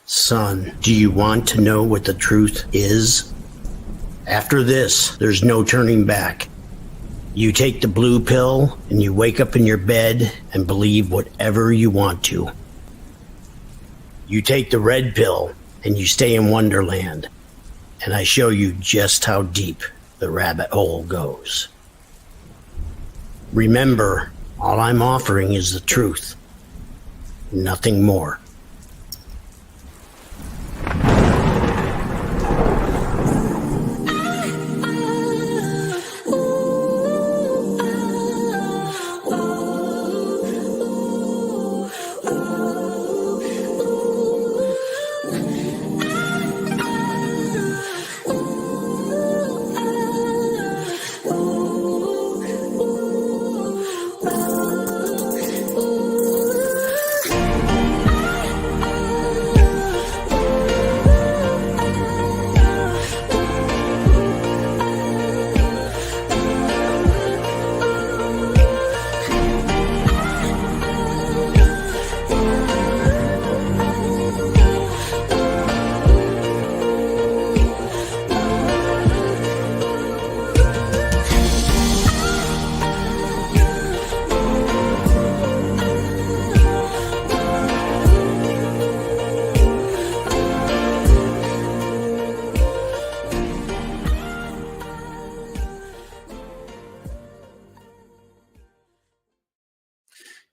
Son, do you want to know what the truth is? After this, there's no turning back. You take the blue pill and you wake up in your bed and believe whatever you want to. You take the red pill and you stay in Wonderland, and I show you just how deep the rabbit hole goes. Remember, all I'm offering is the truth, nothing more.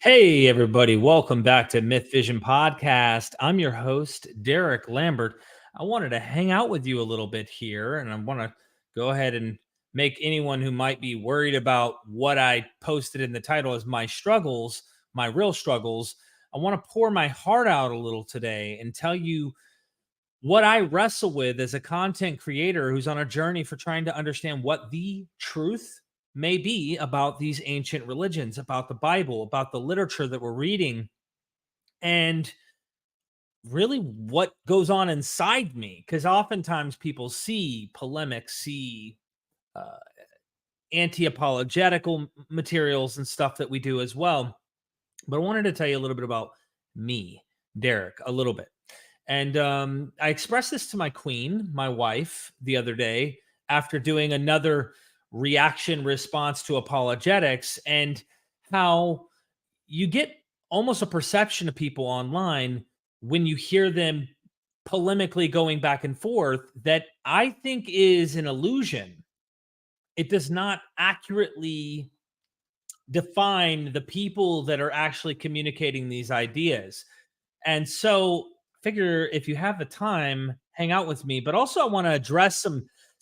Hey, everybody. Welcome back to MythVision Podcast. I'm your host, Derek Lambert. I wanted to hang out with you a little bit here, and I want to go ahead and make anyone who might be worried about what I posted in the title as my struggles, my real struggles. I want to pour my heart out a little today and tell you what I wrestle with as a content creator who's on a journey for trying to understand what the truth may be about these ancient religions, about the Bible, about the literature that we're reading, and really what goes on inside me. Because oftentimes people see polemics, see uh, anti-apologetical materials and stuff that we do as well. But I wanted to tell you a little bit about me, Derek, a little bit. And I expressed this to my queen, my wife, the other day after doing another reaction response to apologetics, and how you get almost a perception of people online when you hear them polemically going back and forth that I think is an illusion. It does not accurately define the people that are actually communicating these ideas. And so figure if you have the time, hang out with me. But also I want to address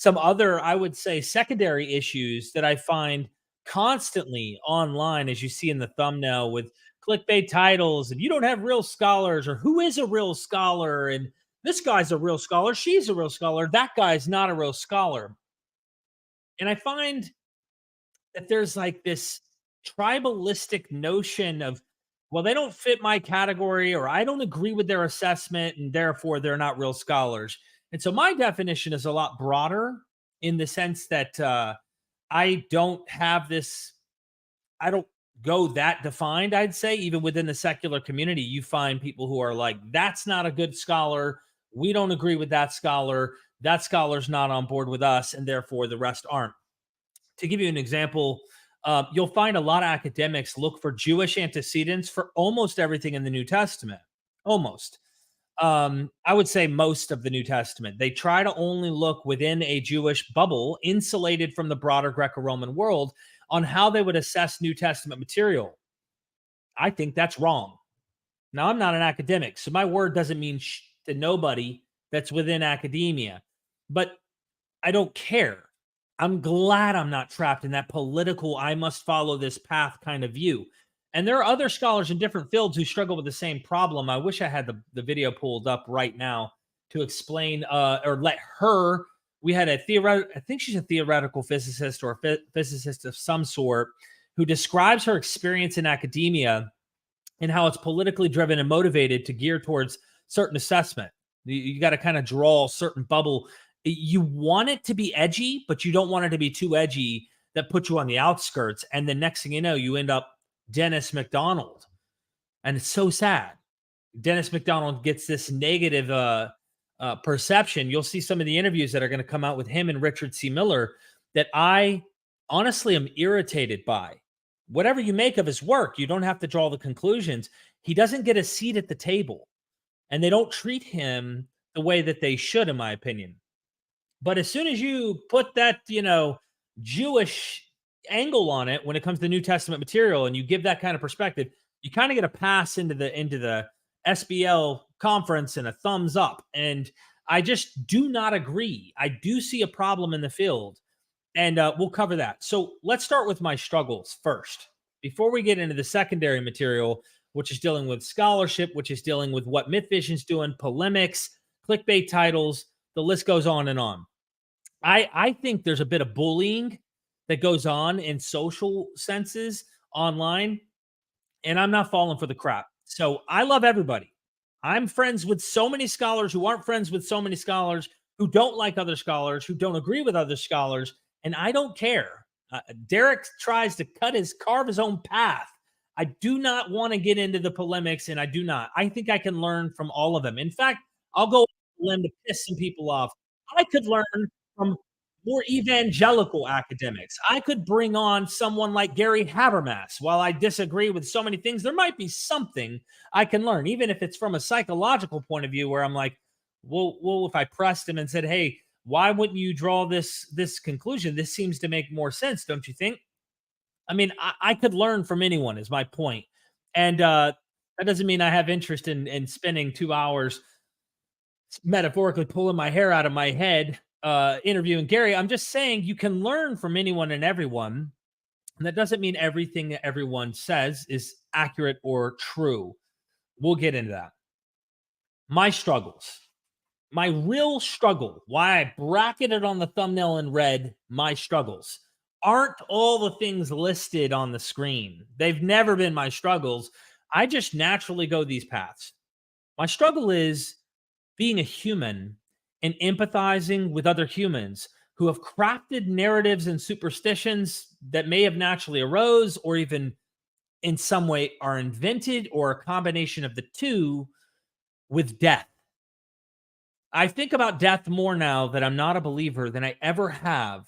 some other, I would say, secondary issues that I find constantly online, as you see in the thumbnail, with clickbait titles and you don't have real scholars, or who is a real scholar, and this guy's a real scholar, she's a real scholar, that guy's not a real scholar. And I find that there's like this tribalistic notion of, well, they don't fit my category, or I don't agree with their assessment, and therefore they're not real scholars. And so my definition is a lot broader in the sense that I don't have this, I don't go that defined, I'd say. Even within the secular community, you find people who are like, that's not a good scholar. We don't agree with that scholar. That scholar's not on board with us, and therefore the rest aren't. To give you an example, you'll find a lot of academics look for Jewish antecedents for almost everything in the New Testament. Almost. I would say most of the New Testament. They try to only look within a Jewish bubble, insulated from the broader Greco-Roman world, on how they would assess New Testament material. I think that's wrong. Now, I'm not an academic, so my word doesn't mean to nobody that's within academia, but I don't care. I'm glad I'm not trapped in that political, I must follow this path kind of view. And there are other scholars in different fields who struggle with the same problem. I wish I had the video pulled up right now to explain or let her. We had a theoretical, I think she's a theoretical physicist or a physicist of some sort, who describes her experience in academia and how it's politically driven and motivated to gear towards certain assessment. You got to kind of draw a certain bubble. You want it to be edgy, but you don't want it to be too edgy that puts you on the outskirts. And the next thing you know, you end up Dennis McDonald. And it's so sad. Dennis McDonald gets this negative perception. You'll see some of the interviews that are going to come out with him and Richard C. Miller that I honestly am irritated by. Whatever you make of his work, you don't have to draw the conclusions. He doesn't get a seat at the table, and they don't treat him the way that they should, in my opinion. But as soon as you put that, Jewish angle on it when it comes to New Testament material, and you give that kind of perspective, you kind of get a pass into the SBL conference and a thumbs up. And I just do not agree. I do see a problem in the field, and we'll cover that. So let's start with my struggles first, before we get into the secondary material, which is dealing with scholarship, which is dealing with what MythVision's doing, polemics, clickbait titles, the list goes on and on. I think there's a bit of bullying that goes on in social senses online, and I'm not falling for the crap. So I love everybody. I'm friends with so many scholars who aren't friends with so many scholars, who don't like other scholars, who don't agree with other scholars, and I don't care. Derek tries to carve his own path. I do not want to get into the polemics, and I do not. I think I can learn from all of them. In fact, I'll go to piss some people off. I could learn from more evangelical academics. I could bring on someone like Gary Habermas. While I disagree with so many things, there might be something I can learn, even if it's from a psychological point of view, where I'm like, well, if I pressed him and said, hey, why wouldn't you draw this conclusion? This seems to make more sense, don't you think? I mean, I could learn from anyone, is my point. And that doesn't mean I have interest in spending 2 hours metaphorically pulling my hair out of my head interviewing Gary. I'm just saying you can learn from anyone and everyone. And that doesn't mean everything that everyone says is accurate or true. We'll get into that. My struggles. My real struggle, why I bracketed on the thumbnail in red, my struggles, aren't all the things listed on the screen. They've never been my struggles. I just naturally go these paths. My struggle is being a human and empathizing with other humans who have crafted narratives and superstitions that may have naturally arose, or even in some way are invented, or a combination of the two, with death. I think about death more now that I'm not a believer than I ever have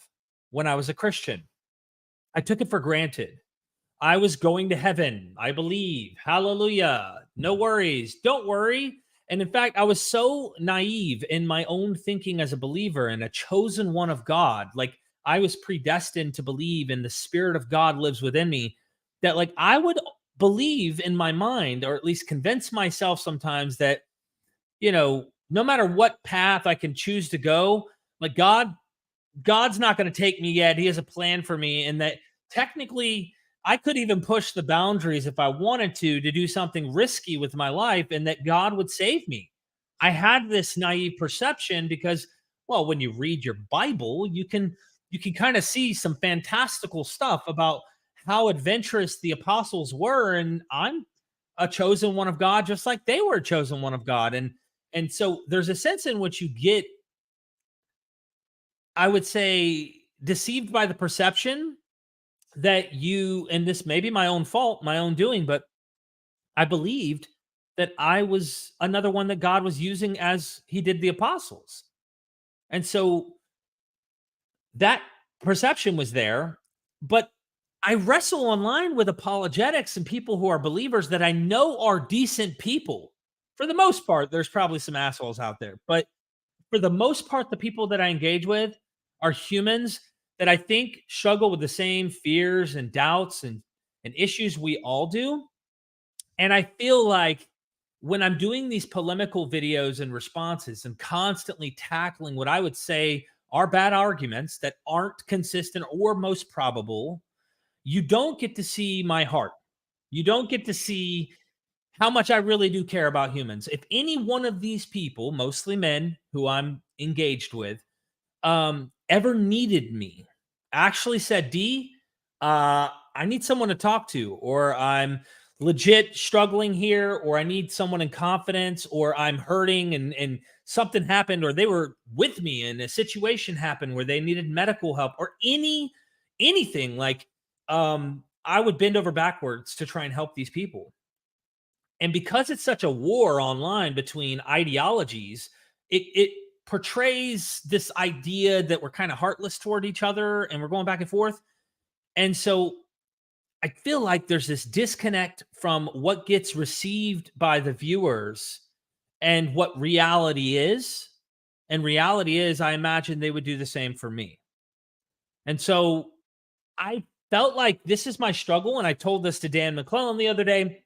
when I was a Christian. I took it for granted. I was going to heaven. I believe. Hallelujah. No worries. Don't worry. And in fact, I was so naive in my own thinking as a believer and a chosen one of God. Like, I was predestined to believe, and the Spirit of God lives within me, that like I would believe in my mind, or at least convince myself sometimes, that, no matter what path I can choose to go, like God's not going to take me yet. He has a plan for me. And that technically I could even push the boundaries if I wanted to do something risky with my life, and that God would save me. I had this naive perception because, well, when you read your Bible, you can kind of see some fantastical stuff about how adventurous the apostles were. And I'm a chosen one of God, just like they were a chosen one of God. And so there's a sense in which you get, I would say, deceived by the perception that and this may be my own fault, my own doing, but I believed that I was another one that God was using as he did the apostles. And so that perception was there, but I wrestle online with apologetics and people who are believers that I know are decent people. For the most part, there's probably some assholes out there, but for the most part, the people that I engage with are humans that I think struggle with the same fears and doubts and issues we all do. And I feel like when I'm doing these polemical videos and responses and constantly tackling what I would say are bad arguments that aren't consistent or most probable, you don't get to see my heart. You don't get to see how much I really do care about humans. If any one of these people, mostly men who I'm engaged with, ever needed me, actually said, D, I need someone to talk to, or I'm legit struggling here, or I need someone in confidence, or I'm hurting and something happened, or they were with me and a situation happened where they needed medical help, or anything, like, I would bend over backwards to try and help these people. And because it's such a war online between ideologies, it portrays this idea that we're kind of heartless toward each other and we're going back and forth. And so I feel like there's this disconnect from what gets received by the viewers and what reality is. And reality is, I imagine they would do the same for me. And so I felt like this is my struggle. And I told this to Dan McClellan the other day.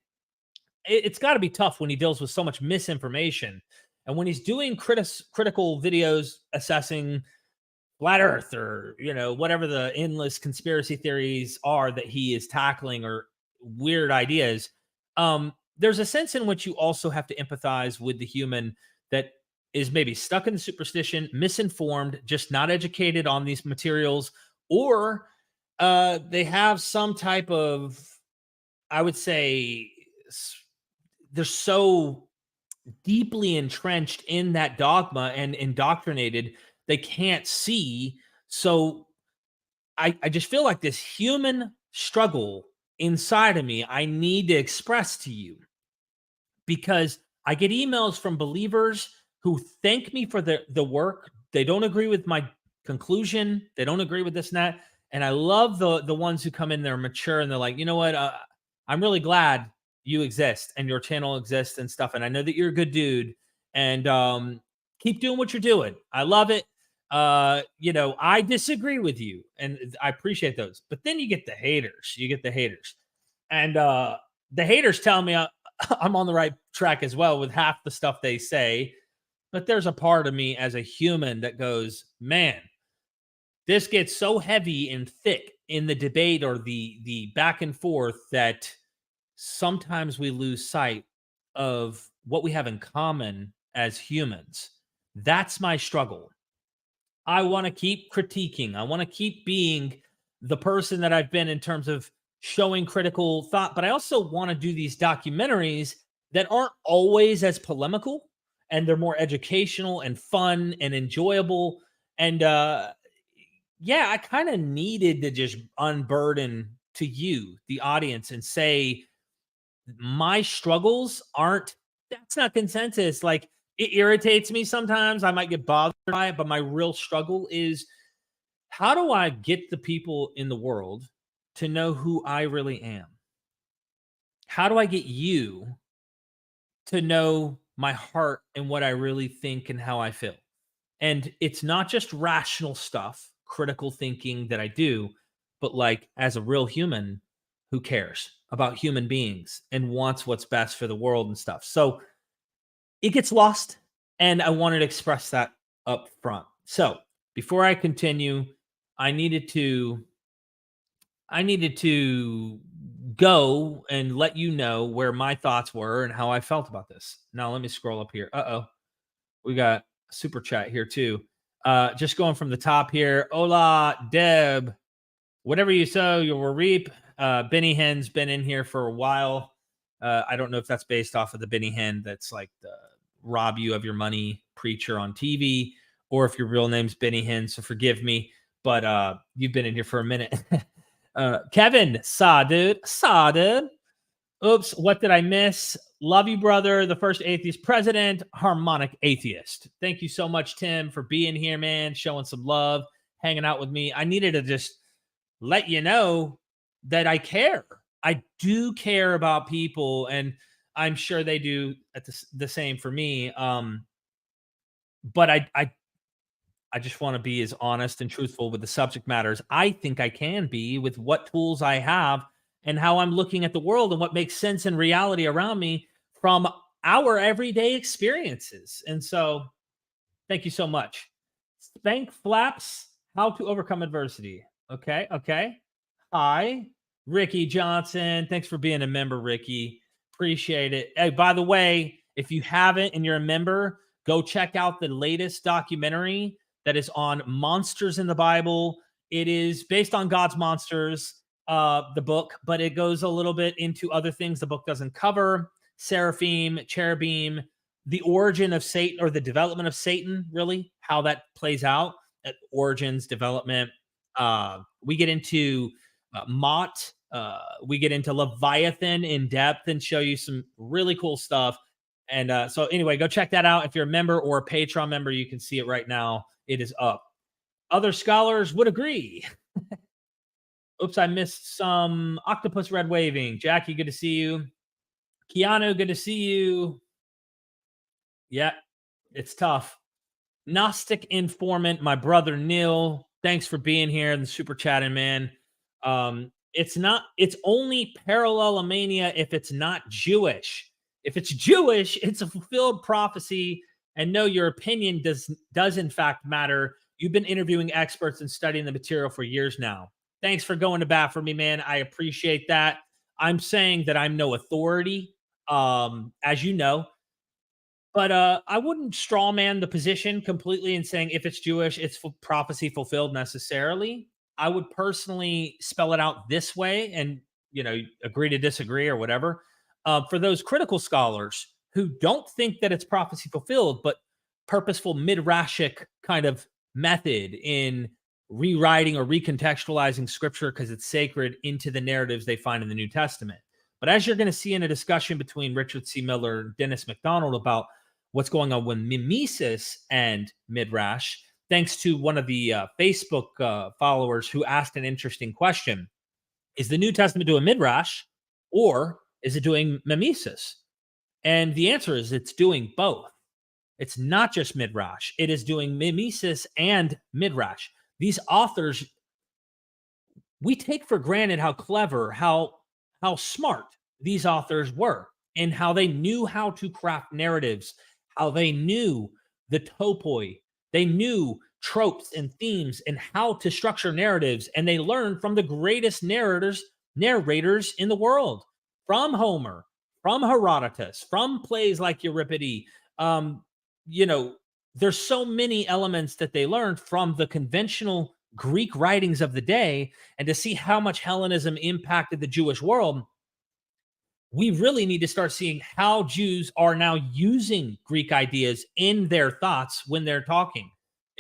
It's got to be tough when he deals with so much misinformation. And when he's doing critical videos assessing flat earth or, whatever the endless conspiracy theories are that he is tackling or weird ideas, there's a sense in which you also have to empathize with the human that is maybe stuck in the superstition, misinformed, just not educated on these materials, or they have some type of, I would say, they're so deeply entrenched in that dogma and indoctrinated, they can't see. So I just feel like this human struggle inside of me, I need to express to you, because I get emails from believers who thank me for the work. They don't agree with my conclusion. They don't agree with this and that. And I love the ones who come in, they're mature, and they're like, you know what? I'm really glad you exist and your channel exists and stuff. And I know that you're a good dude, and keep doing what you're doing. I love it. I disagree with you, and I appreciate those. But then you get the haters. And the haters tell me I'm on the right track as well with half the stuff they say. But there's a part of me as a human that goes, man, this gets so heavy and thick in the debate or the back and forth that sometimes we lose sight of what we have in common as humans. That's my struggle. I want to keep critiquing. I want to keep being the person that I've been in terms of showing critical thought, but I also want to do these documentaries that aren't always as polemical, and they're more educational and fun and enjoyable. And I kind of needed to just unburden to you, the audience, and say, my struggles that's not consensus. Like, it irritates me sometimes. I might get bothered by it, but my real struggle is, how do I get the people in the world to know who I really am? How do I get you to know my heart and what I really think and how I feel? And it's not just rational stuff, critical thinking that I do, but like, as a real human who cares about human beings and wants what's best for the world and stuff. So it gets lost, and I wanted to express that up front. So before I continue, I needed to go and let you know where my thoughts were and how I felt about this. Now let me scroll up here. We got a super chat here too. Just going from the top here. Hola, Deb. Whatever you sow, you will reap. Benny Hinn's been in here for a while. I don't know if that's based off of the Benny Hinn that's like the rob you of your money preacher on TV, or if your real name's Benny Hinn, so forgive me. But you've been in here for a minute. Kevin, dude. Oops, what did I miss? Love you, brother. The first atheist president, harmonic atheist. Thank you so much, Tim, for being here, man, showing some love, hanging out with me. I needed to just let you know that I care. I do care about people, and I'm sure they do at the same for me. But I just want to be as honest and truthful with the subject matters I think I can be, with what tools I have and how I'm looking at the world and what makes sense in reality around me from our everyday experiences. And so thank you so much. Spank Flaps, how to overcome adversity. Okay. Hi, Ricky Johnson. Thanks for being a member, Ricky. Appreciate it. Hey, by the way, if you haven't and you're a member, go check out the latest documentary that is on monsters in the Bible. It is based on God's monsters, the book, but it goes a little bit into other things the book doesn't cover. Seraphim, cherubim, the origin of Satan, or the development of Satan, really, how that plays out, at origins, development. We get into Mott. We get into Leviathan in depth and show you some really cool stuff. And so anyway, go check that out. If you're a member or a Patreon member, you can see it right now. It is up. Other scholars would agree. Oops, I missed some. Octopus Red Waving. Jackie, good to see you. Keanu, good to see you. Yeah, it's tough. Gnostic Informant, my brother Neil. Thanks for being here and super chatting, man. It's only parallelomania if it's not Jewish. If it's Jewish, it's a fulfilled prophecy. And no, your opinion does in fact matter. You've been interviewing experts and studying the material for years now. Thanks for going to bat for me, man. I appreciate that. I'm saying that I'm no authority, as you know. But I wouldn't straw man the position completely and saying if it's Jewish, it's prophecy fulfilled necessarily. I would personally spell it out this way and, agree to disagree or whatever. For those critical scholars who don't think that it's prophecy fulfilled, but purposeful midrashic kind of method in rewriting or recontextualizing scripture because it's sacred into the narratives they find in the New Testament. But as you're going to see in a discussion between Richard C. Miller and Dennis McDonald about what's going on with mimesis and midrash, thanks to one of the Facebook followers who asked an interesting question. Is the New Testament doing midrash or is it doing mimesis? And the answer is it's doing both. It's not just midrash. It is doing mimesis and midrash. These authors, we take for granted how clever, how smart these authors were and how they knew how to craft narratives, how they knew the topoi, they knew tropes and themes and how to structure narratives. And they learned from the greatest narrators in the world, from Homer, from Herodotus, from plays like Euripides. There's so many elements that they learned from the conventional Greek writings of the day. And to see how much Hellenism impacted the Jewish world, we really need to start seeing how Jews are now using Greek ideas in their thoughts when they're talking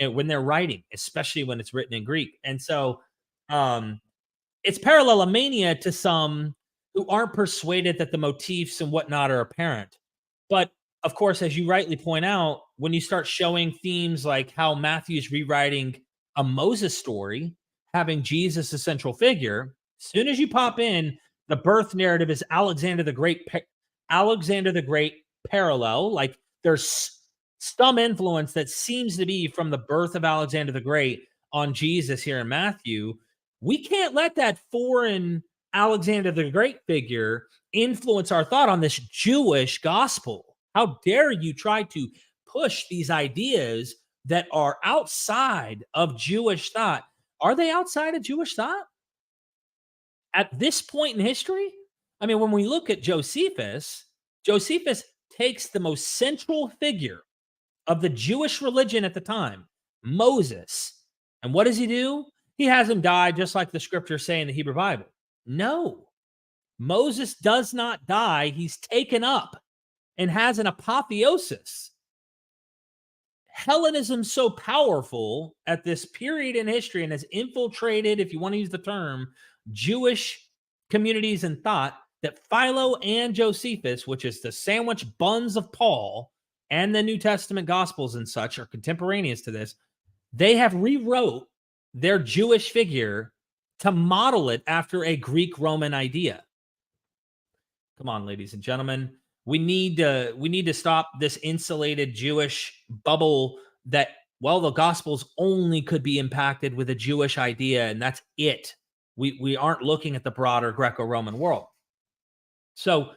and when they're writing, especially when it's written in Greek. And so it's parallelomania to some who aren't persuaded that the motifs and whatnot are apparent. But of course, as you rightly point out, when you start showing themes like how Matthew's rewriting a Moses story, having Jesus a central figure, as soon as you pop in, the birth narrative is Alexander the Great parallel. Like there's some influence that seems to be from the birth of Alexander the Great on Jesus here in Matthew. We can't let that foreign Alexander the Great figure influence our thought on this Jewish gospel. How dare you try to push these ideas that are outside of Jewish thought? Are they outside of Jewish thought? At this point in history? I mean, when we look at Josephus takes the most central figure of the Jewish religion at the time, Moses. And what does he do? He has him die just like the scriptures say in the Hebrew Bible. No, Moses does not die. He's taken up and has an apotheosis. Hellenism's so powerful at this period in history and has infiltrated, if you want to use the term, Jewish communities and thought that Philo and Josephus, which is the sandwich buns of Paul and the New Testament Gospels and such, are contemporaneous to this. They have rewrote their Jewish figure to model it after a Greek-Roman idea. Come on, ladies and gentlemen. We need to stop this insulated Jewish bubble that, well, the Gospels only could be impacted with a Jewish idea, and that's it. We aren't looking at the broader Greco-Roman world. So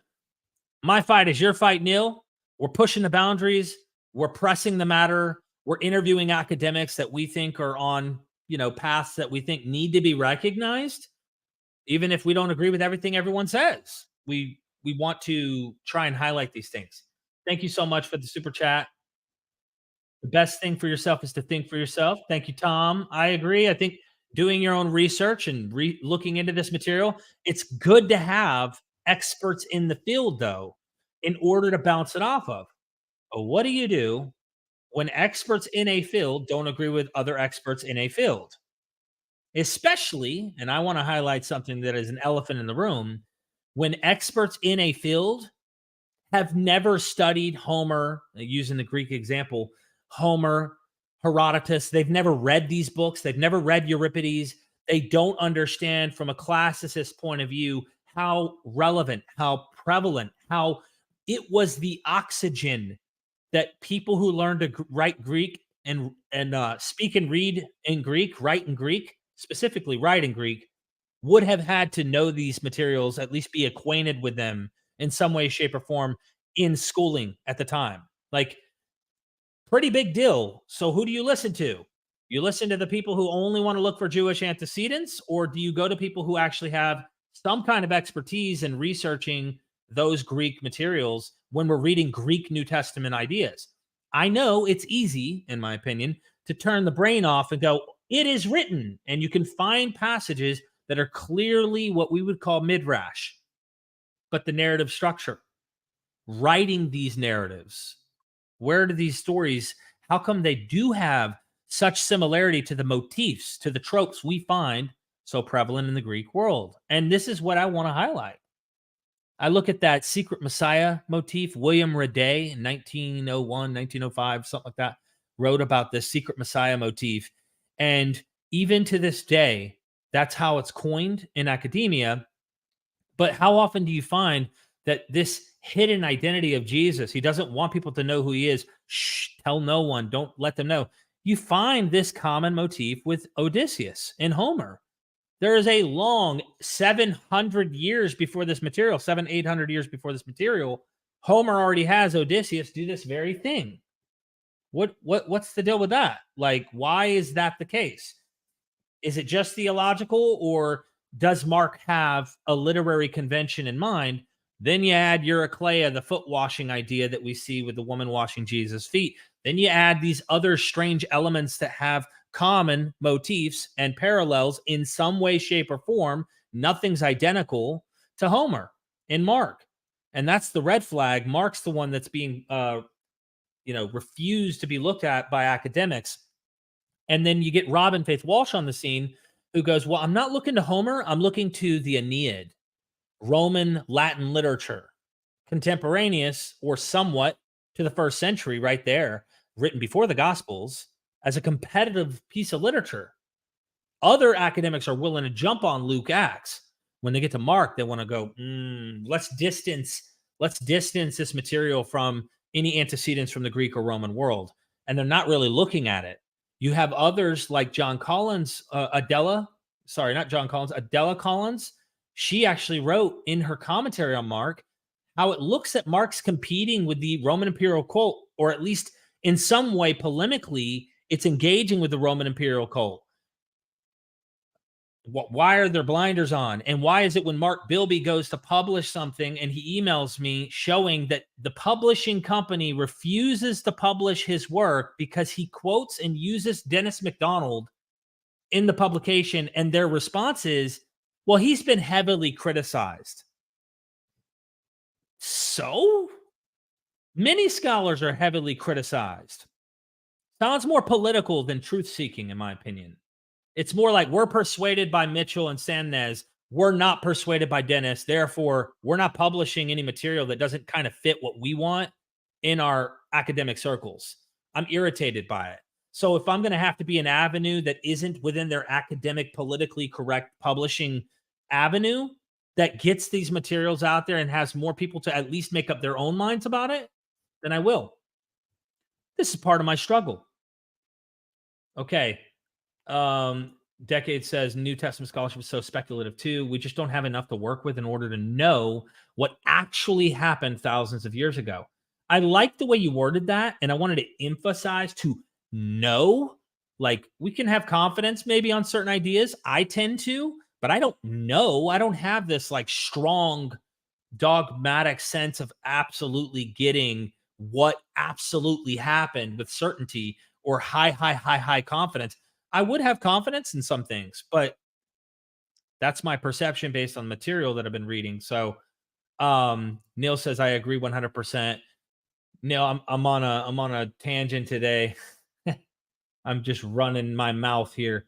my fight is your fight, Neil. We're pushing the boundaries. We're pressing the matter. We're interviewing academics that we think are on, paths that we think need to be recognized, even if we don't agree with everything everyone says. We want to try and highlight these things. Thank you so much for the super chat. The best thing for yourself is to think for yourself. Thank you, Tom. I agree. I think doing your own research and looking into this material, it's good to have experts in the field, though, in order to bounce it off of. But what do you do when experts in a field don't agree with other experts in a field? especially, and I want to highlight something that is an elephant in the room, when experts in a field have never studied Homer, using the Greek example, Homer, Herodotus. They've never read these books. They've never read Euripides. They don't understand from a classicist point of view how relevant, how prevalent, how it was the oxygen that people who learned to write Greek and speak and read in Greek, write in Greek, specifically write in Greek, would have had to know these materials, at least be acquainted with them in some way, shape, or form in schooling at the time. Like, pretty big deal. So who do you listen to? You listen to the people who only want to look for Jewish antecedents, or do you go to people who actually have some kind of expertise in researching those Greek materials when we're reading Greek New Testament ideas? I know it's easy, in my opinion, to turn the brain off and go, it is written. And you can find passages that are clearly what we would call midrash, but the narrative structure, writing these narratives, where do these stories, how come they do have such similarity to the motifs, to the tropes we find so prevalent in the Greek world? And this is what I want to highlight. I look at that secret Messiah motif. William Raday in 1901, 1905, something like that, wrote about this secret Messiah motif. And even to this day, that's how it's coined in academia. But how often do you find that this hidden identity of Jesus, he doesn't want people to know who he is. Shh, tell no one. Don't let them know. You find this common motif with Odysseus in Homer. There is a long 700 years before this material, 800 years before this material, Homer already has Odysseus do this very thing. What's the deal with that? Like, why is that the case? Is it just theological, or does Mark have a literary convention in mind? Then you add Eurycleia, the foot washing idea that we see with the woman washing Jesus' feet. Then you add these other strange elements that have common motifs and parallels in some way, shape, or form. Nothing's identical to Homer in Mark. And that's the red flag. Mark's the one that's being refused to be looked at by academics. And then you get Robyn Faith Walsh on the scene, who goes, well, I'm not looking to Homer. I'm looking to the Aeneid, Roman Latin literature, contemporaneous or somewhat to the first century, right there, written before the Gospels, as a competitive piece of literature. Other academics are willing to jump on Luke Acts. When they get to Mark, they want to go, let's distance this material from any antecedents from the Greek or Roman world. And they're not really looking at it. You have others like John Collins, Adela Collins. She actually wrote in her commentary on Mark how it looks at Mark's competing with the Roman imperial cult, or at least in some way polemically, it's engaging with the Roman imperial cult. Why are their blinders on? And why is it when Mark Bilby goes to publish something and he emails me showing that the publishing company refuses to publish his work because he quotes and uses Dennis MacDonald in the publication, and their response is, well, he's been heavily criticized. So many scholars are heavily criticized. Sounds more political than truth-seeking, in my opinion. It's more like, we're persuaded by Mitchell and Sandnes. We're not persuaded by Dennis. Therefore, we're not publishing any material that doesn't kind of fit what we want in our academic circles. I'm irritated by it. So if I'm going to have to be an avenue that isn't within their academic, politically correct publishing avenue that gets these materials out there and has more people to at least make up their own minds about it, then I will. This is part of my struggle. Okay. Decade says New Testament scholarship is so speculative too. We just don't have enough to work with in order to know what actually happened thousands of years ago. I like the way you worded that, and I wanted to emphasize to know. Like, we can have confidence maybe on certain ideas. I tend to, but I don't know. I don't have this like strong dogmatic sense of absolutely getting what absolutely happened with certainty or high confidence. I would have confidence in some things, but that's my perception based on material that I've been reading. So Neil says, I agree 100%. Neil, I'm on a tangent today. I'm just running my mouth here.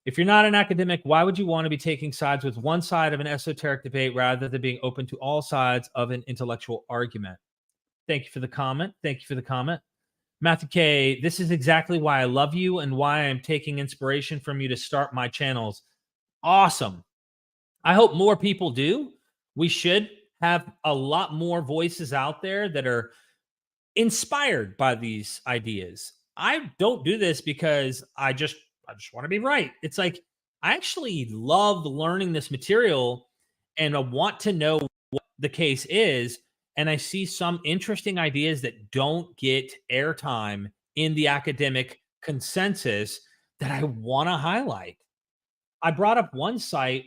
If you're not an academic, why would you want to be taking sides with one side of an esoteric debate rather than being open to all sides of an intellectual argument? Thank you for the comment. Thank you for the comment. Matthew K, this is exactly why I love you and why I'm taking inspiration from you to start my channels. Awesome. I hope more people do. We should have a lot more voices out there that are inspired by these ideas. I don't do this because I just want to be right. It's like I actually love learning this material and I want to know what the case is. And I see some interesting ideas that don't get airtime in the academic consensus that I want to highlight. I brought up one site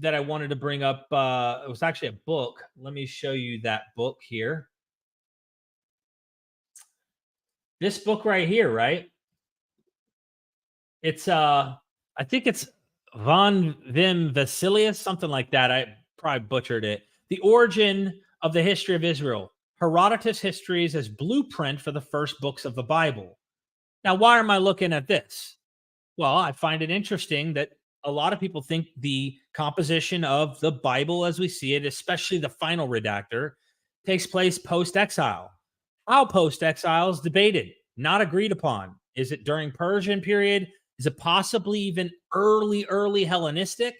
that I wanted to bring up. It was actually a book. Let me show you that book here. This book right here, right? It's I think it's von Vim Vasilius, something like that. I probably butchered it. The Origin of the History of Israel. Herodotus' Histories as blueprint for the first books of the Bible. Now, why am I looking at this? Well, I find it interesting that a lot of people think the composition of the Bible as we see it, especially the final redactor, takes place post-exile. How post-exile is debated, not agreed upon. Is it during Persian period? Is it possibly even early Hellenistic?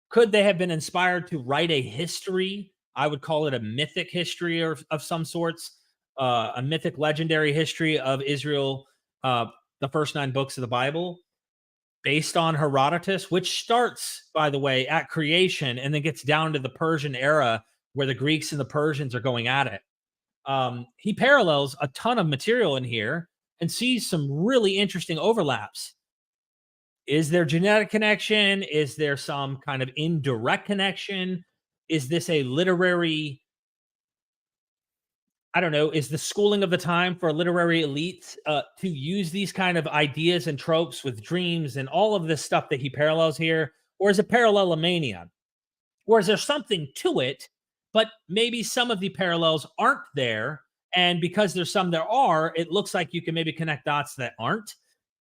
Could they have been inspired to write a history? I would call it a mythic history of some sorts, a mythic legendary history of Israel, the first 9 books of the Bible, based on Herodotus, which starts, by the way, at creation and then gets down to the Persian era where the Greeks and the Persians are going at it. He parallels a ton of material in here and sees some really interesting overlaps. Is there genetic connection? Is there some kind of indirect connection? Is this a literary, I don't know, is the schooling of the time for a literary elite to use these kind of ideas and tropes with dreams and all of this stuff that he parallels here? Or is it parallelomania? Or is there something to it, but maybe some of the parallels aren't there? And because there's some there are, it looks like you can maybe connect dots that aren't.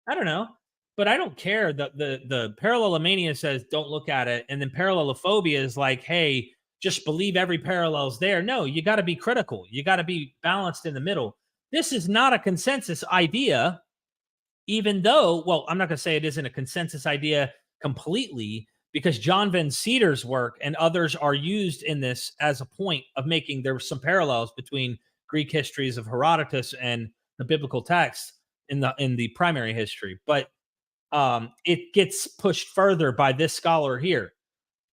I don't know. But I don't care. The parallelomania says don't look at it. And then parallelophobia is like, hey, just believe every parallel's there. No, you got to be critical. You got to be balanced in the middle. This is not a consensus idea, even though, well, I'm not going to say it isn't a consensus idea completely, because John Van Cedar's work and others are used in this as a point of making there were some parallels between Greek histories of Herodotus and the biblical text in the primary history. But it gets pushed further by this scholar here.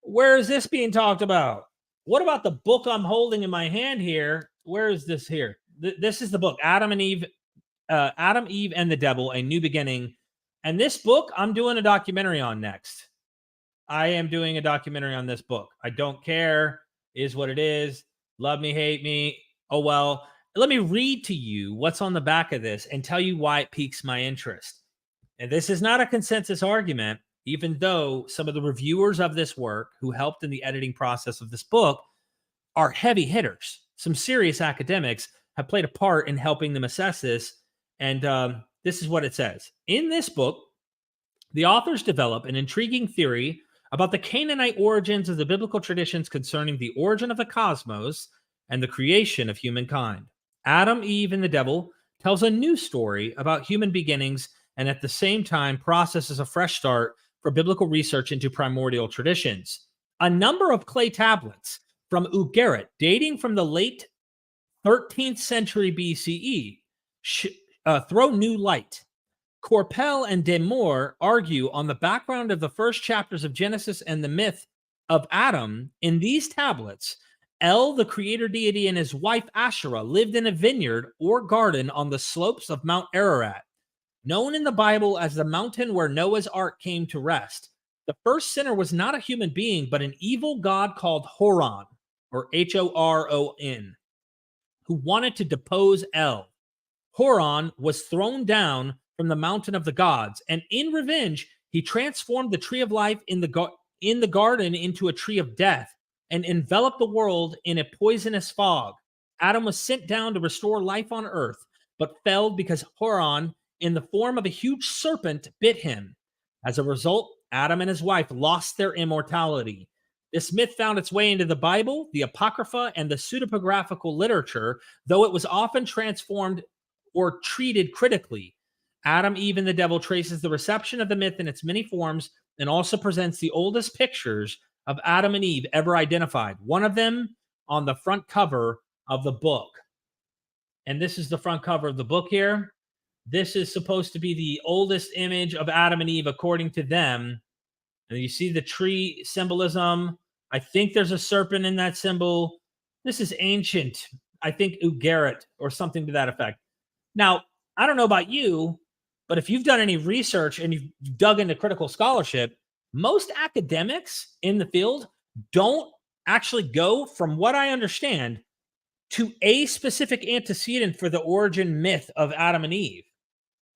Where is this being talked about? What about the book I'm holding in my hand here? Where is this here? This is the book, Adam, Eve, and the Devil, A New Beginning. And this book, I'm doing a documentary on next. I am doing a documentary on this book. I don't care, is what it is. Love me, hate me. Oh, well. Let me read to you what's on the back of this and tell you why it piques my interest. And this is not a consensus argument, even though some of the reviewers of this work who helped in the editing process of this book are heavy hitters. Some serious academics have played a part in helping them assess this. And this is what it says. In this book, the authors develop an intriguing theory about the Canaanite origins of the biblical traditions concerning the origin of the cosmos and the creation of humankind. Adam, Eve, and the Devil tells a new story about human beginnings and at the same time processes a fresh start for biblical research into primordial traditions. A number of clay tablets from Ugaritic, dating from the late 13th century BCE, throw new light. Corpel and Demore argue on the background of the first chapters of Genesis and the myth of Adam. In these tablets, El, the creator deity, and his wife Asherah lived in a vineyard or garden on the slopes of Mount Ararat, known in the Bible as the mountain where Noah's Ark came to rest. The first sinner was not a human being, but an evil god called Horon, or Horon, who wanted to depose El. Horon was thrown down from the mountain of the gods, and in revenge, he transformed the tree of life in the garden into a tree of death and enveloped the world in a poisonous fog. Adam was sent down to restore life on earth, but failed because Horon, in the form of a huge serpent, bit him. As a result, Adam and his wife lost their immortality. This myth found its way into the Bible, the Apocrypha, and the pseudepigraphical literature, though it was often transformed or treated critically. Adam, Eve, and the Devil traces the reception of the myth in its many forms and also presents the oldest pictures of Adam and Eve ever identified. One of them on the front cover of the book. And this is the front cover of the book here. This is supposed to be the oldest image of Adam and Eve, according to them. And you see the tree symbolism. I think there's a serpent in that symbol. This is ancient. I think Ugaritic or something to that effect. Now, I don't know about you, but if you've done any research and you've dug into critical scholarship, most academics in the field don't actually go, from what I understand, to a specific antecedent for the origin myth of Adam and Eve.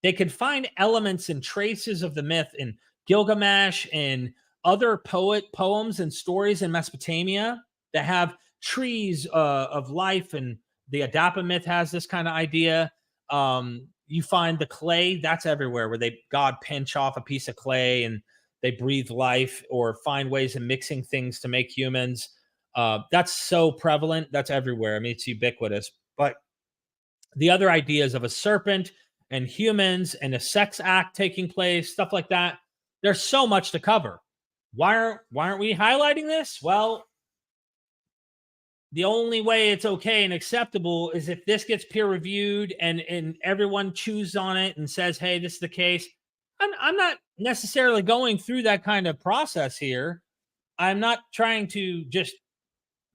They could find elements and traces of the myth in Gilgamesh and other poems and stories in Mesopotamia that have trees of life, and the Adapa myth has this kind of idea. You find the clay, that's everywhere, where God pinch off a piece of clay and they breathe life, or find ways of mixing things to make humans. That's so prevalent. That's everywhere. I mean, it's ubiquitous. But the other ideas of a serpent and humans and a sex act taking place, stuff like that, there's so much to cover. Why aren't we highlighting this? Well, the only way it's okay and acceptable is if this gets peer reviewed and everyone chews on it and says, hey, this is the case. I'm not necessarily going through that kind of process here. I'm not trying to just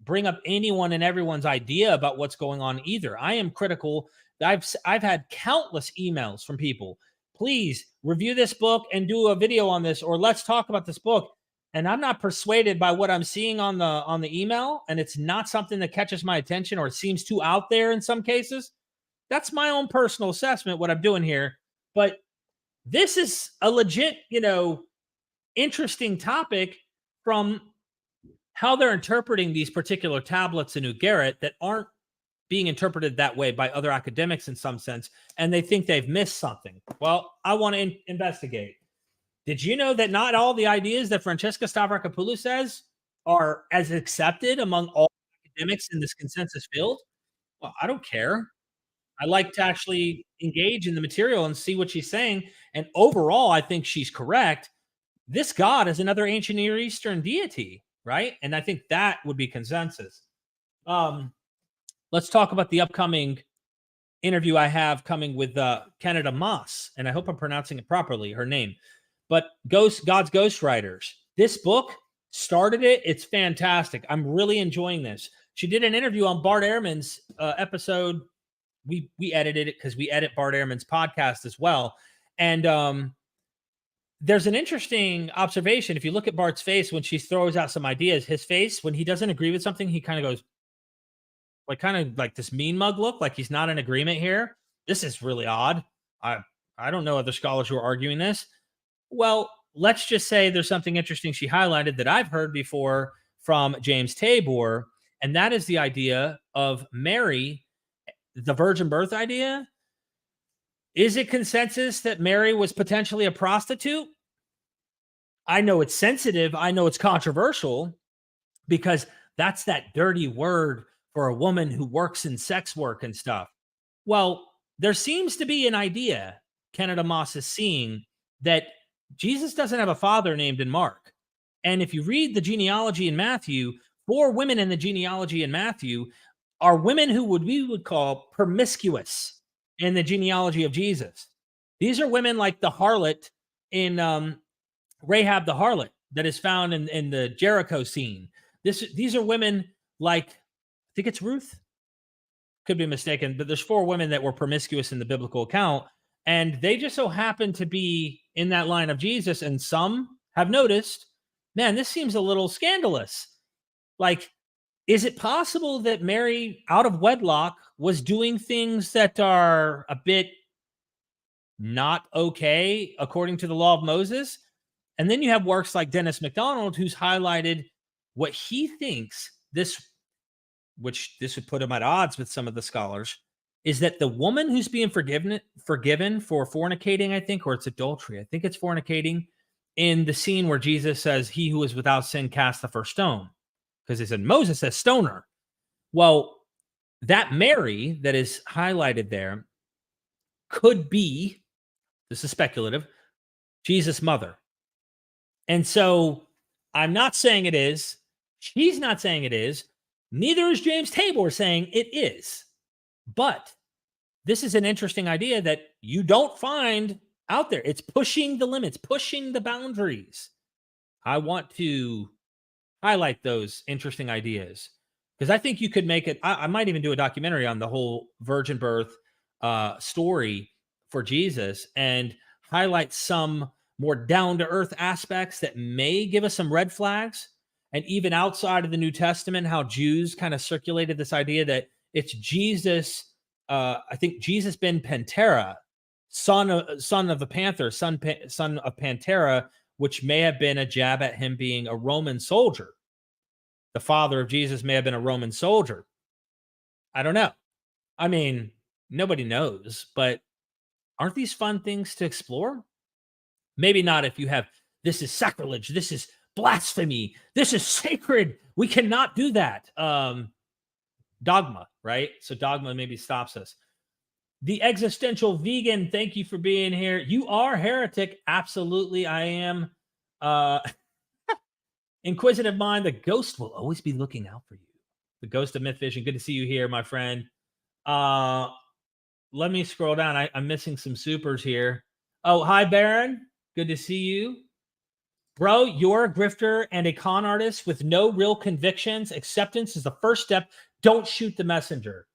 bring up anyone and everyone's idea about what's going on either. I am critical. I've had countless emails from people. Please review this book and do a video on this, or let's talk about this book. And I'm not persuaded by what I'm seeing on the email, and it's not something that catches my attention or seems too out there in some cases. That's my own personal assessment, what I'm doing here. But this is a legit, interesting topic from how they're interpreting these particular tablets in Ugaritic that aren't being interpreted that way by other academics in some sense, and they think they've missed something. Well, I want to investigate. Did you know that not all the ideas that Francesca Stavrakopoulos says are as accepted among all academics in this consensus field? Well, I don't care. I like to actually engage in the material and see what she's saying. And overall, I think she's correct. This God is another ancient Near Eastern deity, right? And I think that would be consensus. Let's talk about the upcoming interview I have coming with Canada Moss. And I hope I'm pronouncing it properly, her name. But God's Ghostwriters. This book started it. It's fantastic. I'm really enjoying this. She did an interview on Bart Ehrman's episode. We edited it because we edit Bart Ehrman's podcast as well. And there's an interesting observation. If you look at Bart's face when she throws out some ideas, his face, when he doesn't agree with something, he kind of goes, kind of like this mean mug look, like he's not in agreement here. This is really odd. I don't know other scholars who are arguing this. Well, let's just say there's something interesting she highlighted that I've heard before from James Tabor, and that is the idea of Mary, the virgin birth idea. Is it consensus that Mary was potentially a prostitute? I know it's sensitive. I know it's controversial because that's that dirty word for a woman who works in sex work and stuff. Well, there seems to be an idea Canada Moss is seeing that Jesus doesn't have a father named in Mark. And if you read the genealogy in Matthew, 4 women in the genealogy in Matthew are women who we would call promiscuous in the genealogy of Jesus. These are women like the harlot in Rahab the harlot that is found in the Jericho scene. These are women like, I think it's Ruth. Could be mistaken, but there's 4 women that were promiscuous in the biblical account. And they just so happen to be in that line of Jesus. And some have noticed, man, this seems a little scandalous. Like, is it possible that Mary, out of wedlock, was doing things that are a bit not okay according to the law of Moses? And then you have works like Dennis MacDonald, who's highlighted what he thinks which this would put him at odds with some of the scholars, is that the woman who's being forgiven for fornicating, I think, or it's adultery, I think it's fornicating, in the scene where Jesus says, "He who is without sin cast the first stone," because he said Moses says stoner. Well, that Mary that is highlighted there could be, this is speculative, Jesus' mother. And so I'm not saying it is. She's not saying it is. Neither is James Tabor saying it is. But this is an interesting idea that you don't find out there. It's pushing the limits, pushing the boundaries. I want to highlight those interesting ideas because I think you could make it. I might even do a documentary on the whole virgin birth story for Jesus and highlight some more down to earth aspects that may give us some red flags. And even outside of the New Testament, how Jews kind of circulated this idea that it's Jesus. I think Jesus ben Pantera, son of the Panther, son of Pantera, which may have been a jab at him being a Roman soldier. The father of Jesus may have been a Roman soldier. I don't know. I mean, nobody knows, but aren't these fun things to explore? Maybe not if you have, this is sacrilege, this is blasphemy, this is sacred, we cannot do that. Dogma, right? So dogma maybe stops us. The existential vegan, thank you for being here. You are heretic. Absolutely, I am. Inquisitive mind, the ghost will always be looking out for you. The ghost of MythVision, good to see you here, my friend. Let me scroll down. I'm missing some supers here. Oh, hi, Baron. Good to see you. Bro, you're a grifter and a con artist with no real convictions. Acceptance is the first step. Don't shoot the messenger.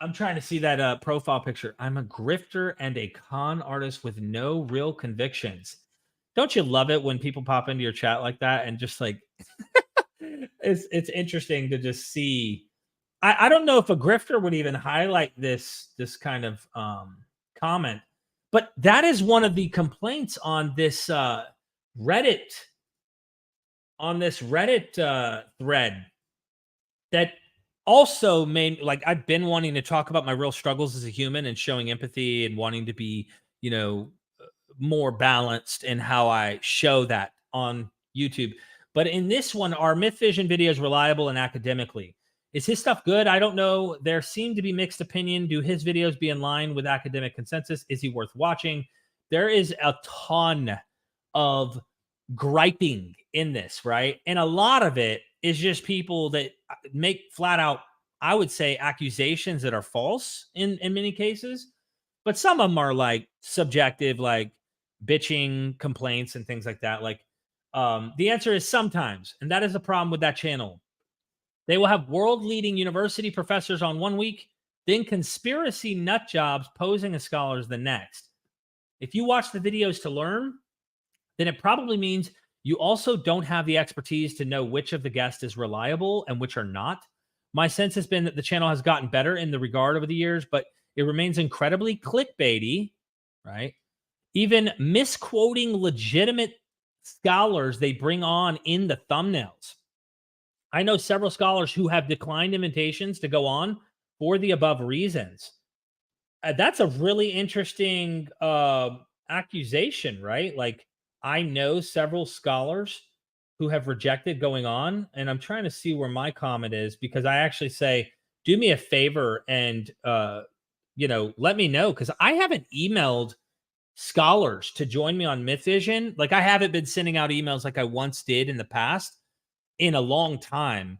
I'm trying to see that profile picture. I'm a grifter and a con artist with no real convictions. Don't you love it when people pop into your chat like that and just like it's interesting to just see. I don't know if a grifter would even highlight this kind of comment, but that is one of the complaints on this Reddit thread that also made, like, I've been wanting to talk about my real struggles as a human and showing empathy and wanting to be, more balanced in how I show that on YouTube. But in this one, are MythVision videos reliable and academically? Is his stuff good? I don't know. There seem to be mixed opinion. Do his videos be in line with academic consensus? Is he worth watching? There is a ton of griping in this, right? And a lot of it is just people that make flat out, I would say, accusations that are false in many cases. But some of them are like subjective, like bitching complaints and things like that. Like the answer is sometimes, and that is the problem with that channel. They will have world-leading university professors on one week, then conspiracy nut jobs posing as scholars the next. If you watch the videos to learn, then it probably means you also don't have the expertise to know which of the guests is reliable and which are not. My sense has been that the channel has gotten better in the regard over the years, but it remains incredibly clickbaity, right? Even misquoting legitimate scholars they bring on in the thumbnails. I know several scholars who have declined invitations to go on for the above reasons. That's a really interesting accusation, right? Like, I know several scholars who have rejected going on, and I'm trying to see where my comment is because I actually say, do me a favor and let me know, because I haven't emailed scholars to join me on MythVision. Like, I haven't been sending out emails like I once did in the past in a long time.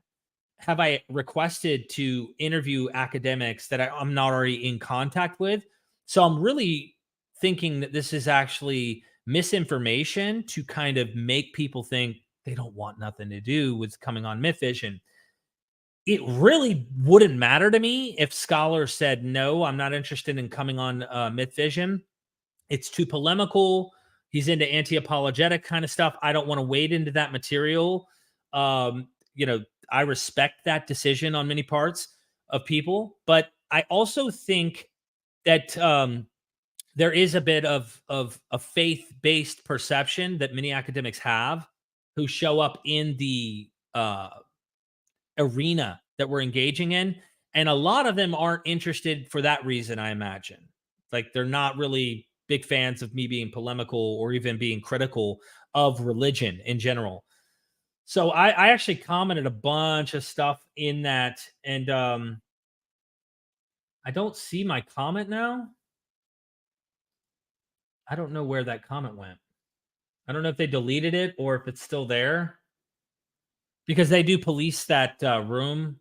Have I requested to interview academics that I'm not already in contact with? So I'm really thinking that this is actually misinformation to kind of make people think they don't want nothing to do with coming on MythVision. It really wouldn't matter to me if scholars said, no, I'm not interested in coming on MythVision. It's too polemical. He's into anti-apologetic kind of stuff. I don't want to wade into that material. I respect that decision on many parts of people, but I also think that there is a bit of a faith-based perception that many academics have who show up in the arena that we're engaging in. And a lot of them aren't interested for that reason, I imagine. Like, they're not really big fans of me being polemical or even being critical of religion in general. So I actually commented a bunch of stuff in that, and I don't see my comment now. I don't know where that comment went. I don't know if they deleted it or if it's still there, because they do police that room,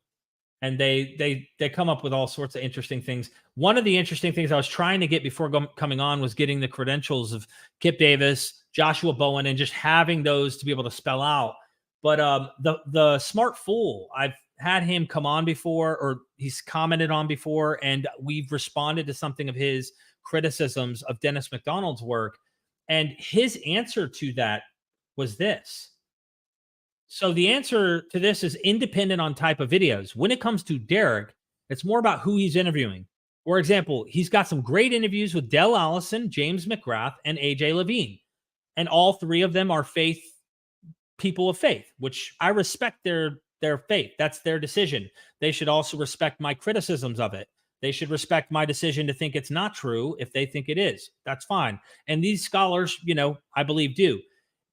and they come up with all sorts of interesting things. One of the interesting things I was trying to get before coming on was getting the credentials of Kipp Davis, Joshua Bowen, and just having those to be able to spell out. But the smart fool, I've had him come on before, or he's commented on before, and we've responded to something of his criticisms of Dennis McDonald's work. And his answer to that was this. So the answer to this is independent on type of videos. When it comes to Derek, it's more about who he's interviewing. For example, he's got some great interviews with Dell Allison, James McGrath, and AJ Levine. And all three of them are people of faith, which I respect their faith. That's their decision. They should also respect my criticisms of it. They should respect my decision to think it's not true if they think it is. That's fine. And these scholars, I believe do.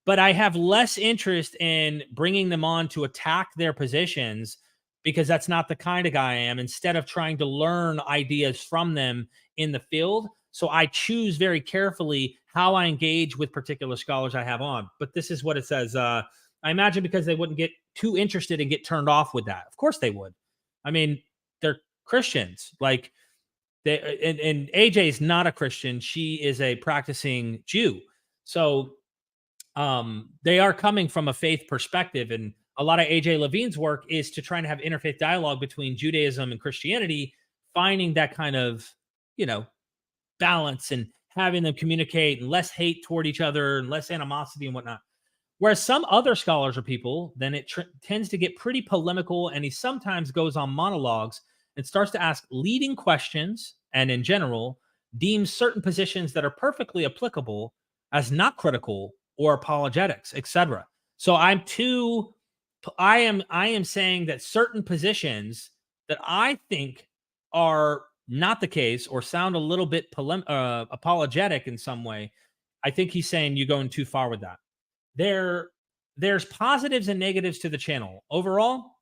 But I have less interest in bringing them on to attack their positions, because that's not the kind of guy I am, instead of trying to learn ideas from them in the field. So I choose very carefully how I engage with particular scholars I have on. But this is what it says. I imagine because they wouldn't get too interested and get turned off with that. Of course they would. I mean, they're Christians. Like, and AJ's not a Christian. She is a practicing Jew. So they are coming from a faith perspective, and a lot of AJ Levine's work is to try to have interfaith dialogue between Judaism and Christianity, finding that kind of, balance and having them communicate, and less hate toward each other and less animosity and whatnot. Whereas some other scholars or people, then it tends to get pretty polemical, and he sometimes goes on monologues and starts to ask leading questions, and in general deems certain positions that are perfectly applicable as not critical or apologetics, etc. So I am saying that certain positions that I think are not the case or sound a little bit apologetic in some way, I think he's saying you're going too far with that. There's positives and negatives to the channel. Overall,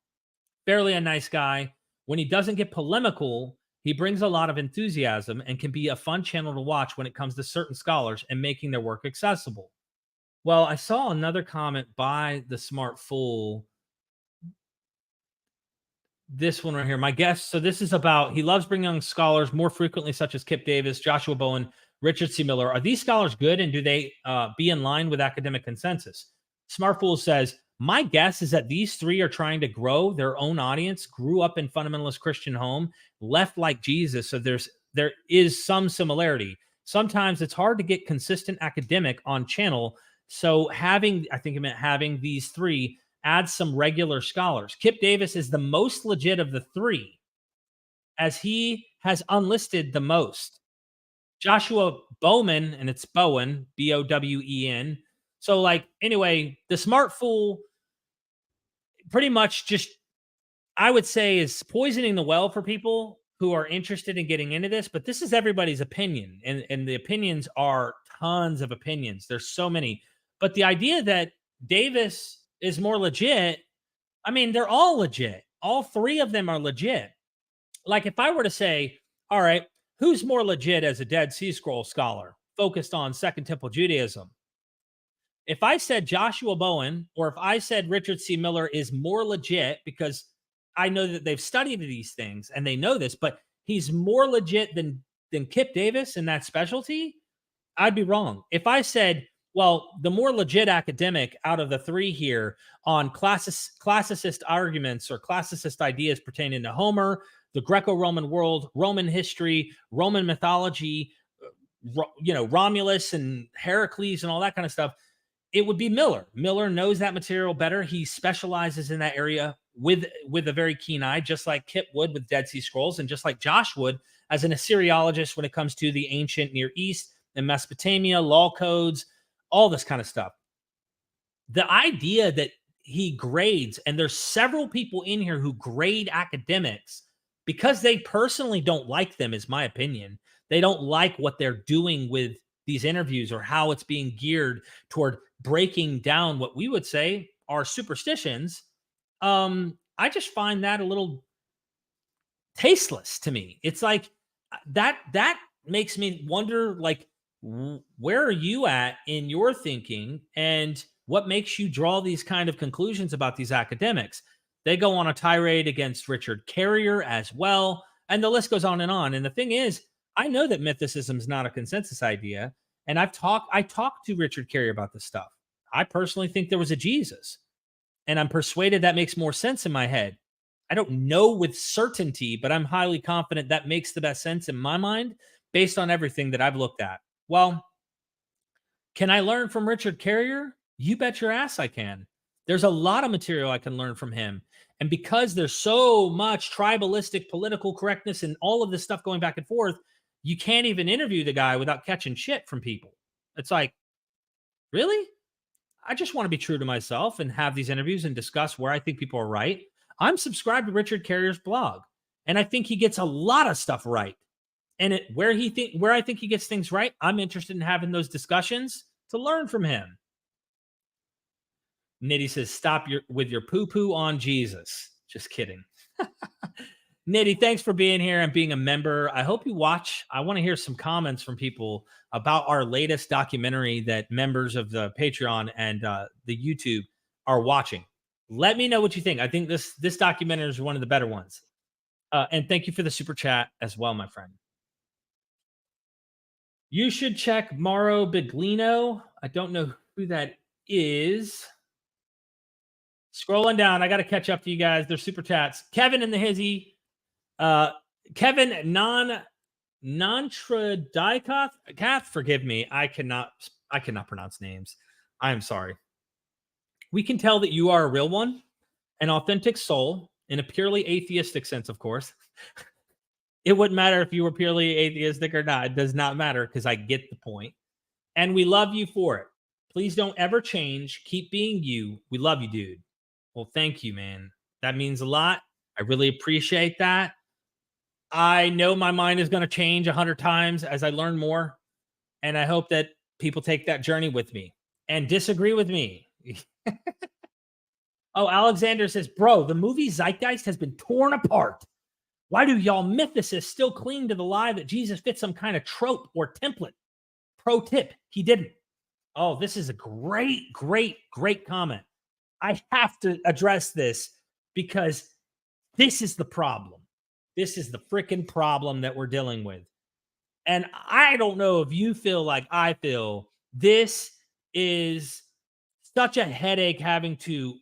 fairly a nice guy. When he doesn't get polemical, he brings a lot of enthusiasm and can be a fun channel to watch when it comes to certain scholars and making their work accessible. Well, I saw another comment by the smart fool. This one right here, my guest. So this is about, he loves bringing on scholars more frequently, such as Kipp Davis, Joshua Bowen, Richard C. Miller. Are these scholars good, and do they be in line with academic consensus? Smart fool says, my guess is that these three are trying to grow their own audience, grew up in fundamentalist Christian home, left like Jesus. So there is some similarity. Sometimes it's hard to get consistent academic on channel. So I think it meant having these three add some regular scholars. Kipp Davis is the most legit of the three, as he has unlisted the most. Joshua Bowman, and it's Bowen, Bowen. So anyway, the smart fool pretty much just, I would say, is poisoning the well for people who are interested in getting into this. But this is everybody's opinion, and the opinions are tons of opinions. There's so many. But the idea that Davis is more legit, I mean, they're all legit. All three of them are legit. Like, if I were to say, all right, who's more legit as a Dead Sea Scroll scholar focused on Second Temple Judaism? If I said Joshua Bowen, or if I said Richard C. Miller is more legit, because I know that they've studied these things and they know this, but he's more legit than Kipp Davis in that specialty, I'd be wrong. If I said, well, the more legit academic out of the three here on classicist arguments or classicist ideas pertaining to Homer, the Greco-Roman world, Roman history, Roman mythology, Romulus and Heracles and all that kind of stuff, it would be Miller. Miller knows that material better. He specializes in that area with a very keen eye, just like Kipp would with Dead Sea Scrolls, and just like Josh would as an Assyriologist when it comes to the ancient Near East and Mesopotamia, law codes, all this kind of stuff. The idea that he grades, and there's several people in here who grade academics because they personally don't like them, is my opinion. They don't like what they're doing with these interviews or how it's being geared toward breaking down what we would say are superstitions, I just find that a little tasteless to me. It's like that makes me wonder, like, where are you at in your thinking, and what makes you draw these kind of conclusions about these academics? They go on a tirade against Richard Carrier as well, and the list goes on and on. And the thing is, I know that mythicism is not a consensus idea, and I talked to Richard Carrier about this stuff. I personally think there was a Jesus, and I'm persuaded that makes more sense in my head. I don't know with certainty, but I'm highly confident that makes the best sense in my mind based on everything that I've looked at. Well, can I learn from Richard Carrier? You bet your ass I can. There's a lot of material I can learn from him. And because there's so much tribalistic political correctness and all of this stuff going back and forth, you can't even interview the guy without catching shit from people. It's like, really? I just want to be true to myself and have these interviews and discuss where I think people are right. I'm subscribed to Richard Carrier's blog, and I think he gets a lot of stuff right. And where I think he gets things right, I'm interested in having those discussions to learn from him. Nitty says, stop with your poo-poo on Jesus. Just kidding. Nitty, thanks for being here and being a member. I hope you watch. I want to hear some comments from people about our latest documentary that members of the Patreon and the YouTube are watching. Let me know what you think. I think this documentary is one of the better ones. And thank you for the super chat as well, my friend. You should check Mauro Biglino. I don't know who that is. Scrolling down, I got to catch up to you guys. They're super chats. Kevin in the hizzy. Kevin Nantradikath. Forgive me. I cannot pronounce names. I am sorry. We can tell that you are a real one, an authentic soul, in a purely atheistic sense, of course. It wouldn't matter if you were purely atheistic or not. It does not matter, because I get the point. And we love you for it. Please don't ever change. Keep being you. We love you, dude. Well, thank you, man. That means a lot. I really appreciate that. I know my mind is going to change 100 times as I learn more. And I hope that people take that journey with me and disagree with me. Oh, Alexander says, bro, the movie Zeitgeist has been torn apart. Why do y'all mythicists still cling to the lie that Jesus fit some kind of trope or template? Pro tip, he didn't. Oh, this is a great, great, great comment. I have to address this because this is the problem. This is the freaking problem that we're dealing with. And I don't know if you feel like I feel. This is such a headache having to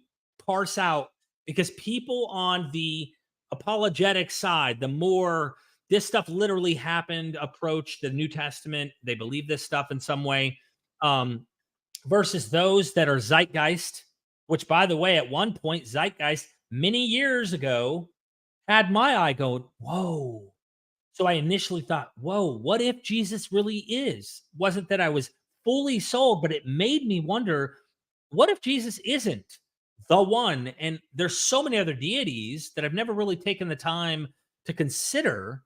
parse out, because people on the apologetic side, the more this stuff literally happened approach the New Testament, they believe this stuff in some way, versus those that are Zeitgeist, which, by the way, at one point, Zeitgeist many years ago had my eye going, whoa. So I initially thought, whoa, what if Jesus really is? Wasn't that I was fully sold, but it made me wonder, what if Jesus isn't the one? And there's so many other deities that I've never really taken the time to consider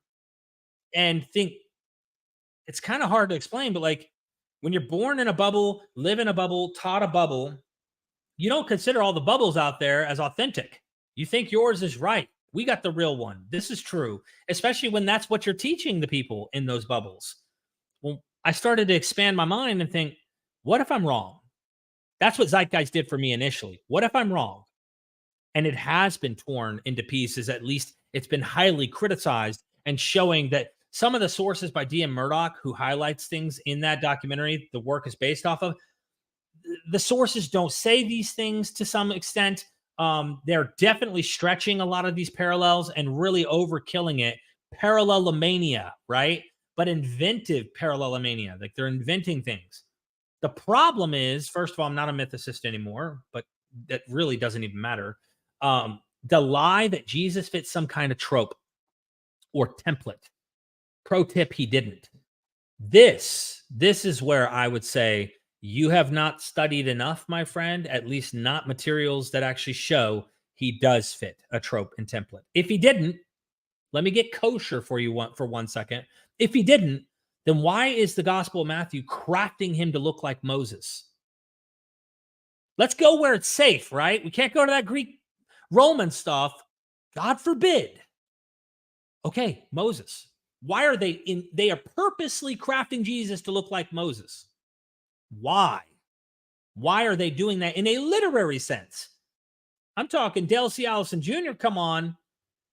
and think. It's kind of hard to explain, but like, when you're born in a bubble, live in a bubble, taught a bubble, you don't consider all the bubbles out there as authentic. You think yours is right. We got the real one. This is true, especially when that's what you're teaching the people in those bubbles. Well, I started to expand my mind and think, what if I'm wrong? That's what Zeitgeist did for me initially. What if I'm wrong? And it has been torn into pieces. At least it's been highly criticized, and showing that some of the sources by D.M. Murdoch, who highlights things in that documentary the work is based off of, the sources don't say these things to some extent. They're definitely stretching a lot of these parallels and really overkilling it. Parallelomania, right? But inventive parallelomania. Like, they're inventing things. The problem is, first of all, I'm not a mythicist anymore, but that really doesn't even matter. The lie that Jesus fits some kind of trope or template. Pro tip, he didn't. This is where I would say you have not studied enough, my friend, at least not materials that actually show he does fit a trope and template. If he didn't, let me get kosher for you for 1 second. If he didn't, then why is the Gospel of Matthew crafting him to look like Moses? Let's go where it's safe, right? We can't go to that Greek-Roman stuff. God forbid. Okay, Moses. Why are they are purposely crafting Jesus to look like Moses. Why? Why are they doing that in a literary sense? I'm talking Dale C. Allison Jr., come on.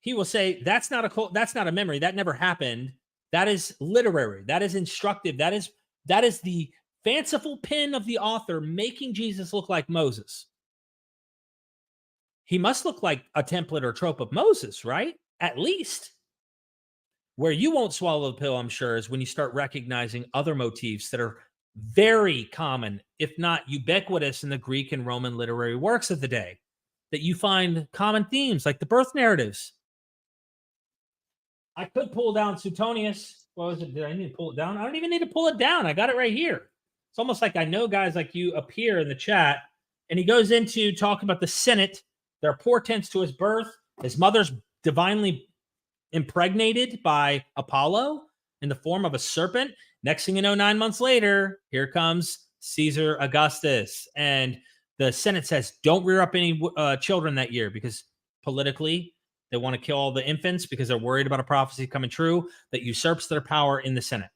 He will say, that's not a memory. That never happened. That is literary. That is instructive. That is the fanciful pen of the author making Jesus look like Moses. He must look like a template or trope of Moses, right? At least. Where you won't swallow the pill, I'm sure, is when you start recognizing other motifs that are very common, if not ubiquitous, in the Greek and Roman literary works of the day. That you find common themes like the birth narratives. I could pull down Suetonius. What was it? Did I need to pull it down? I don't even need to pull it down. I got it right here. It's almost like I know guys like you appear in the chat. And he goes into talking about the Senate. There are portents to his birth. His mother's divinely impregnated by Apollo in the form of a serpent. Next thing you know, 9 months later, here comes Caesar Augustus. And the Senate says, don't rear up any children that year because politically they want to kill all the infants because they're worried about a prophecy coming true that usurps their power in the Senate.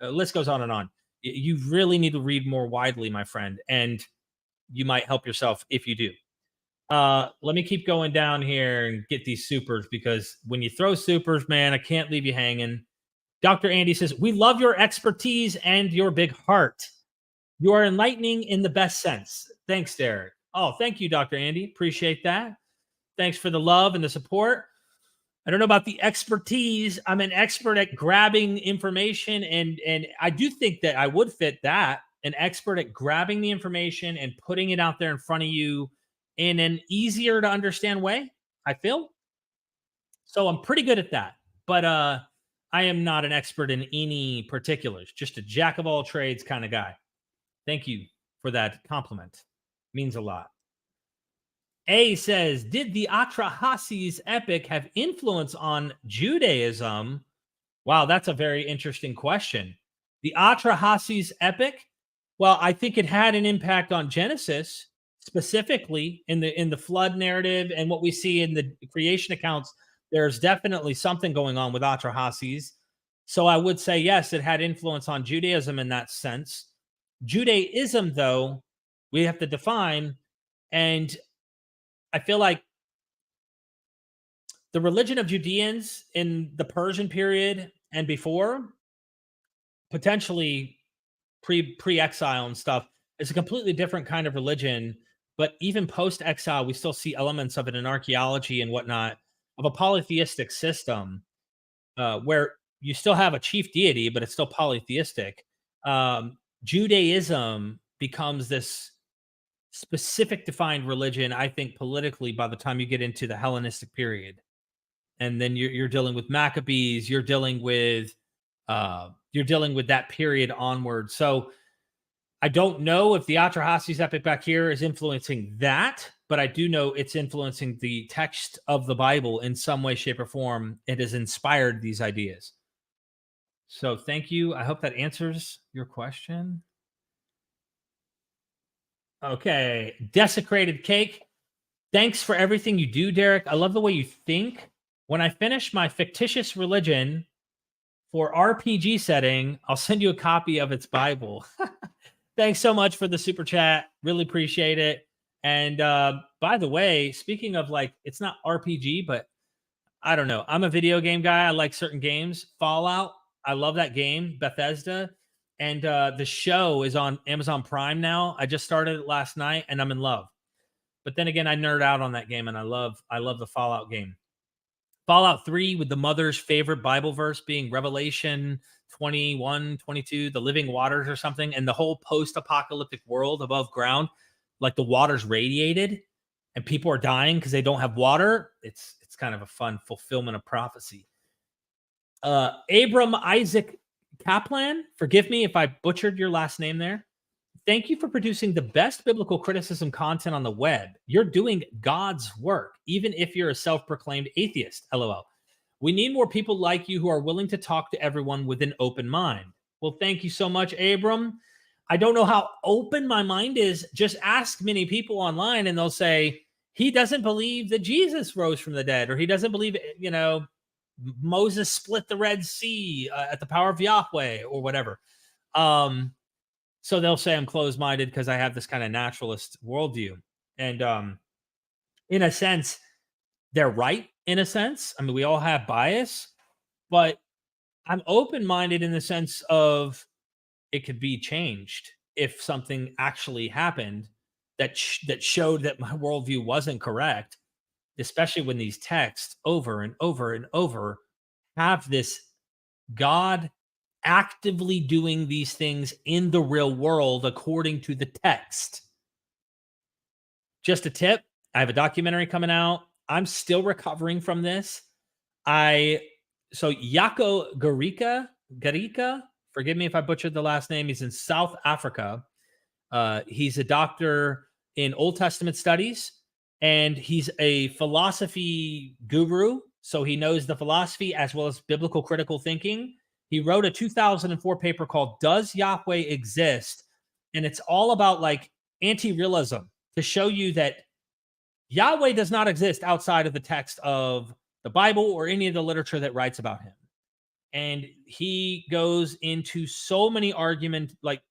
List goes on and on. You really need to read more widely, my friend, and you might help yourself if you do. Let me keep going down here and get these supers because when you throw supers, man, I can't leave you hanging. Dr. Andy says, we love your expertise and your big heart. You are enlightening in the best sense. Thanks, Derek. Oh, thank you, Dr. Andy. Appreciate that. Thanks for the love and the support. I don't know about the expertise. I'm an expert at grabbing information, and I do think that I would fit that, an expert at grabbing the information and putting it out there in front of you in an easier to understand way, I feel. So I'm pretty good at that. But I am not an expert in any particulars, just a jack of all trades kind of guy. Thank you for that compliment. Means a lot. A says, did the Atra-Hasis epic have influence on Judaism? Wow, that's a very interesting question. The Atra-Hasis epic? Well, I think it had an impact on Genesis, specifically in the flood narrative and what we see in the creation accounts. There's definitely something going on with Atra-Hasis. So I would say, yes, it had influence on Judaism in that sense. Judaism, though, we have to define, and I feel like the religion of Judeans in the Persian period and before, potentially pre-exile and stuff, is a completely different kind of religion. But even post-exile, we still see elements of it in archaeology and whatnot, of a polytheistic system where you still have a chief deity, but it's still polytheistic. Judaism becomes this specific defined religion, I think, politically by the time you get into the Hellenistic period. And then you're dealing with Maccabees, you're dealing with that period onward. So I don't know if the Atra-Hasis epic back here is influencing that, but I do know it's influencing the text of the Bible in some way, shape, or form. It has inspired these ideas. So thank you. I hope that answers your question. Okay. Desecrated Cake. Thanks for everything you do, Derek. I love the way you think. When I finish my fictitious religion for RPG setting, I'll send you a copy of its Bible. Thanks so much for the super chat. Really appreciate it. And by the way, speaking of, like, it's not RPG, but I don't know. I'm a video game guy. I like certain games. Fallout. I love that game. Bethesda. And the show is on Amazon Prime now. I just started it last night and I'm in love. But then again, I nerd out on that game and I love the Fallout game. Fallout 3 with the mother's favorite Bible verse being Revelation 21, 22, the living waters or something, and the whole post-apocalyptic world above ground, like the water's radiated and people are dying because they don't have water. It's kind of a fun fulfillment of prophecy. Abram Isaac Kaplan, forgive me if I butchered your last name there. Thank you for producing the best biblical criticism content on the web. You're doing God's work, even if you're a self-proclaimed atheist. LOL. We need more people like you who are willing to talk to everyone with an open mind. Well, thank you so much, Abram. I don't know how open my mind is. Just ask many people online and they'll say, he doesn't believe that Jesus rose from the dead, or he doesn't believe, Moses split the Red Sea at the power of Yahweh or whatever. So they'll say I'm closed-minded because I have this kind of naturalist worldview. And in a sense, they're right in a sense. I mean, we all have bias, but I'm open-minded in the sense of it could be changed if something actually happened that showed that my worldview wasn't correct, especially when these texts over and over and over have this God actively doing these things in the real world according to the text. Just a tip, I have a documentary coming out. I'm still recovering from this. So Jaco Garika, forgive me if I butchered the last name. He's in South Africa. He's a doctor in Old Testament studies, and he's a philosophy guru. So he knows the philosophy as well as biblical critical thinking. He wrote a 2004 paper called Does Yahweh Exist? And it's all about like anti-realism to show you that Yahweh does not exist outside of the text of the Bible or any of the literature that writes about him. And he goes into so many arguments, like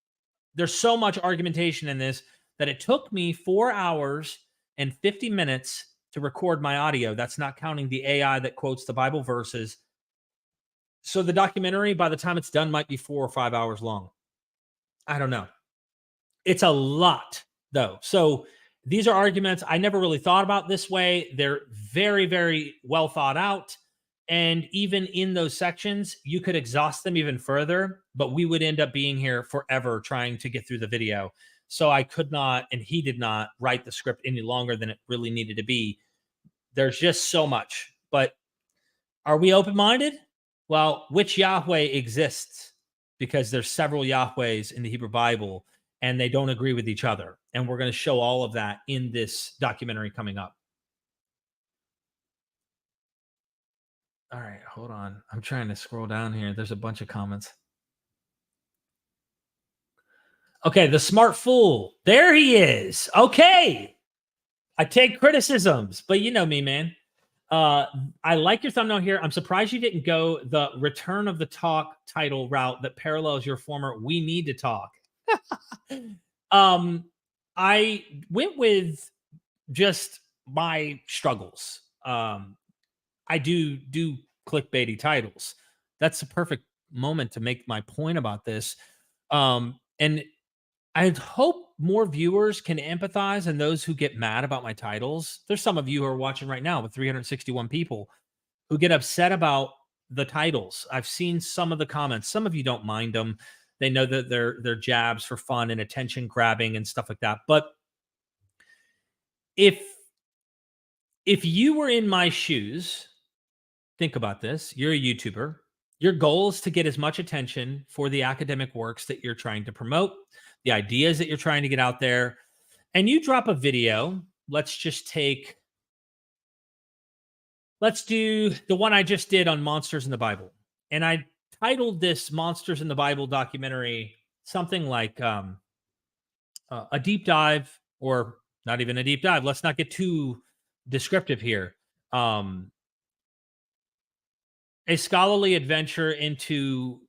there's so much argumentation in this that it took me 4 hours and 50 minutes to record my audio. That's not counting the AI that quotes the Bible verses. So the documentary, by the time it's done, might be 4 or 5 hours long. I don't know. It's a lot, though. So these are arguments I never really thought about this way. They're very, very well thought out. And even in those sections, you could exhaust them even further, but we would end up being here forever trying to get through the video. So I could not, and he did not write the script any longer than it really needed to be. There's just so much. But are we open-minded? Well, which Yahweh exists? Because there's several Yahwehs in the Hebrew Bible, and they don't agree with each other. And we're going to show all of that in this documentary coming up. All right, hold on. I'm trying to scroll down here. There's a bunch of comments. Okay, the smart fool. There he is. Okay. I take criticisms, but you know me, man. I like your thumbnail here. I'm surprised you didn't go the Return of the Talk title route that parallels your former We Need to Talk. I went with just my struggles. I do clickbaity titles. That's the perfect moment to make my point about this. And I hope more viewers can empathize and those who get mad about my titles. There's some of you who are watching right now with 361 people who get upset about the titles. I've seen some of the comments. Some of you don't mind them. They know that they're jabs for fun and attention grabbing and stuff like that. But if you were in my shoes, think about this. You're a YouTuber. Your goal is to get as much attention for the academic works that you're trying to promote, the ideas that you're trying to get out there, and you drop a video. Let's do the one I just did on monsters in the Bible. And I titled this Monsters in the Bible documentary something like a deep dive, or not even a deep dive. Let's not get too descriptive here. A scholarly adventure into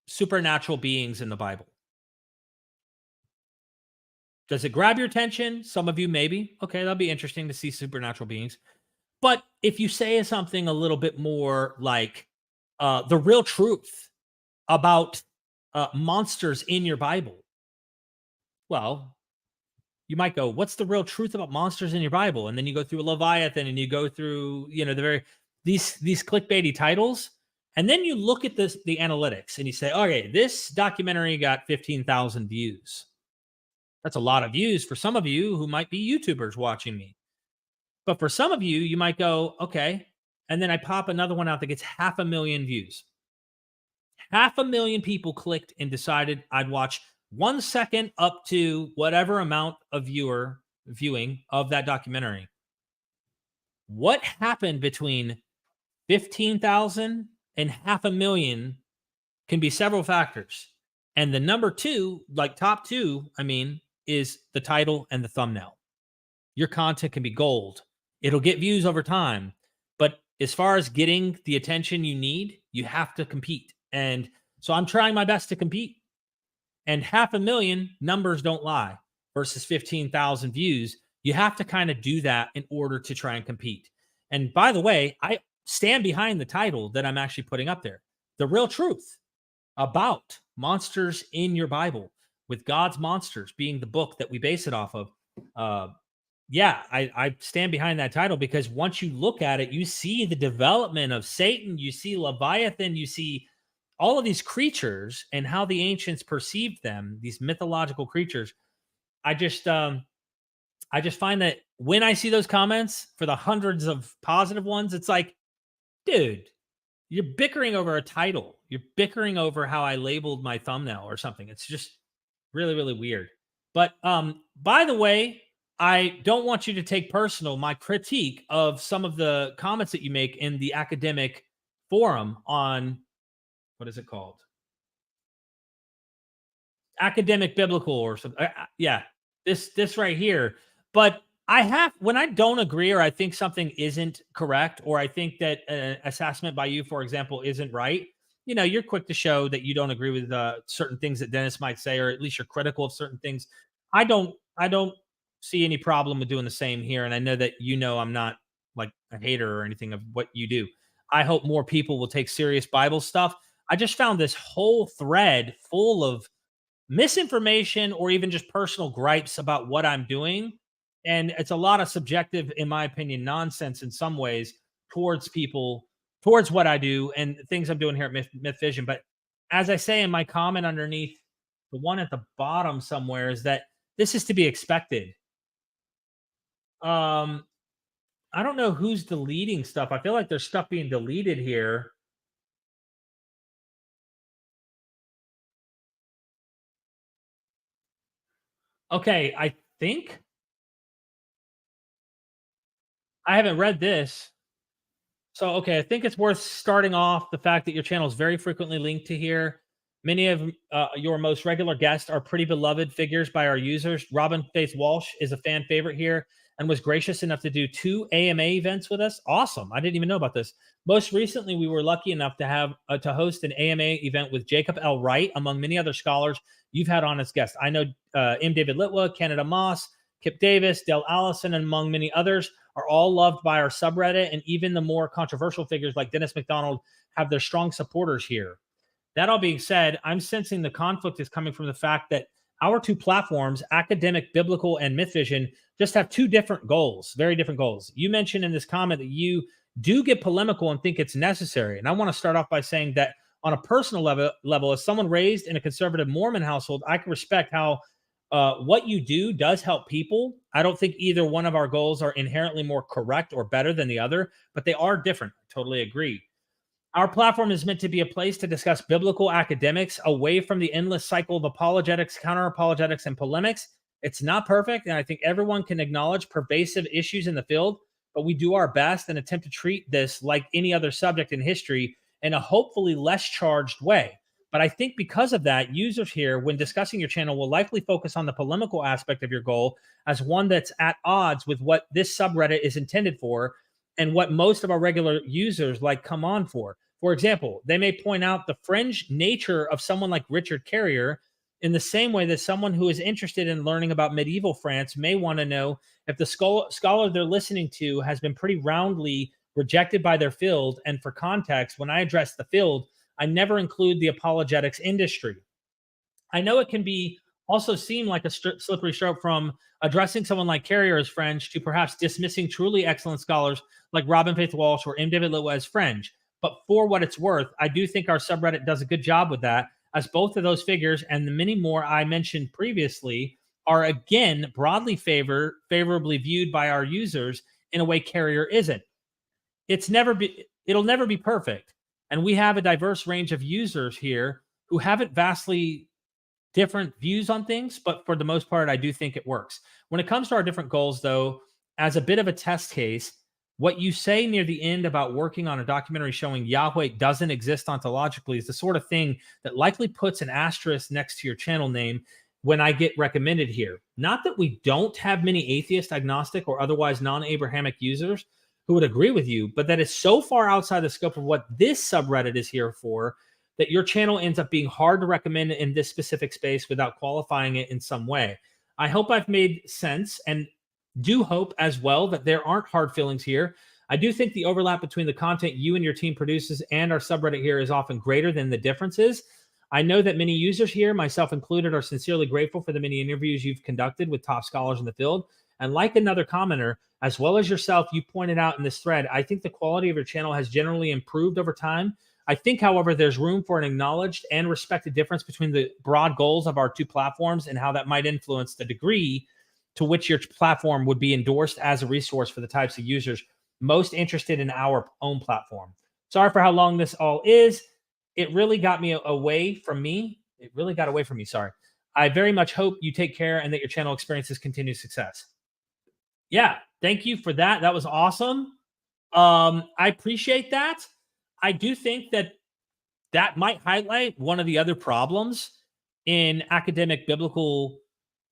supernatural beings in the Bible. Does it grab your attention? Some of you maybe. Okay, that'll be interesting to see supernatural beings. But if you say something a little bit more like the real truth about monsters in your Bible, well, you might go, what's the real truth about monsters in your Bible? And then you go through Leviathan and you go through, these clickbaity titles. And then you look at the analytics and you say, okay, this documentary got 15,000 views. That's a lot of views for some of you who might be YouTubers watching me. But for some of you, you might go, okay. And then I pop another one out that gets 500,000 views. 500,000 people clicked and decided I'd watch 1 second up to whatever amount of viewing of that documentary. What happened between 15,000 and 500,000 can be several factors. And the number two, like top two, is the title and the thumbnail. Your content can be gold. It'll get views over time. But as far as getting the attention you need, you have to compete. And so I'm trying my best to compete. And 500,000 numbers don't lie versus 15,000 views. You have to kind of do that in order to try and compete. And by the way, I stand behind the title that I'm actually putting up there. The real truth about monsters in your Bible, with God's monsters being the book that we base it off of. I stand behind that title because once you look at it, you see the development of Satan, you see Leviathan, you see all of these creatures and how the ancients perceived them, these mythological creatures. I just find that when I see those comments for the hundreds of positive ones, it's like, dude, you're bickering over a title. You're bickering over how I labeled my thumbnail or something. It's just really, really weird. But by the way, I don't want you to take personal my critique of some of the comments that you make in the academic forum on, what is it called? Academic biblical or something. Yeah, this right here. But when I don't agree or I think something isn't correct, or I think that an assessment by you, for example, isn't right, you're quick to show that you don't agree with certain things that Dennis might say, or at least you're critical of certain things. I don't see any problem with doing the same here. And I know that I'm not like a hater or anything of what you do. I hope more people will take serious Bible stuff. I just found this whole thread full of misinformation or even just personal gripes about what I'm doing. And it's a lot of subjective, in my opinion, nonsense in some ways towards people, towards what I do and things I'm doing here at MythVision. But as I say in my comment underneath, the one at the bottom somewhere, is that this is to be expected. I don't know who's deleting stuff. I feel like there's stuff being deleted here. Okay, I think I haven't read this. So, okay, I think it's worth starting off the fact that your channel is very frequently linked to here. Many of your most regular guests are pretty beloved figures by our users. Robyn Faith Walsh is a fan favorite here and was gracious enough to do 2 AMA events with us. Awesome. I didn't even know about this. Most recently, we were lucky enough to have to host an AMA event with Jacob L. Wright, among many other scholars you've had on as guests. I know M. David Litwa, Canada Moss, Kipp Davis, Del Allison, and among many others are all loved by our subreddit, and even the more controversial figures like Dennis McDonald have their strong supporters here. That all being said, I'm sensing the conflict is coming from the fact that our 2 platforms, academic, biblical, and MythVision, just have 2 different goals, very different goals. You mentioned in this comment that you do get polemical and think it's necessary. And I want to start off by saying that on a personal level, as someone raised in a conservative Mormon household, I can respect how what you do does help people. I don't think either one of our goals are inherently more correct or better than the other, but they are different. I totally agree. Our platform is meant to be a place to discuss biblical academics away from the endless cycle of apologetics, counter-apologetics, and polemics. It's not perfect, and I think everyone can acknowledge pervasive issues in the field, but we do our best and attempt to treat this like any other subject in history in a hopefully less charged way. But I think because of that, users here, when discussing your channel, will likely focus on the polemical aspect of your goal as one that's at odds with what this subreddit is intended for and what most of our regular users come on for. For example, they may point out the fringe nature of someone like Richard Carrier in the same way that someone who is interested in learning about medieval France may want to know if the scholar they're listening to has been pretty roundly rejected by their field. And for context, when I address the field, I never include the apologetics industry. I know it can be also seem like a slippery slope from addressing someone like Carrier as fringe to perhaps dismissing truly excellent scholars like Robyn Faith Walsh or M. David Litwa as fringe. But for what it's worth, I do think our subreddit does a good job with that, as both of those figures and the many more I mentioned previously are again broadly favorably viewed by our users in a way Carrier isn't. It'll never be perfect. And we have a diverse range of users here who haven't vastly different views on things, but for the most part, I do think it works. When it comes to our different goals, though, as a bit of a test case, What you say near the end about working on a documentary showing Yahweh doesn't exist ontologically is the sort of thing that likely puts an asterisk next to your channel name when I get recommended here. Not that we don't have many atheist, agnostic, or otherwise non-Abrahamic users who would agree with you, but that is so far outside the scope of what this subreddit is here for that your channel ends up being hard to recommend in this specific space without qualifying it in some way. I hope I've made sense, and do hope as well that there aren't hard feelings here. I do think the overlap between the content you and your team produces and our subreddit here is often greater than the differences. I know that many users here, myself included, are sincerely grateful for the many interviews you've conducted with top scholars in the field. And like another commenter, as well as yourself, you pointed out in this thread, I think the quality of your channel has generally improved over time. I think, however, there's room for an acknowledged and respected difference between the broad goals of our two platforms and how that might influence the degree to which your platform would be endorsed as a resource for the types of users most interested in our own platform. Sorry for how long this all is. It really got me away from me. It really got away from me. Sorry. I very much hope you take care and that your channel experiences continued success. Yeah, thank you for that. That was awesome. I appreciate that. I do think that that might highlight one of the other problems in academic biblical,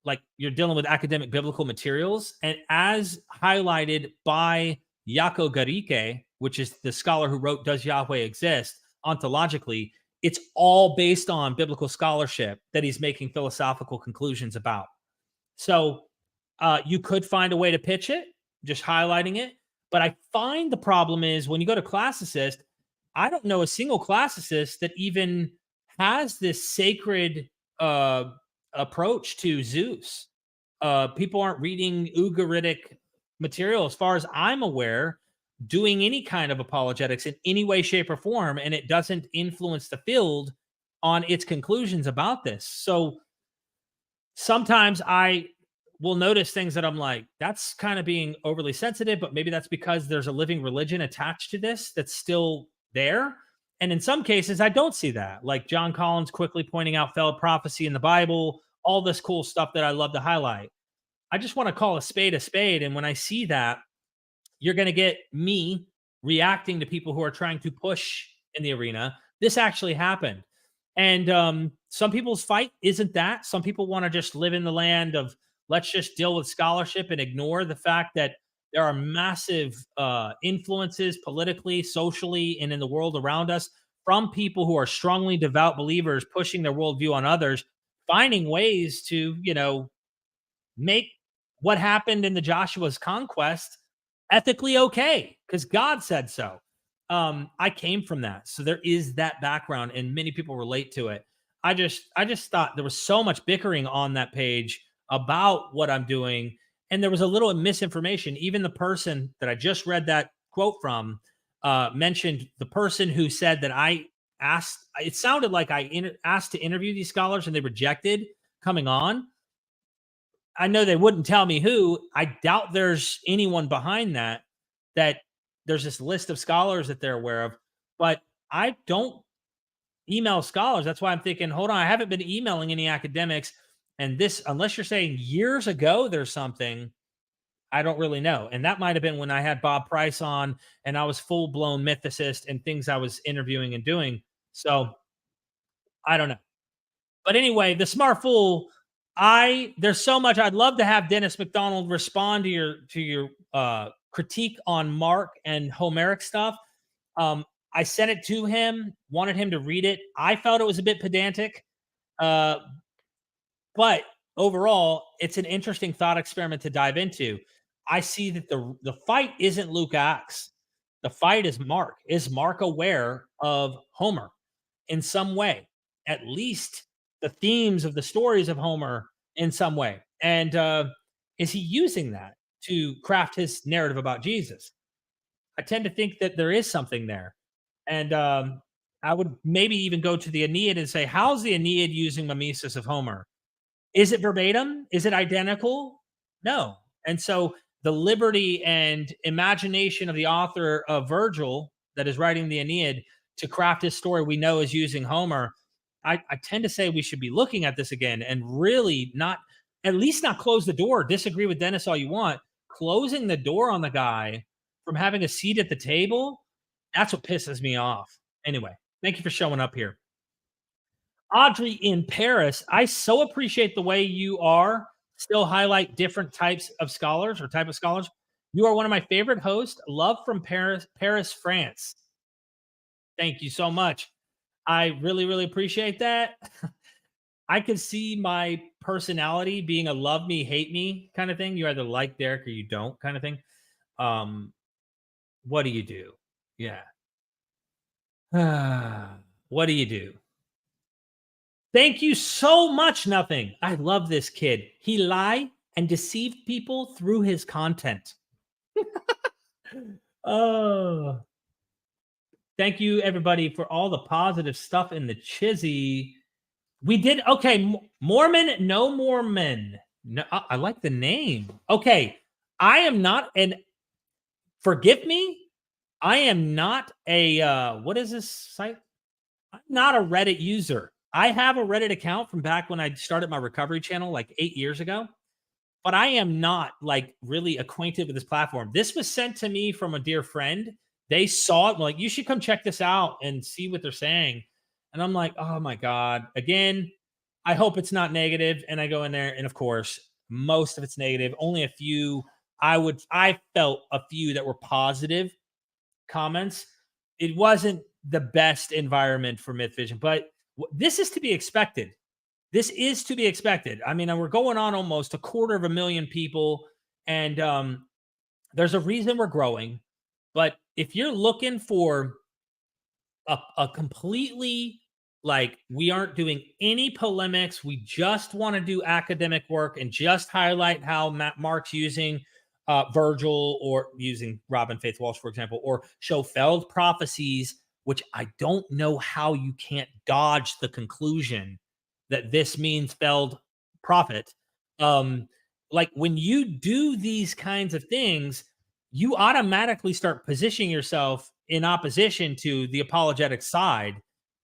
like you're dealing with academic biblical materials. And as highlighted by Ugaritic, which is the scholar who wrote Does Yahweh Exist? Ontologically, it's all based on biblical scholarship that he's making philosophical conclusions about. So you could find a way to pitch it, just highlighting it. But I find the problem is when you go to classicist, I don't know a single classicist that even has this sacred approach to Zeus. People aren't reading Ugaritic material, as far as I'm aware, doing any kind of apologetics in any way, shape, or form, and it doesn't influence the field on its conclusions about this. So sometimes I will notice things that I'm like, that's kind of being overly sensitive, but maybe that's because there's a living religion attached to this that's still there. And in some cases, I don't see that. Like John Collins quickly pointing out failed prophecy in the Bible, all this cool stuff that I love to highlight. I just want to call a spade a spade. And when I see that, you're going to get me reacting to people who are trying to push in the arena. This actually happened. And some people's fight isn't that. Some people want to just live in the land of let's just deal with scholarship and ignore the fact that there are massive influences politically, socially, and in the world around us from people who are strongly devout believers pushing their worldview on others, finding ways to, make what happened in the Joshua's conquest ethically okay because God said so. I came from that. So there is that background and many people relate to it. I just thought there was so much bickering on that page about what I'm doing. And there was a little misinformation. Even the person that I just read that quote from mentioned the person who said that I asked, it sounded like I asked to interview these scholars and they rejected coming on. I know they wouldn't tell me who. I doubt there's anyone behind that there's this list of scholars that they're aware of, but I don't email scholars. That's why I'm thinking, hold on, I haven't been emailing any academics. And this, unless you're saying years ago there's something, I don't really know. And that might have been when I had Bob Price on and I was full-blown mythicist and things I was interviewing and doing. So I don't know. But anyway, the smart fool, there's so much. I'd love to have Dennis McDonald respond to your critique on Mark and Homeric stuff. I sent it to him, wanted him to read it. I felt it was a bit pedantic. But overall, it's an interesting thought experiment to dive into. I see that the fight isn't Luke Acts. The fight is Mark. Is Mark aware of Homer in some way? At least the themes of the stories of Homer in some way. And is he using that to craft his narrative about Jesus? I tend to think that there is something there. And I would maybe even go to the Aeneid and say, how's the Aeneid using mimesis of Homer? Is it verbatim? Is it identical? No. And so the liberty and imagination of the author of Virgil that is writing the Aeneid to craft his story we know is using Homer, I tend to say we should be looking at this again and really at least not close the door. Disagree with Dennis all you want. Closing the door on the guy from having a seat at the table, that's what pisses me off. Anyway, thank you for showing up here. Audrey in Paris, I so appreciate the way you are still highlight different types of scholars or type of scholars. You are one of my favorite hosts. Love from Paris, France. Thank you so much. I really, really appreciate that. I could see my personality being a love me, hate me kind of thing. You either like Derek or you don't kind of thing. Um, what do you do? Yeah. What do you do? Thank you so much, Nothing. I love this kid. He lied and deceived people through his content. Oh, thank you, everybody, for all the positive stuff in the chizzy. We did okay. Mormon, no Mormon. No, I like the name. Okay, I am not an. Forgive me. I am not a. What is this site? I'm not a Reddit user. I have a Reddit account from back when I started my recovery channel like 8 years ago, but I am not like really acquainted with this platform. This was sent to me from a dear friend. They saw it, like, you should come check this out and see what they're saying. And I'm like, oh my God. Again, I hope it's not negative. And I go in there, and of course, most of it's negative. Only a few. I felt a few that were positive comments. It wasn't the best environment for MythVision, but this is to be expected. This is to be expected. I mean, we're going on almost 250,000 people, and there's a reason we're growing. But if you're looking for a completely, like, we aren't doing any polemics, we just want to do academic work and just highlight how Mark's using Virgil or using Robyn Faith Walsh, for example, or show failed prophecies, which I don't know how you can't dodge the conclusion that this means failed prophet. Like, when you do these kinds of things, you automatically start positioning yourself in opposition to the apologetic side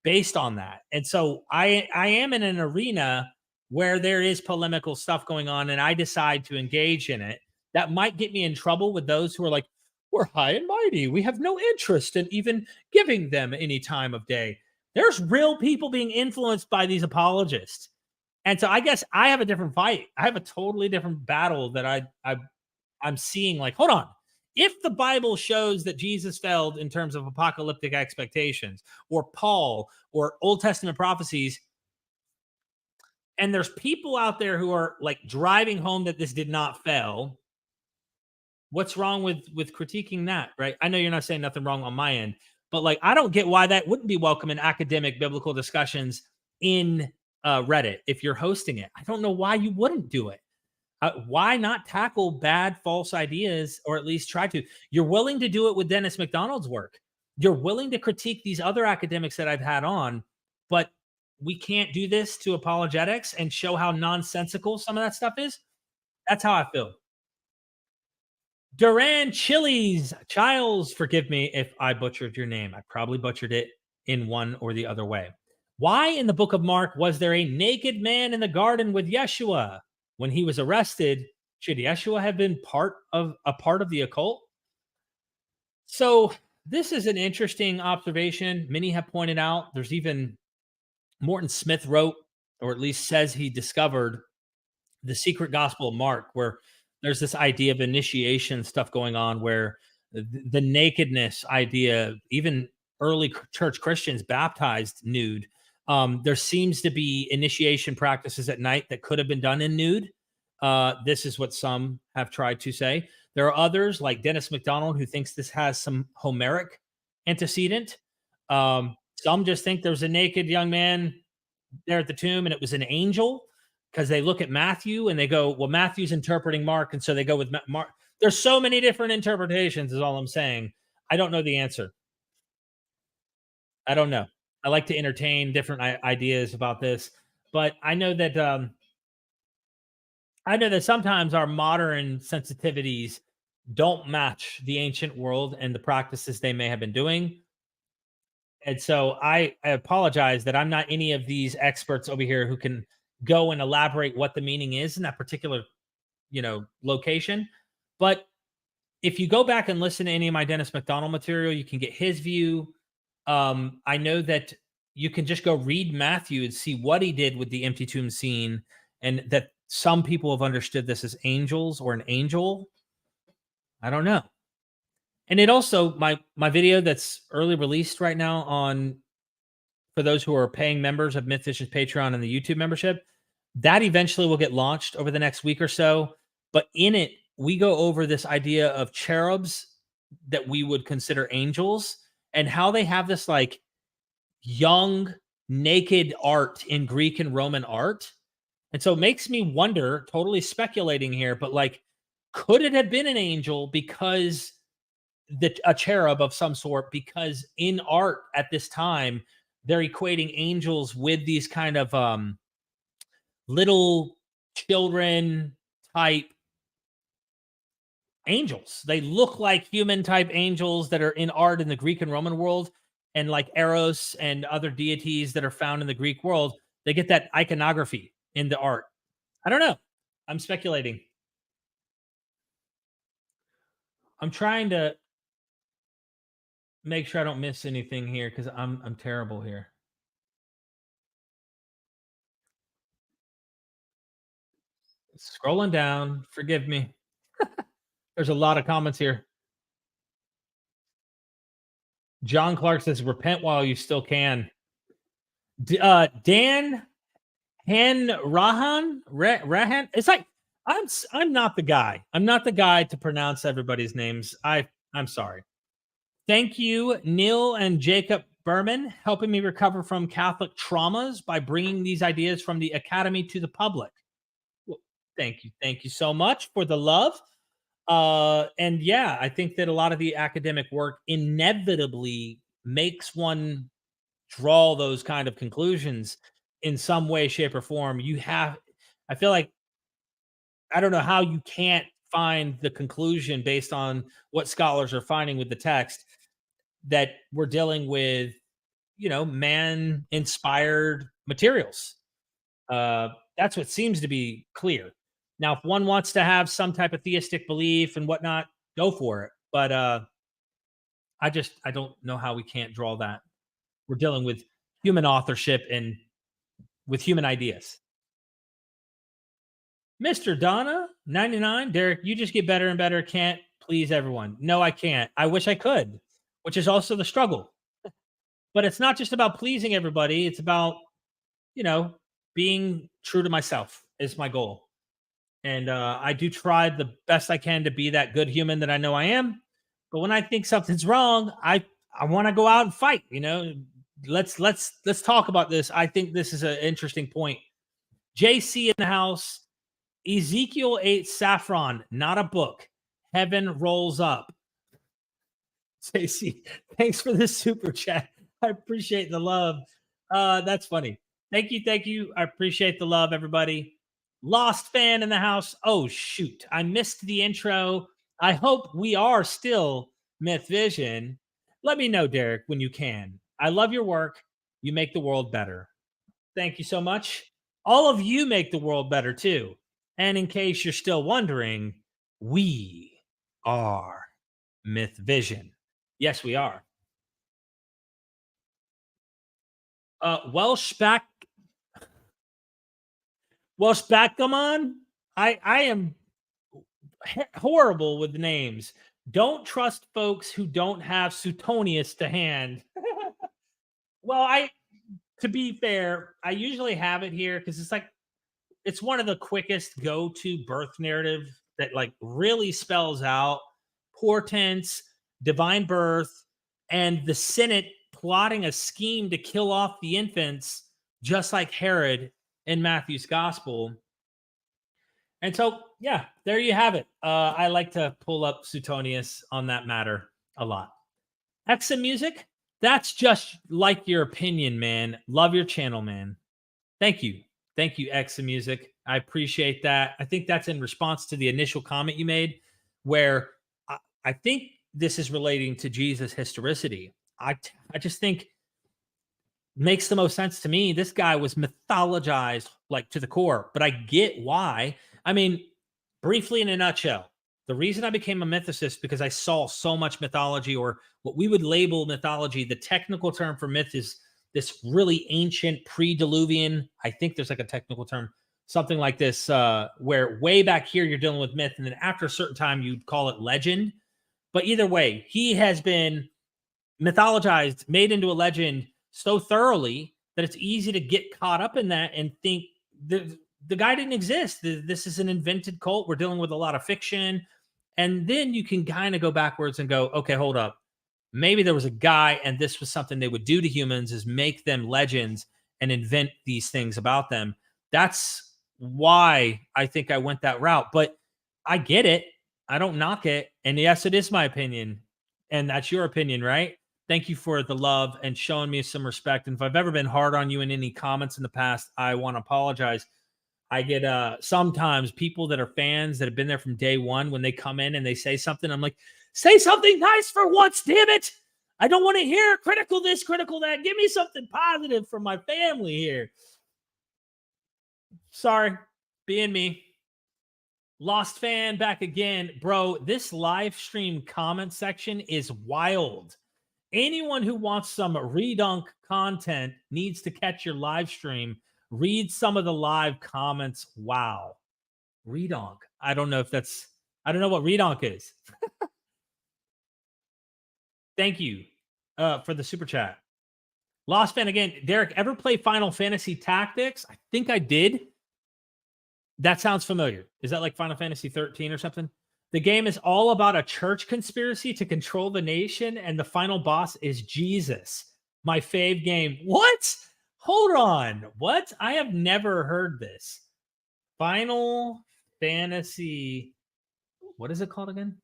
based on that. And so I am in an arena where there is polemical stuff going on, and I decide to engage in it. That might get me in trouble with those who are like, we're high and mighty. We have no interest in even giving them any time of day. There's real people being influenced by these apologists. And so I guess I have a different fight. I have a totally different battle that I'm seeing. Like, hold on. If the Bible shows that Jesus failed in terms of apocalyptic expectations, or Paul, or Old Testament prophecies, and there's people out there who are like driving home that this did not fail, what's wrong with critiquing that, right? I know you're not saying nothing wrong on my end, but like, I don't get why that wouldn't be welcome in academic biblical discussions in Reddit if you're hosting it. I don't know why you wouldn't do it. Why not tackle bad, false ideas, or at least try to? You're willing to do it with Dennis McDonald's work. You're willing to critique these other academics that I've had on, but we can't do this to apologetics and show how nonsensical some of that stuff is. That's how I feel. Duran Childs, forgive me if I butchered your name. I probably butchered it in one or the other way. Why in the book of Mark was there a naked man in the garden with Yeshua? When he was arrested, should Yeshua have been part of the occult? So this is an interesting observation. Many have pointed out. There's even Morton Smith wrote, or at least says he discovered, the secret gospel of Mark, where there's this idea of initiation stuff going on, where the nakedness idea, even early church Christians baptized nude. There seems to be initiation practices at night that could have been done in nude. This is what some have tried to say. There are others, like Dennis McDonald, who thinks this has some Homeric antecedent. Some just think there's a naked young man there at the tomb and it was an angel, because they look at Matthew and they go, well, Matthew's interpreting Mark, and so they go with Mark. There's so many different interpretations is all I'm saying. I don't know the answer. I don't know. I like to entertain different ideas about this, but I know that sometimes our modern sensitivities don't match the ancient world and the practices they may have been doing. And so I apologize that I'm not any of these experts over here who can go and elaborate what the meaning is in that particular, location. But if you go back and listen to any of my Dennis McDonald material, you can get his view. I know that you can just go read Matthew and see what he did with the empty tomb scene, and that some people have understood this as angels or an angel. I don't know. And it also, my video that's early released right now on, for those who are paying members of MythVision's Patreon and the YouTube membership, that eventually will get launched over the next week or so. But in it, we go over this idea of cherubs that we would consider angels, and how they have this like young naked art in Greek and Roman art. And so it makes me wonder, totally speculating here, but like, could it have been an angel because a cherub of some sort, because in art at this time, they're equating angels with these kind of little children type angels. They look like human type angels that are in art in the Greek and Roman world, and like Eros and other deities that are found in the Greek world. They get that iconography in the art. I don't know. I'm speculating. I'm trying to make sure I don't miss anything here because I'm terrible here. Scrolling down, forgive me. There's a lot of comments here. John Clark says, repent while you still can. Dan Rahan? It's like, I'm not the guy. I'm not the guy to pronounce everybody's names. I'm sorry. Thank you, Neil and Jacob Berman, helping me recover from Catholic traumas by bringing these ideas from the academy to the public. Well, thank you. Thank you so much for the love. And yeah, I think that a lot of the academic work inevitably makes one draw those kind of conclusions in some way, shape, or form. I feel like, I don't know how you can't find the conclusion based on what scholars are finding with the text, that we're dealing with, man inspired materials. That's what seems to be clear. Now, if one wants to have some type of theistic belief and whatnot, go for it. But I don't know how we can't draw that. We're dealing with human authorship and with human ideas. Mr. Donna 99, Derek, you just get better and better. Can't please everyone. No, I can't. I wish I could, which is also the struggle. But it's not just about pleasing everybody. It's about, being true to myself is my goal. And I do try the best I can to be that good human that I know I am. But when I think something's wrong, I want to go out and fight. Let's talk about this. I think this is an interesting point. JC in the house. Ezekiel 8 Saffron, not a book. Heaven rolls up. JC, thanks for the super chat. I appreciate the love. That's funny. Thank you. I appreciate the love, everybody. Lost fan in the house. Oh, shoot. I missed the intro. I hope we are still MythVision. Let me know, Derek, when you can. I love your work. You make the world better. Thank you so much. All of you make the world better, too. And in case you're still wondering, we are MythVision. Yes, we are. Welsh Backgammon. I am horrible with names. Don't trust folks who don't have Suetonius to hand. Well, to be fair, I usually have it here because it's one of the quickest go-to birth narrative that like really spells out portents, divine birth, and the Senate plotting a scheme to kill off the infants, just like Herod in Matthew's gospel. And so, yeah, there you have it. I like to pull up Suetonius on that matter a lot. Exit music, that's just like your opinion, man. Love your channel, man. Thank you. Thank you, Exit music. I appreciate that. I think that's in response to the initial comment you made, where I think this is relating to Jesus' historicity. I just think makes the most sense to me. This guy was mythologized like to the core, but I get why. I mean, briefly in a nutshell, The reason I became a mythicist because I saw so much mythology, or what we would label mythology. The technical term for myth is this really ancient pre-Diluvian. I think there's like a technical term, something like this, where way back here you're dealing with myth, and then after a certain time you'd call it legend. But either way, he has been mythologized, made into a legend so thoroughly that it's easy to get caught up in that and think the guy didn't exist. This is an invented cult. We're dealing with a lot of fiction. And then you can kind of go backwards and go, okay, hold up. Maybe there was a guy and this was something they would do to humans, is make them legends and invent these things about them. That's why I think I went that route. But I get it. I don't knock it. And yes, it is my opinion. And that's your opinion, right? Thank you for the love and showing me some respect. And if I've ever been hard on you in any comments in the past, I want to apologize. I get sometimes people that are fans that have been there from day one, when they come in and they say something, I'm like, say something nice for once, damn it. I don't want to hear critical this, critical that. Give me something positive from my family here. Sorry, being me. Lost fan back again. Bro, this live stream comment section is wild. Anyone who wants some redunk content needs to catch your live stream. Read some of the live comments. Wow. Redonk. I don't know what redonk is. Thank you for the super chat. Lost fan again. Derek, ever play Final Fantasy Tactics? I think I did. That sounds familiar. Is that like Final Fantasy 13 or something? The game is all about a church conspiracy to control the nation, and the final boss is Jesus. My fave game. What? Hold on. What? I have never heard this. Final Fantasy. What is it called again?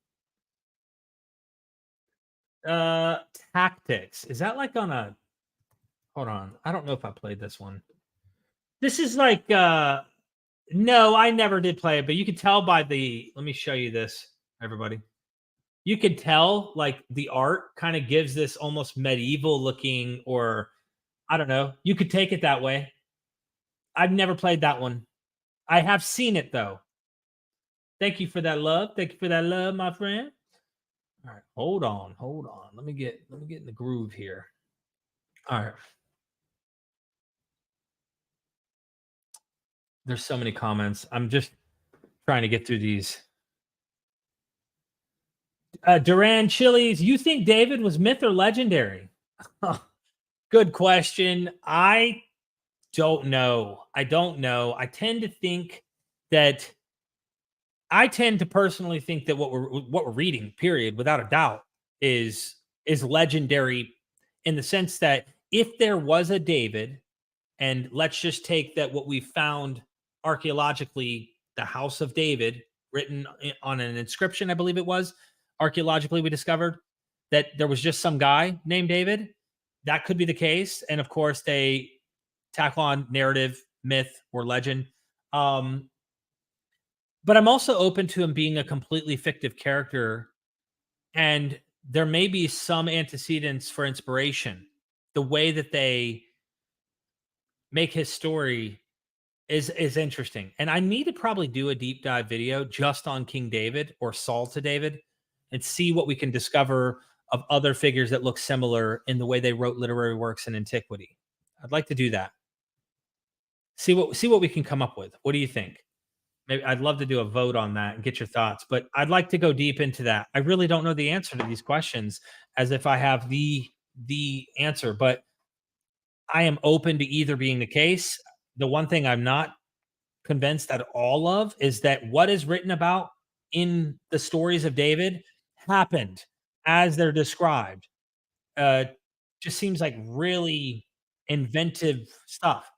Tactics. Is that like on a... Hold on. I don't know if I played this one. This is like... No, I never did play it, but you could tell by the... Let me show you this, everybody. You could tell, like, the art kind of gives this almost medieval looking, or... I don't know. You could take it that way. I've never played that one. I have seen it, though. Thank you for that love. Thank you for that love, my friend. All right, hold on. Let me get in the groove here. All right. There's so many comments. I'm just trying to get through these. Duran Chili's, you think David was myth or legendary? Good question. I don't know. I tend to personally think that what we're reading, period, without a doubt, is legendary, in the sense that if there was a David, and let's just take that what we found archaeologically, the House of David, written on an inscription, I believe it was, archaeologically we discovered that there was just some guy named David. That could be the case. And of course, they tackle on narrative, myth, or legend. But I'm also open to him being a completely fictive character. And there may be some antecedents for inspiration. The way that they make his story is interesting. And I need to probably do a deep dive video just on King David, or Saul to David, and see what we can discover of other figures that look similar in the way they wrote literary works in antiquity. I'd like to do that. See what we can come up with. What do you think? Maybe I'd love to do a vote on that and get your thoughts, but I'd like to go deep into that. I really don't know the answer to these questions, as if I have the answer, but I am open to either being the case. The one thing I'm not convinced at all of is that what is written about in the stories of David happened as they're described. Just seems like really inventive stuff.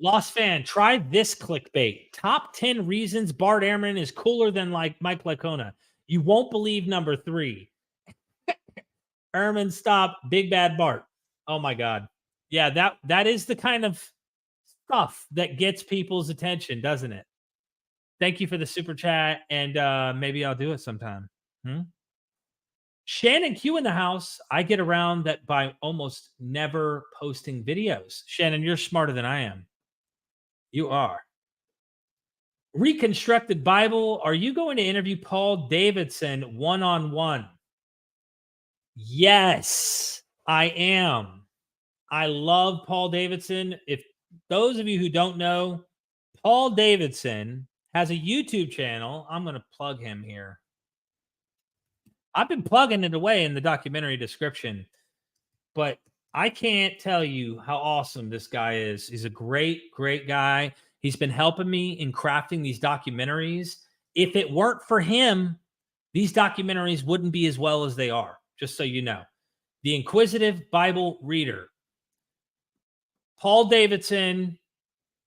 Lost fan, try this clickbait. Top 10 reasons Bart Ehrman is cooler than like Mike Lacona. You won't believe number 3. Ehrman stop, big bad Bart. Oh my God. Yeah, that is the kind of stuff that gets people's attention, doesn't it? Thank you for the super chat, and maybe I'll do it sometime. Shannon Q in the house. I get around that by almost never posting videos. Shannon, you're smarter than I am. You are. Reconstructed Bible, are you going to interview Paul Davidson one-on-one? Yes, I am. I love Paul Davidson. If those of you who don't know, Paul Davidson has a YouTube channel. I'm going to plug him here. I've been plugging it away in the documentary description, but I can't tell you how awesome this guy is. He's a great, great guy. He's been helping me in crafting these documentaries. If it weren't for him, these documentaries wouldn't be as well as they are, just so you know. The Inquisitive Bible Reader. Paul Davidson,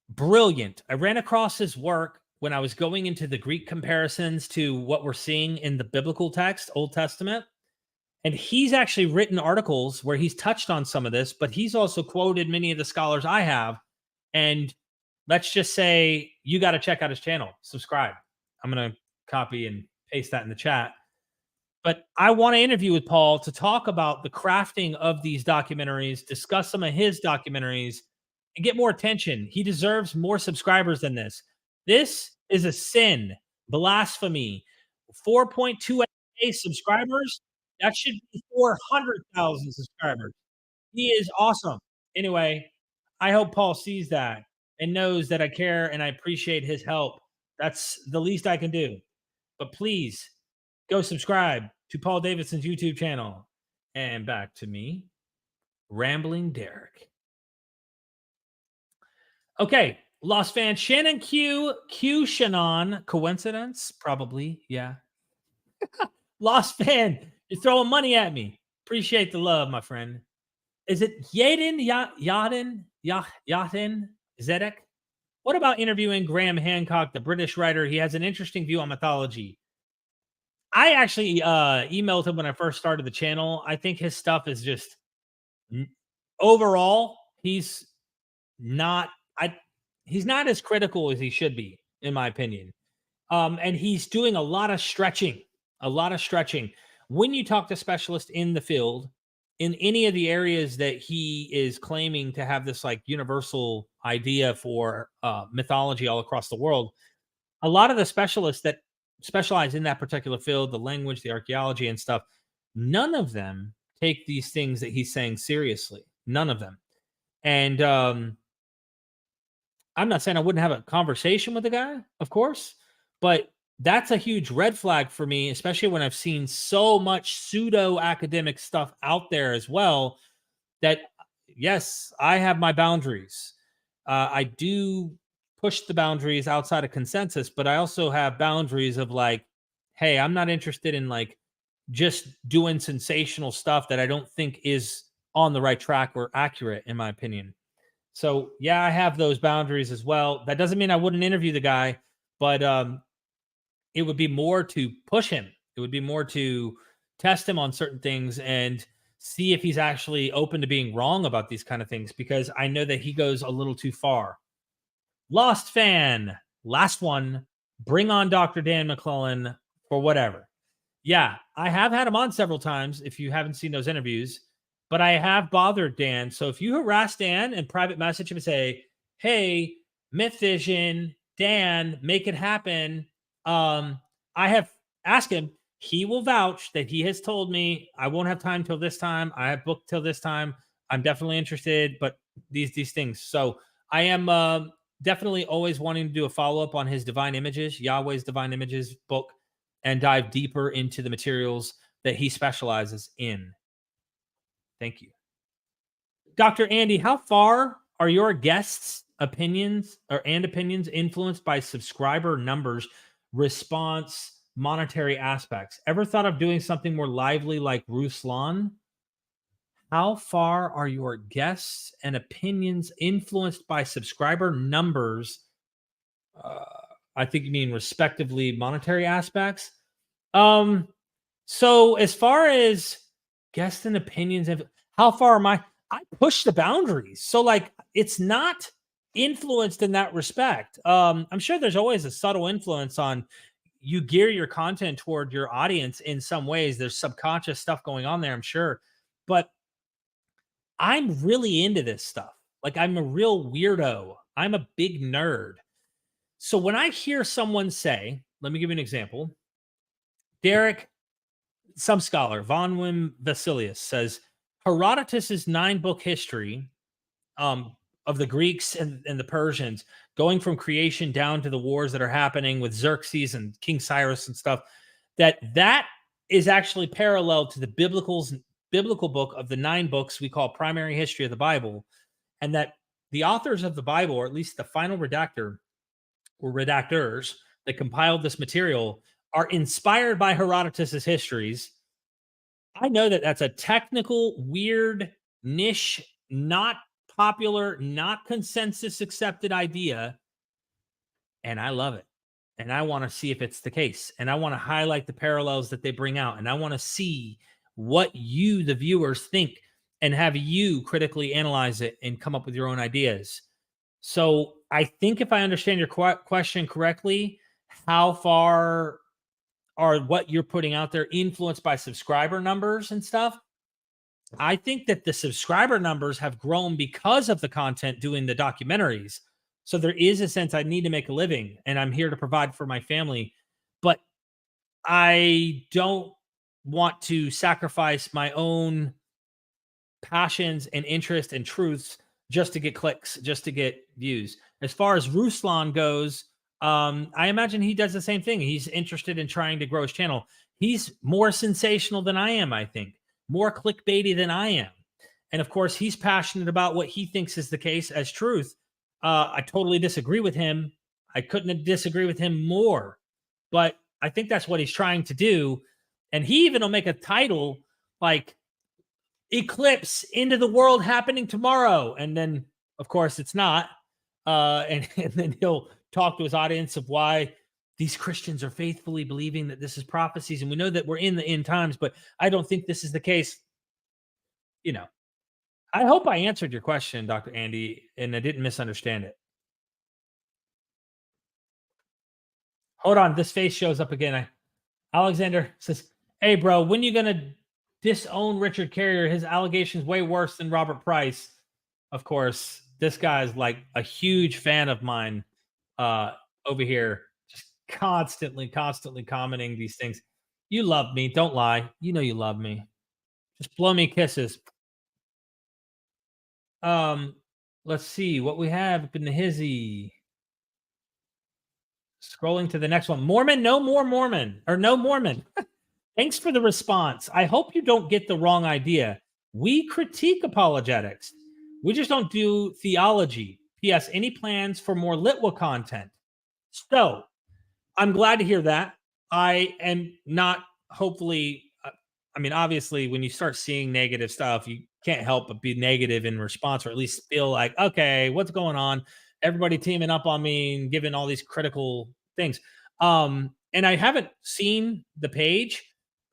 brilliant. I ran across his work when I was going into the Greek comparisons to what we're seeing in the biblical text, Old Testament. And he's actually written articles where he's touched on some of this, but he's also quoted many of the scholars I have. And let's just say you got to check out his channel, subscribe. I'm going to copy and paste that in the chat. But I want to interview with Paul to talk about the crafting of these documentaries, discuss some of his documentaries, and get more attention. He deserves more subscribers than this. This is a sin, blasphemy. 4.28 subscribers. That should be 400,000 subscribers. He is awesome. Anyway, I hope Paul sees that and knows that I care and I appreciate his help. That's the least I can do. But please go subscribe to Paul Davidson's YouTube channel. And back to me, Rambling Derek. Okay, Lost fan Shannon Q Shannon. Coincidence? Probably, yeah. Lost fan, you're throwing money at me. Appreciate the love, my friend. Is it Yaden Zedek? What about interviewing Graham Hancock, the British writer? He has an interesting view on mythology. I actually emailed him when I first started the channel. I think his stuff is just overall, he's not as critical as he should be, in my opinion. And he's doing a lot of stretching. When you talk to specialists in the field, in any of the areas that he is claiming to have this like universal idea for mythology all across the world, a lot of the specialists that specialize in that particular field, the language, the archaeology and stuff, none of them take these things that he's saying seriously. None of them. And I'm not saying I wouldn't have a conversation with the guy, of course, but that's a huge red flag for me, especially when I've seen so much pseudo-academic stuff out there as well, that, yes, I have my boundaries. I do push the boundaries outside of consensus, but I also have boundaries of like, hey, I'm not interested in like just doing sensational stuff that I don't think is on the right track or accurate, in my opinion. So, yeah, I have those boundaries as well. That doesn't mean I wouldn't interview the guy, but it would be more to push him. It would be more to test him on certain things and see if he's actually open to being wrong about these kind of things, because I know that he goes a little too far. Lost fan, last one. Bring on Dr. Dan McClellan for whatever. Yeah, I have had him on several times if you haven't seen those interviews, but I have bothered Dan. So if you harass Dan and private message him and say, hey, MythVision, Dan, make it happen. I have asked him, he will vouch that he has told me I won't have time till this time. I have booked till this time. I'm definitely interested, but these things. So I am definitely always wanting to do a follow-up on his Divine Images, Yahweh's Divine Images book, and dive deeper into the materials that he specializes in. Thank you. Dr. Andy, how far are your guests' opinions influenced by subscriber numbers, response, monetary aspects? Ever thought of doing something more lively like Ruslan? How far are your guests and opinions influenced by subscriber numbers? I think you mean respectively monetary aspects. So as far as guests and opinions, how far am I push the boundaries. So like, it's not influenced in that respect. I'm sure there's always a subtle influence on you gear your content toward your audience in some ways. There's subconscious stuff going on there, I'm sure. But I'm really into this stuff. Like, I'm a real weirdo. I'm a big nerd. So when I hear someone say, let me give you an example. Derek, some scholar, von Wim Vasilius, says Herodotus's 9-book history of the Greeks and the Persians, going from creation down to the wars that are happening with Xerxes and King Cyrus and stuff, that is actually parallel to the biblical book of the 9 books we call primary history of the Bible, and that the authors of the Bible, or at least the final redactor or redactors that compiled this material, are inspired by Herodotus's histories. I know that that's a technical, weird, niche, not popular, not consensus accepted idea, and I love it. And I want to see if it's the case. And I want to highlight the parallels that they bring out. And I want to see what you, the viewers, think and have you critically analyze it and come up with your own ideas. So I think if I understand your question correctly, how far are what you're putting out there influenced by subscriber numbers and stuff? I think that the subscriber numbers have grown because of the content doing the documentaries. So there is a sense I need to make a living and I'm here to provide for my family. But I don't want to sacrifice my own passions and interest and truths just to get clicks, just to get views. As far as Ruslan goes, I imagine he does the same thing. He's interested in trying to grow his channel. He's more sensational than I am, I think, more clickbaity than I am. And of course, he's passionate about what he thinks is the case as truth. I totally disagree with him. I couldn't disagree with him more, but I think that's what he's trying to do. And he even will make a title like Eclipse into the world happening tomorrow. And then, of course, it's not. And then he'll talk to his audience of why these Christians are faithfully believing that this is prophecies. And we know that we're in the end times, but I don't think this is the case. You know, I hope I answered your question, Dr. Andy, and I didn't misunderstand it. Hold on. This face shows up again. Alexander says, hey, bro, when you going to disown Richard Carrier? His allegations way worse than Robert Price. Of course, this guy is like a huge fan of mine over here, just constantly commenting these things. You love me. Don't lie. You know you love me. Just blow me kisses. Let's see what we have up in the hizzy. Scrolling to the next one. Mormon, no more Mormon, or no Mormon. Thanks for the response. I hope you don't get the wrong idea. We critique apologetics. We just don't do theology. P.S. Any plans for more Litwa content? So I'm glad to hear that. I am not hopefully, I mean, obviously, when you start seeing negative stuff, you can't help but be negative in response, or at least feel like, okay, what's going on? Everybody teaming up on me and giving all these critical things. And I haven't seen the page,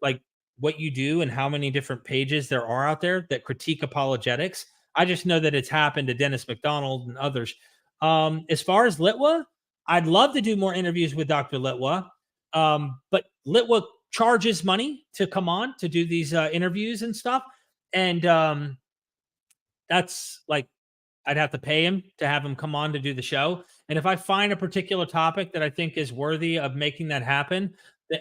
like what you do and how many different pages there are out there that critique apologetics. I just know that it's happened to Dennis McDonald and others. As far as Litwa, I'd love to do more interviews with Dr. Litwa. But Litwa charges money to come on to do these interviews and stuff. And that's like, I'd have to pay him to have him come on to do the show. And if I find a particular topic that I think is worthy of making that happen,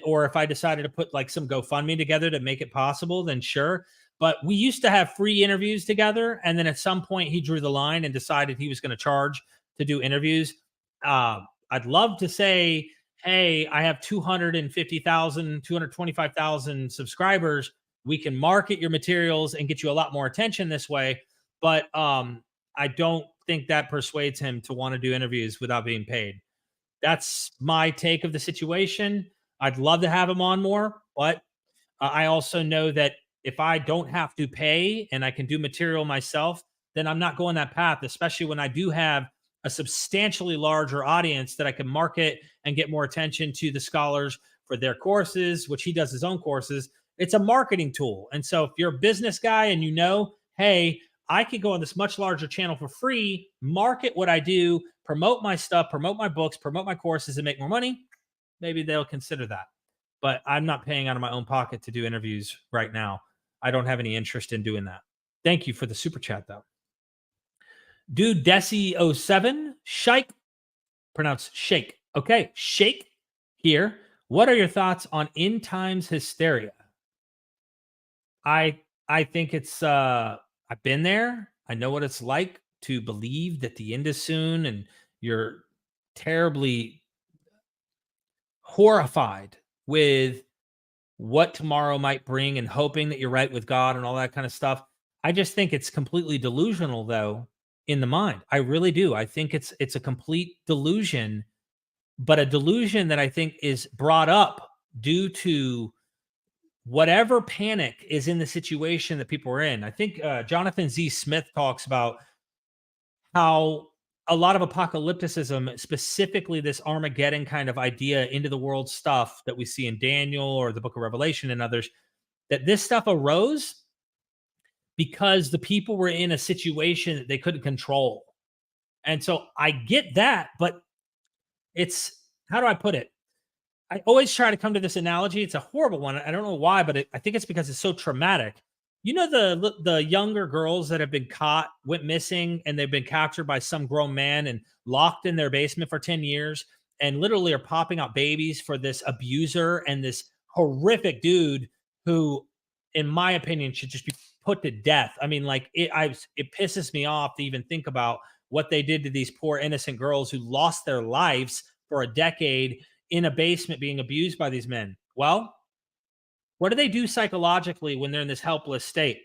or if I decided to put like some GoFundMe together to make it possible, then sure. But we used to have free interviews together. And then at some point he drew the line and decided he was going to charge to do interviews. I'd love to say, hey, I have 250,000, 225,000 subscribers. We can market your materials and get you a lot more attention this way. But I don't think that persuades him to want to do interviews without being paid. That's my take of the situation. I'd love to have him on more, but I also know that if I don't have to pay and I can do material myself, then I'm not going that path, especially when I do have a substantially larger audience that I can market and get more attention to the scholars for their courses, which he does his own courses. It's a marketing tool. And so if you're a business guy and you know, hey, I could go on this much larger channel for free, market what I do, promote my stuff, promote my books, promote my courses, and make more money, maybe they'll consider that. But I'm not paying out of my own pocket to do interviews right now. I don't have any interest in doing that. Thank you for the super chat, though. Dude Desi07, Shike, pronounced shake. Okay, shake here. What are your thoughts on end times hysteria? I think it's I've been there. I know what it's like to believe that the end is soon, and you're terribly horrified with what tomorrow might bring and hoping that you're right with God and all that kind of stuff. I just think it's completely delusional though in the mind. I really do. I think it's a complete delusion, but a delusion that I think is brought up due to whatever panic is in the situation that people are in. I think Jonathan Z. Smith talks about how a lot of apocalypticism, specifically this Armageddon kind of idea into the world stuff that we see in Daniel or the book of Revelation and others, that this stuff arose because the people were in a situation that they couldn't control. And so I get that, but it's, how do I put it? I always try to come to this analogy. It's a horrible one. I don't know why, but I think it's because it's so traumatic. You know, the younger girls that have been caught, went missing, and they've been captured by some grown man and locked in their basement for 10 years and literally are popping out babies for this abuser and this horrific dude who, in my opinion, should just be put to death. I mean, like it pisses me off to even think about what they did to these poor innocent girls who lost their lives for a decade in a basement being abused by these men. Well, what do they do psychologically when they're in this helpless state?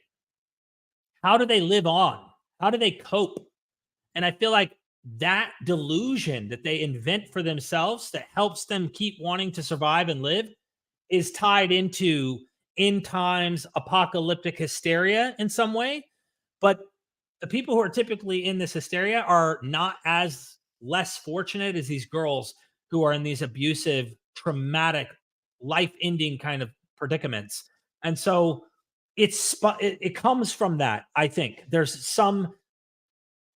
How do they live on? How do they cope? And I feel like that delusion that they invent for themselves that helps them keep wanting to survive and live is tied into end times apocalyptic hysteria in some way. But the people who are typically in this hysteria are not as less fortunate as these girls who are in these abusive, traumatic, life-ending kind of predicaments. And so it comes from that. I think there's some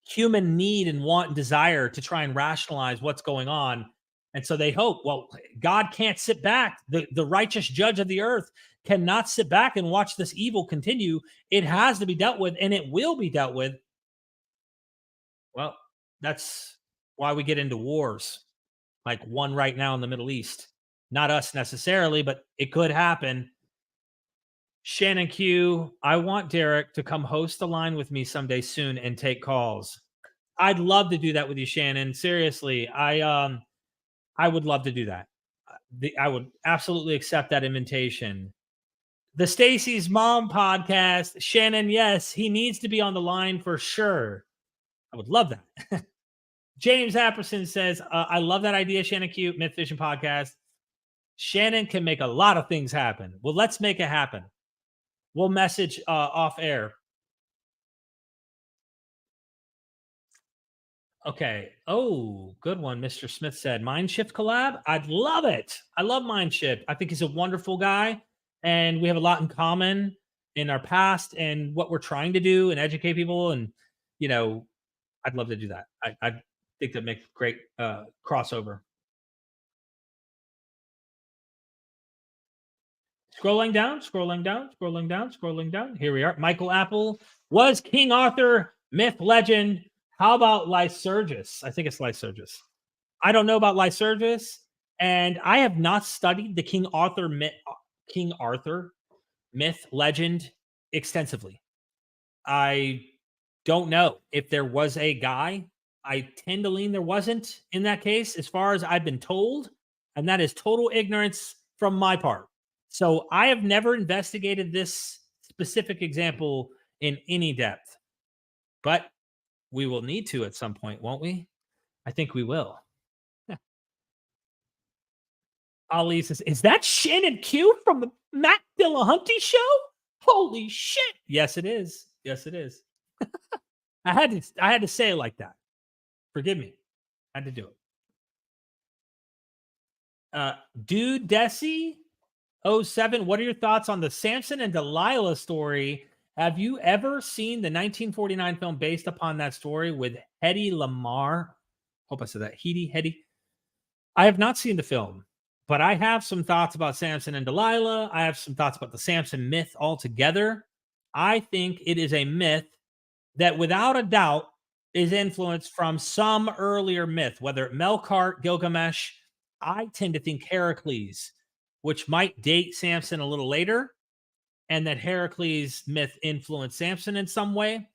human need and want and desire to try and rationalize what's going on. And so they hope, well, God can't sit back. The righteous judge of the earth cannot sit back and watch this evil continue. It has to be dealt with, and it will be dealt with. Well, that's why we get into wars, like one right now in the Middle East. Not us necessarily, but it could happen. Shannon Q, I want Derek to come host the line with me someday soon and take calls. I'd love to do that with you, Shannon. Seriously, I would love to do that. I would absolutely accept that invitation. The Stacy's Mom podcast, Shannon, yes, he needs to be on the line for sure. I would love that. James Apperson says, I love that idea, Shannon Q, MythVision podcast. Shannon can make a lot of things happen. Well, let's make it happen. We'll message off air. Okay. Oh, good one. Mr. Smith said, Mindshift collab. I'd love it. I love Mindshift. I think he's a wonderful guy, and we have a lot in common in our past and what we're trying to do and educate people. And, you know, I'd love to do that. I think that makes great crossover. Scrolling down. Here we are. Michael Apple. Was King Arthur myth legend? How about Lycurgus? I think it's Lycurgus. I don't know about Lycurgus, and I have not studied the King Arthur myth legend extensively. I don't know if there was a guy. I tend to lean there wasn't in that case, as far as I've been told, and that is total ignorance from my part. So I have never investigated this specific example in any depth, but we will need to at some point, won't we? I think we will. Ali says, is that Shannon Q from the Matt Dillahunty show? Holy shit. Yes, it is. Yes, it is. I had to say it like that. Forgive me. I had to do it. Dude Desi 07, what are your thoughts on the Samson and Delilah story? Have you ever seen the 1949 film based upon that story with Hedy Lamarr? Hope I said that. Hedy. I have not seen the film, but I have some thoughts about Samson and Delilah. I have some thoughts about the Samson myth altogether. I think it is a myth that, without a doubt, is influenced from some earlier myth, whether Melkart, Gilgamesh. I tend to think Heracles, which might date Samson a little later, and that Heracles myth influenced Samson in some way.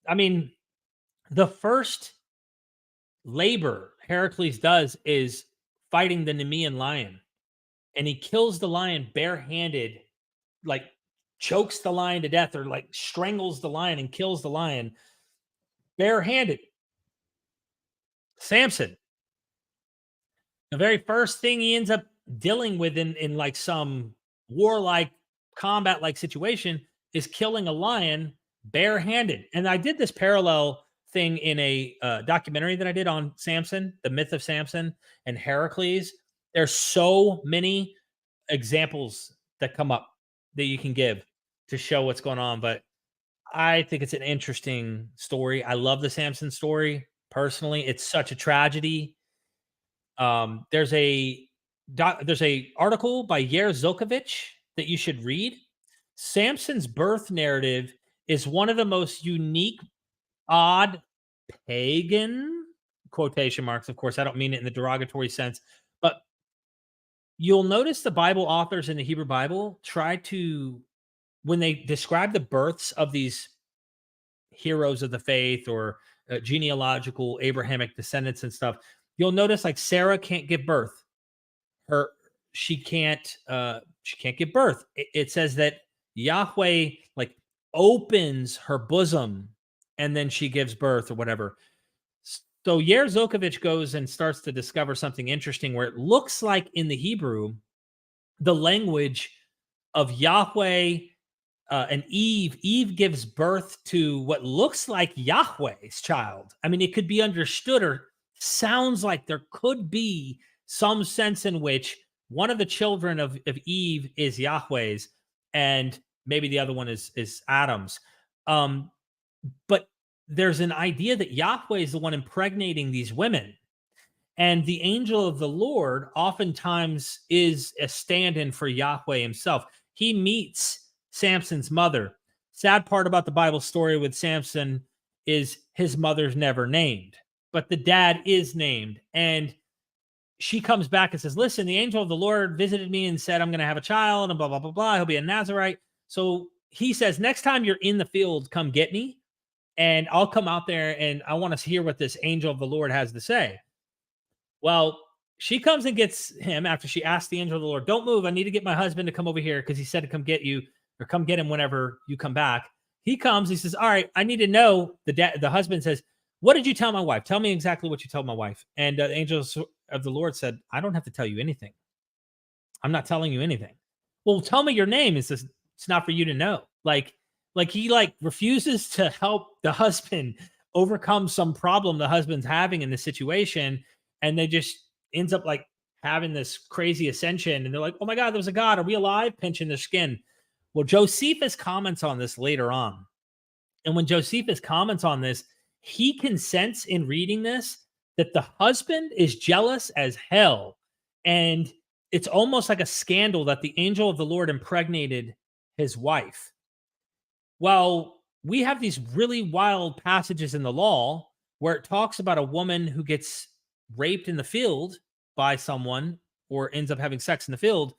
I mean, the first labor Heracles does is fighting the Nemean lion, and he kills the lion barehanded, like chokes the lion to death or like strangles the lion and kills the lion barehanded. Samson, the very first thing he ends up dealing with in like some warlike combat like situation is killing a lion barehanded. And I did this parallel thing in a documentary that I did on Samson, the myth of Samson and Heracles. There's so many examples that come up that you can give to show what's going on, but I think it's an interesting story. I love the Samson story personally. It's such a tragedy. There's a article by Yair Zilkovich that you should read. Samson's birth narrative is one of the most unique, odd, pagan quotation marks. Of course, I don't mean it in the derogatory sense, but you'll notice the Bible authors in the Hebrew Bible try to, when they describe the births of these heroes of the faith or genealogical Abrahamic descendants and stuff, you'll notice like Sarah can't give birth. She can't give birth. It says that Yahweh like opens her bosom and then she gives birth or whatever. So Yair Zilkovich goes and starts to discover something interesting where it looks like in the Hebrew, the language of Yahweh and Eve gives birth to what looks like Yahweh's child. I mean, it could be understood or sounds like there could be some sense in which one of the children of Eve is Yahweh's and maybe the other one is Adam's. But there's an idea that Yahweh is the one impregnating these women. And the angel of the Lord oftentimes is a stand-in for Yahweh himself. He meets Samson's mother. Sad part about the Bible story with Samson is his mother's never named, but the dad is named. And she comes back and says, listen, the angel of the Lord visited me and said, I'm going to have a child and blah, blah, blah, blah. He'll be a Nazarite. So he says, next time you're in the field, come get me and I'll come out there and I want to hear what this angel of the Lord has to say. Well, she comes and gets him after she asked the angel of the Lord, don't move. I need to get my husband to come over here because he said to come get you or come get him whenever you come back. He comes, he says, all right, I need to know. The husband says, what did you tell my wife? Tell me exactly what you told my wife. And the angel of the Lord said, I don't have to tell you anything. I'm not telling you anything. Well, tell me your name. He says, it's not for you to know. Like he refuses to help the husband overcome some problem the husband's having in the situation. And they just ends up like having this crazy ascension. And they're like, oh my God, there's a God. Are we alive? Pinching their skin. Well, Josephus comments on this later on. And when Josephus comments on this, he can sense in reading this that the husband is jealous as hell. And it's almost like a scandal that the angel of the Lord impregnated his wife. Well, we have these really wild passages in the law where it talks about a woman who gets raped in the field by someone or ends up having sex in the field.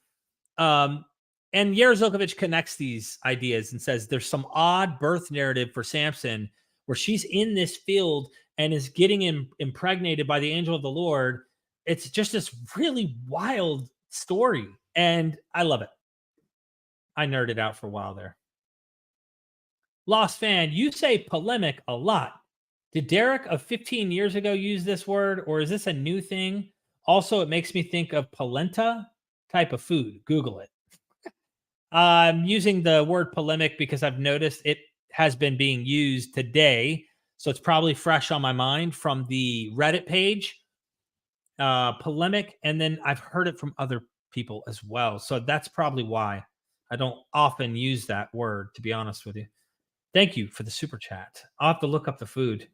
And Yair Zilkovich connects these ideas and says there's some odd birth narrative for Samson where she's in this field and is getting impregnated by the angel of the Lord. It's just this really wild story, and I love it. I nerded out for a while there. Lost fan, you say polemic a lot. Did Derek of 15 years ago use this word, or is this a new thing? Also, it makes me think of polenta type of food. Google it. I'm using the word polemic because I've noticed it has been being used today. So it's probably fresh on my mind from the Reddit page, polemic. And then I've heard it from other people as well. So that's probably why I don't often use that word, to be honest with you. Thank you for the super chat. I'll have to look up the food.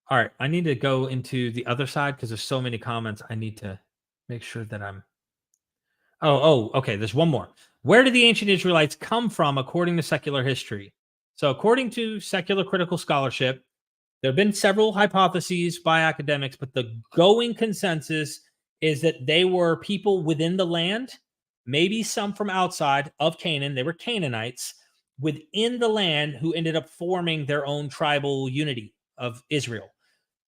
All right. I need to go into the other side because there's so many comments. I need to make sure that I'm. Oh, okay. There's one more. Where did the ancient Israelites come from according to secular history? So according to secular critical scholarship, there have been several hypotheses by academics, but the going consensus is that they were people within the land, maybe some from outside of Canaan. They were Canaanites within the land who ended up forming their own tribal unity of Israel.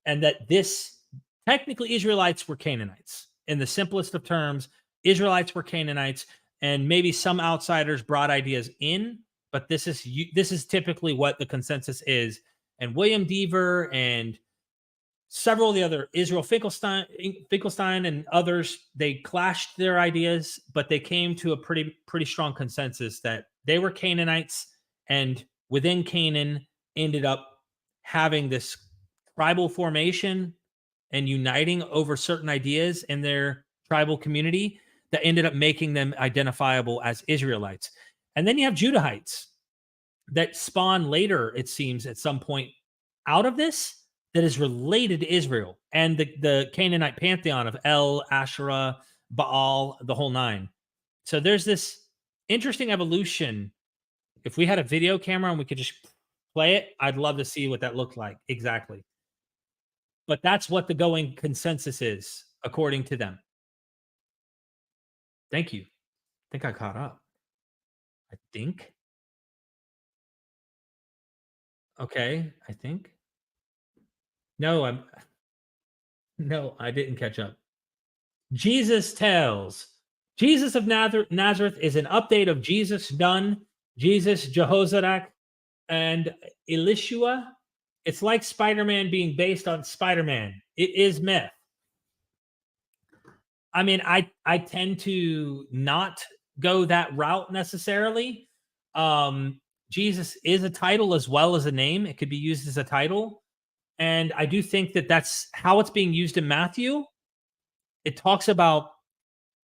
And that this technically Israelites were Canaanites. In the simplest of terms, Israelites were Canaanites, and maybe some outsiders brought ideas in, but this is typically what the consensus is. And William Deaver and several of the other Israel Finkelstein and others, they clashed their ideas, but they came to a pretty strong consensus that they were Canaanites, and within Canaan ended up having this tribal formation and uniting over certain ideas in their tribal community that ended up making them identifiable as Israelites. And then you have Judahites that spawn later, it seems, at some point out of this, that is related to Israel and the Canaanite pantheon of El, Asherah, Baal, the whole nine. So there's this interesting evolution. If we had a video camera and we could just play it, I'd love to see what that looked like exactly. But that's what the going consensus is, according to them. Thank you. I think I caught up. I think. Okay, I think. No, I didn't catch up. Jesus tells. Jesus of Nazareth is an update of Jesus done, Jesus, Jehozadak, and Elishua. It's like Spider-Man being based on Spider-Man. It is myth. I mean, I tend to not go that route necessarily. Jesus is a title as well as a name. It could be used as a title. And I do think that that's how it's being used in Matthew. It talks about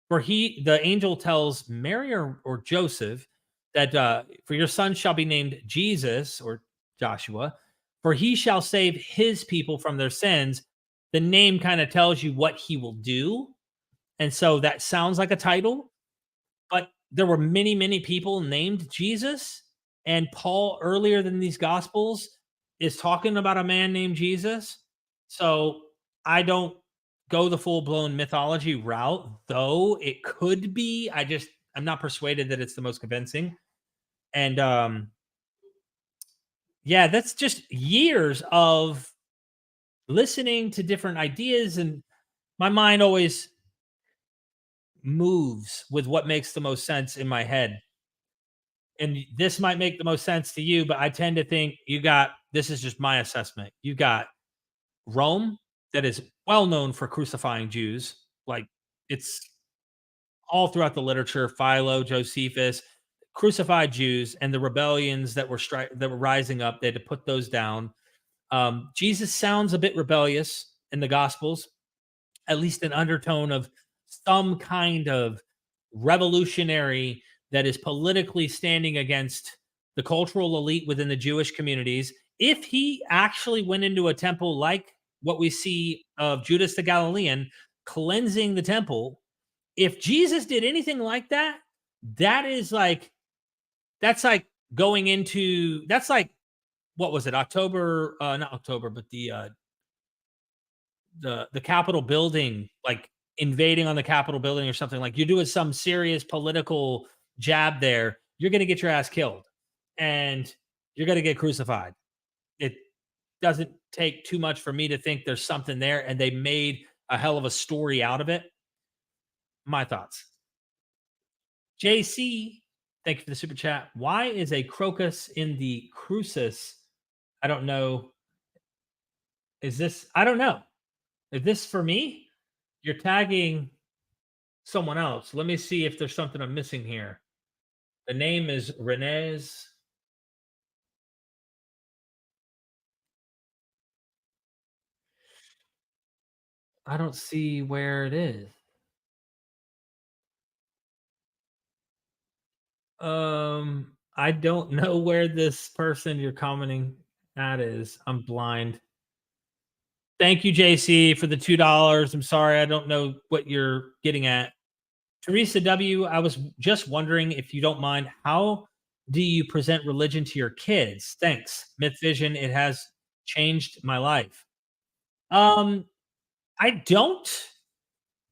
the angel tells Mary or Joseph that for your son shall be named Jesus or Joshua, for he shall save his people from their sins. The name kind of tells you what he will do. And so that sounds like a title, but there were many, many people named Jesus. And Paul, earlier than these Gospels, is talking about a man named Jesus. So I don't go the full-blown mythology route, though it could be. I'm not persuaded that it's the most convincing. And yeah, that's just years of listening to different ideas, and my mind always moves with what makes the most sense in my head. And this might make the most sense to you, but I tend to think this is just my assessment. You got Rome, that is well known for crucifying Jews. Like, it's all throughout the literature. Philo, Josephus crucified Jews, and the rebellions that were rising up, they had to put those down. Jesus sounds a bit rebellious in the Gospels, at least an undertone of some kind of revolutionary that is politically standing against the cultural elite within the Jewish communities. If he actually went into a temple like what we see of Judas the Galilean cleansing the temple, if Jesus did anything like that, that's like what was it? October, not October, but the Capitol building, like invading on the Capitol building or something. Like, you're doing some serious political jab there, you're going to get your ass killed and you're going to get crucified. It doesn't take too much for me to think there's something there, and they made a hell of a story out of it. My thoughts. JC, thank you for the super chat. Why is a crocus in the crucis? I don't know. I don't know. Is this for me? You're tagging someone else. Let me see if there's something I'm missing here. The name is Rennes. I don't see where it is. I don't know where this person you're commenting at is. I'm blind. Thank you, JC, for the $2. I'm sorry, I don't know what you're getting at. Teresa W, I was just wondering if you don't mind, how do you present religion to your kids? Thanks. MythVision, it has changed my life. I don't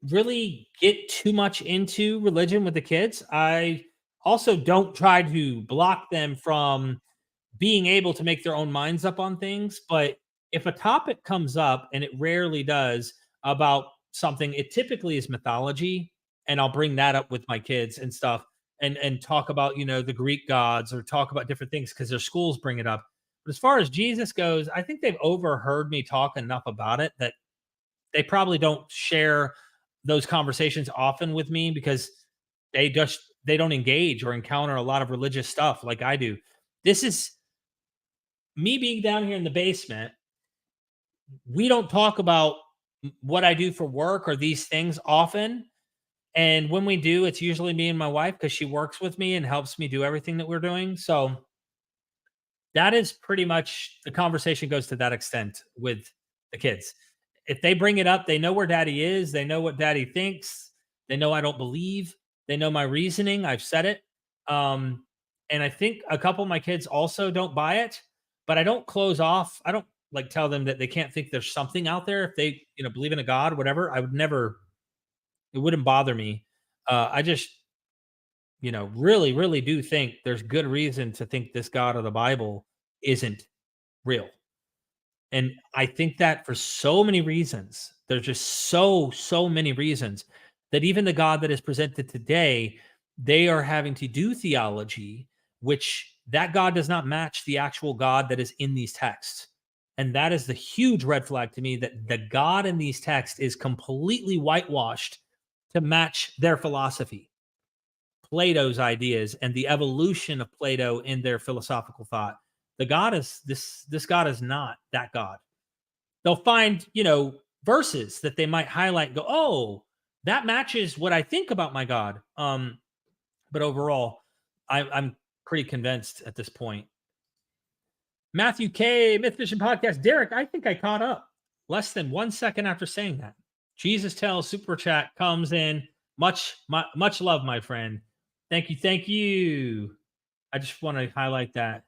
really get too much into religion with the kids. I also don't try to block them from being able to make their own minds up on things. But if a topic comes up, and it rarely does, about something, it typically is mythology. And I'll bring that up with my kids and stuff, and talk about, the Greek gods, or talk about different things because their schools bring it up. But as far as Jesus goes, I think they've overheard me talk enough about it that they probably don't share those conversations often with me, because they don't engage or encounter a lot of religious stuff like I do. This is me being down here in the basement. We don't talk about what I do for work or these things often. And when we do, it's usually me and my wife, because she works with me and helps me do everything that we're doing. So that is pretty much, the conversation goes to that extent with the kids. If they bring it up, they know where daddy is. They know what daddy thinks. They know I don't believe. They know my reasoning. I've said it. And I think a couple of my kids also don't buy it, but I don't close off. I don't like tell them that they can't think there's something out there if they, believe in a God, whatever. I would never, it wouldn't bother me. I just, really, really do think there's good reason to think this God of the Bible isn't real. And I think that for so many reasons, there's just so many reasons that even the God that is presented today, they are having to do theology, which that God does not match the actual God that is in these texts. And that is the huge red flag to me, that the God in these texts is completely whitewashed to match their philosophy, Plato's ideas, and the evolution of Plato in their philosophical thought. The God is this God is not that God. They'll find, verses that they might highlight and go, "Oh, that matches what I think about my God." But overall, I'm pretty convinced at this point. Matthew K, MythVision Podcast. Derek, I think I caught up less than 1 second after saying that. Jesus Tells Super Chat comes in. Much love, my friend. Thank you. I just want to highlight that.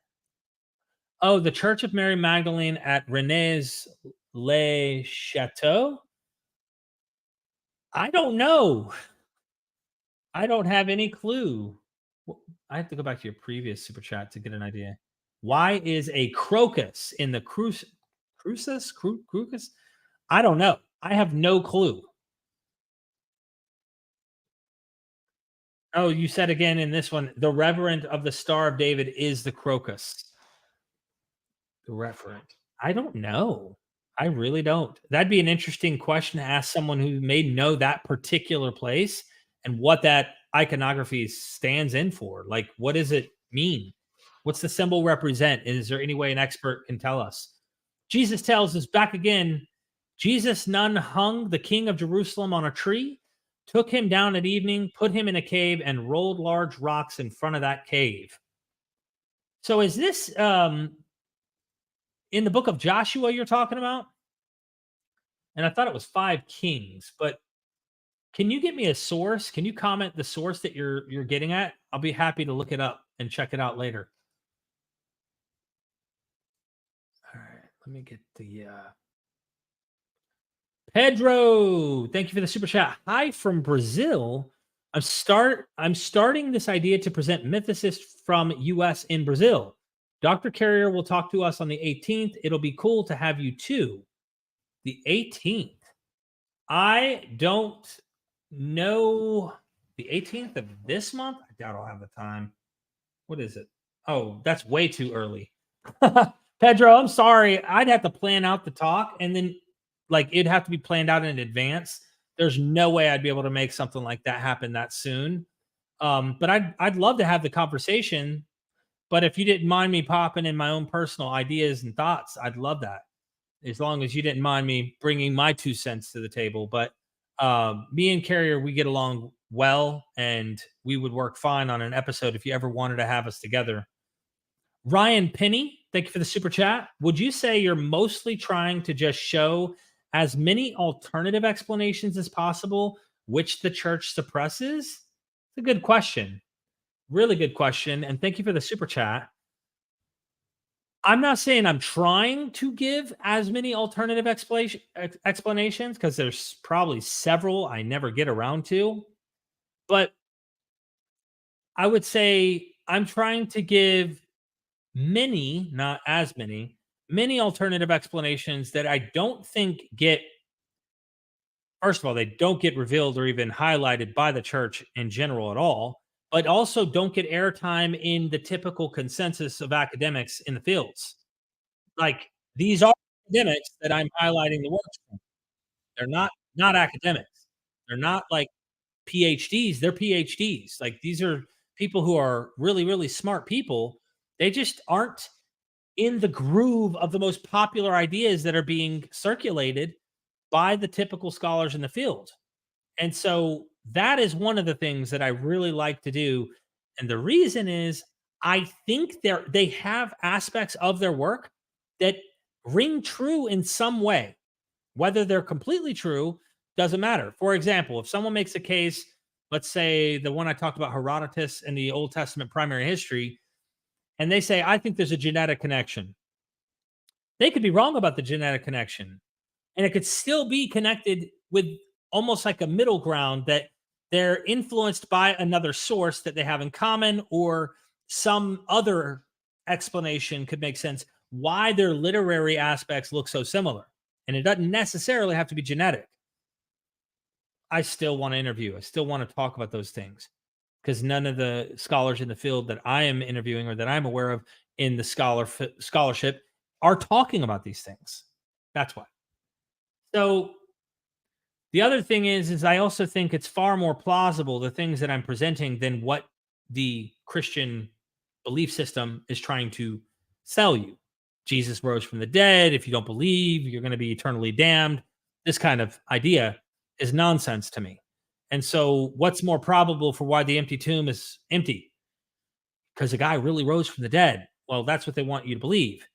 Oh, the Church of Mary Magdalene at Rennes-le-Château? I don't know. I don't have any clue. I have to go back to your previous super chat to get an idea. Why is a crocus in the crucis? Crocus? I don't know. I have no clue. Oh, you said again in this one, the reverend of the Star of David is the crocus. The referent. I don't know. I really don't. That'd be an interesting question to ask someone who may know that particular place and what that iconography stands in for. Like, what does it mean? What's the symbol represent? Is there any way an expert can tell us? Jesus Tells us back again. Jesus none hung the king of Jerusalem on a tree, took him down at evening, put him in a cave, and rolled large rocks in front of that cave. So is this in the book of Joshua you're talking about? And I thought it was 5 kings, but can you get me a source? Can you comment the source that you're getting at? I'll be happy to look it up and check it out later. All right, let me get the Pedro. Thank you for the super chat. Hi from Brazil. I'm starting this idea to present mythicists from US in Brazil. Dr. Carrier will talk to us on the 18th. It'll be cool to have you too. The 18th. I don't know. The 18th of this month? I doubt I'll have the time. What is it? Oh, that's way too early. Pedro, I'm sorry. I'd have to plan out the talk, and then it'd have to be planned out in advance. There's no way I'd be able to make something like that happen that soon. But I'd love to have the conversation. But if you didn't mind me popping in my own personal ideas and thoughts, I'd love that. As long as you didn't mind me bringing my 2 cents to the table. But me and Carrier, we get along well, and we would work fine on an episode if you ever wanted to have us together. Ryan Penny, thank you for the super chat. Would you say you're mostly trying to just show as many alternative explanations as possible, which the church suppresses? It's a good question. really good question, and thank you for the super chat. I'm not saying I'm trying to give as many alternative explanations, because there's probably several I never get around to, but I would say I'm trying to give many, not as many alternative explanations that I don't think get, first of all, they don't get revealed or even highlighted by the church in general at all, but also don't get airtime in the typical consensus of academics in the fields. Like, these are academics that I'm highlighting the works from. They're not academics. They're not like PhDs, they're PhDs. Like, these are people who are really, really smart people. They just aren't in the groove of the most popular ideas that are being circulated by the typical scholars in the field. And so that is one of the things that I really like to do. And the reason is I think they have aspects of their work that ring true in some way. Whether they're completely true doesn't matter. For example, if someone makes a case, let's say the one I talked about, Herodotus in the Old Testament primary history, and they say, I think there's a genetic connection. They could be wrong about the genetic connection, and it could still be connected with almost like a middle ground, that they're influenced by another source that they have in common, or some other explanation could make sense why their literary aspects look so similar. And it doesn't necessarily have to be genetic. I still want to interview. I still want to talk about those things, because none of the scholars in the field that I am interviewing or that I'm aware of in the scholarship are talking about these things. That's why. So the other thing is I also think it's far more plausible, the things that I'm presenting, than what the Christian belief system is trying to sell you. Jesus rose from the dead. If you don't believe, you're going to be eternally damned. This kind of idea is nonsense to me. And so what's more probable for why the empty tomb is empty? Because a guy really rose from the dead. Well, that's what they want you to believe.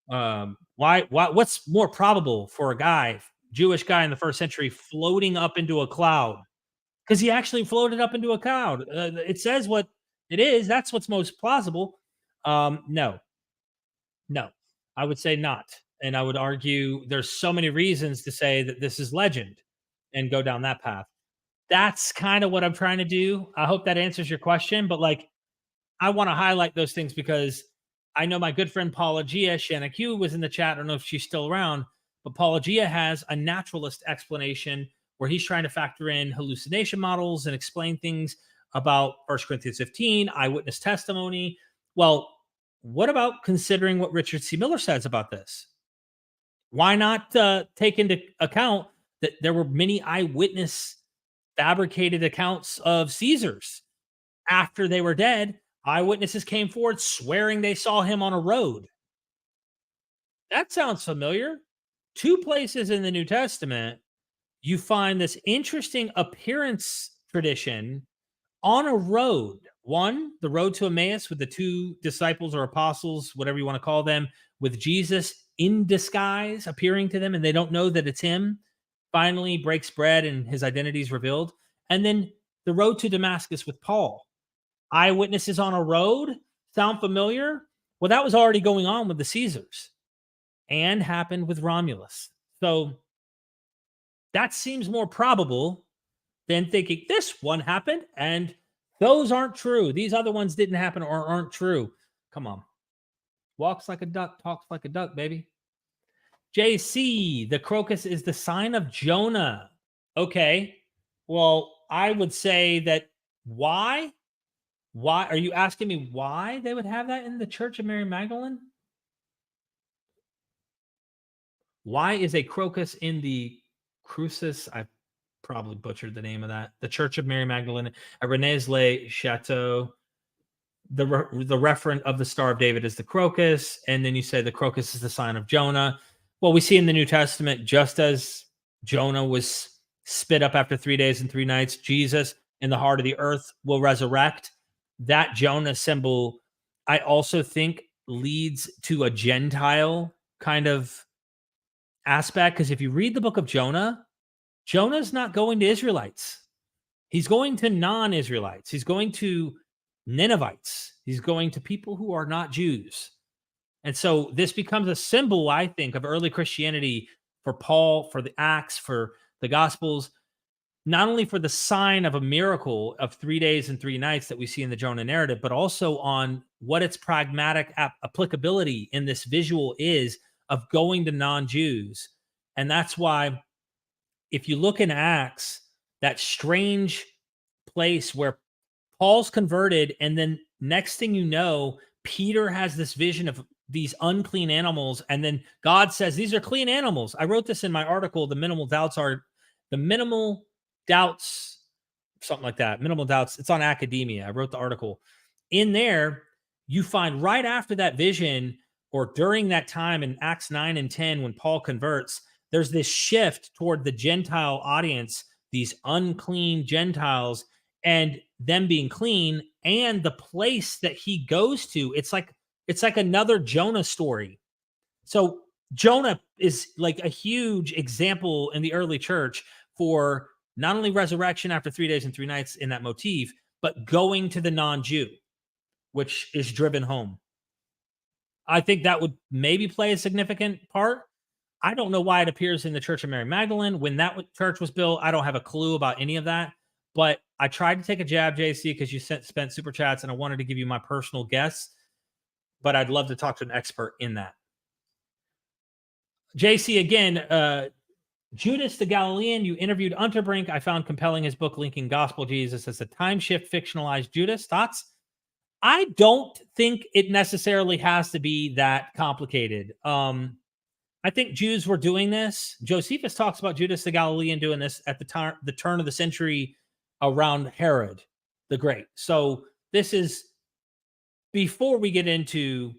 What's more probable for a guy, Jewish guy in the first century, floating up into a cloud? Because he actually floated up into a cloud. It says what it is. That's what's most plausible. No, I would say not. And I would argue there's so many reasons to say that this is legend and go down that path. That's kind of what I'm trying to do. I hope that answers your question. But like, I want to highlight those things because I know my good friend Apologia, Shannon Q, was in the chat. I don't know if she's still around, but Apologia has a naturalist explanation where he's trying to factor in hallucination models and explain things about 1 Corinthians 15, eyewitness testimony. Well, what about considering what Richard C. Miller says about this? Why not take into account that there were many eyewitness fabricated accounts of Caesars after they were dead? Eyewitnesses came forward swearing they saw him on a road. That sounds familiar. 2 places in the New Testament, you find this interesting appearance tradition on a road. One, the road to Emmaus, with the 2 disciples or apostles, whatever you want to call them, with Jesus in disguise appearing to them, and they don't know that it's him. Finally breaks bread and his identity is revealed. And then the road to Damascus with Paul. Eyewitnesses on a road sound familiar? Well, that was already going on with the Caesars and happened with Romulus. So that seems more probable than thinking this one happened and those aren't true. These other ones didn't happen or aren't true. Come on. Walks like a duck, talks like a duck, baby. JC, the crocus is the sign of Jonah. Okay. Well, I would say that why? Why are you asking me why they would have that in the Church of Mary Magdalene? Why is a crocus in the crucis? I probably butchered the name of that. The Church of Mary Magdalene at Rennes-le-Château. The referent of the Star of David is the crocus, and then you say the crocus is the sign of Jonah. Well, we see in the New Testament, just as Jonah was spit up after 3 days and 3 nights, Jesus in the heart of the earth will resurrect. That Jonah symbol, I also think, leads to a Gentile kind of aspect, because if you read the book of Jonah, Jonah's not going to Israelites. He's going to non-Israelites. He's going to Ninevites. He's going to people who are not Jews. And so this becomes a symbol, I think, of early Christianity for Paul, for the Acts, for the Gospels, not only for the sign of a miracle of 3 days and 3 nights that we see in the Jonah narrative, but also on what its pragmatic applicability in this visual is of going to non-Jews. And that's why, if you look in Acts, that strange place where Paul's converted, and then next thing you know, Peter has this vision of these unclean animals, and then God says, these are clean animals. I wrote this in my article, the minimal doubts, something like that. Minimal doubts. It's on academia. I wrote the article. In there, you find right after that vision, or during that time in Acts 9 and 10, when Paul converts, there's this shift toward the Gentile audience, these unclean Gentiles, and them being clean, and the place that he goes to. It's like another Jonah story. So Jonah is like a huge example in the early church for not only resurrection after 3 days and 3 nights in that motif, but going to the non-Jew, which is driven home. I think that would maybe play a significant part. I don't know why it appears in the Church of Mary Magdalene. When that church was built, I don't have a clue about any of that. But I tried to take a jab, JC, because you spent super chats, and I wanted to give you my personal guess. But I'd love to talk to an expert in that. JC, again, Judas the Galilean, you interviewed Unterbrink. I found compelling his book linking gospel Jesus as a time shift fictionalized Judas. Thoughts? I don't think it necessarily has to be that complicated. I think Jews were doing this. Josephus talks about Judas the Galilean doing this at the turn of the century around Herod the Great. So this is before we get into,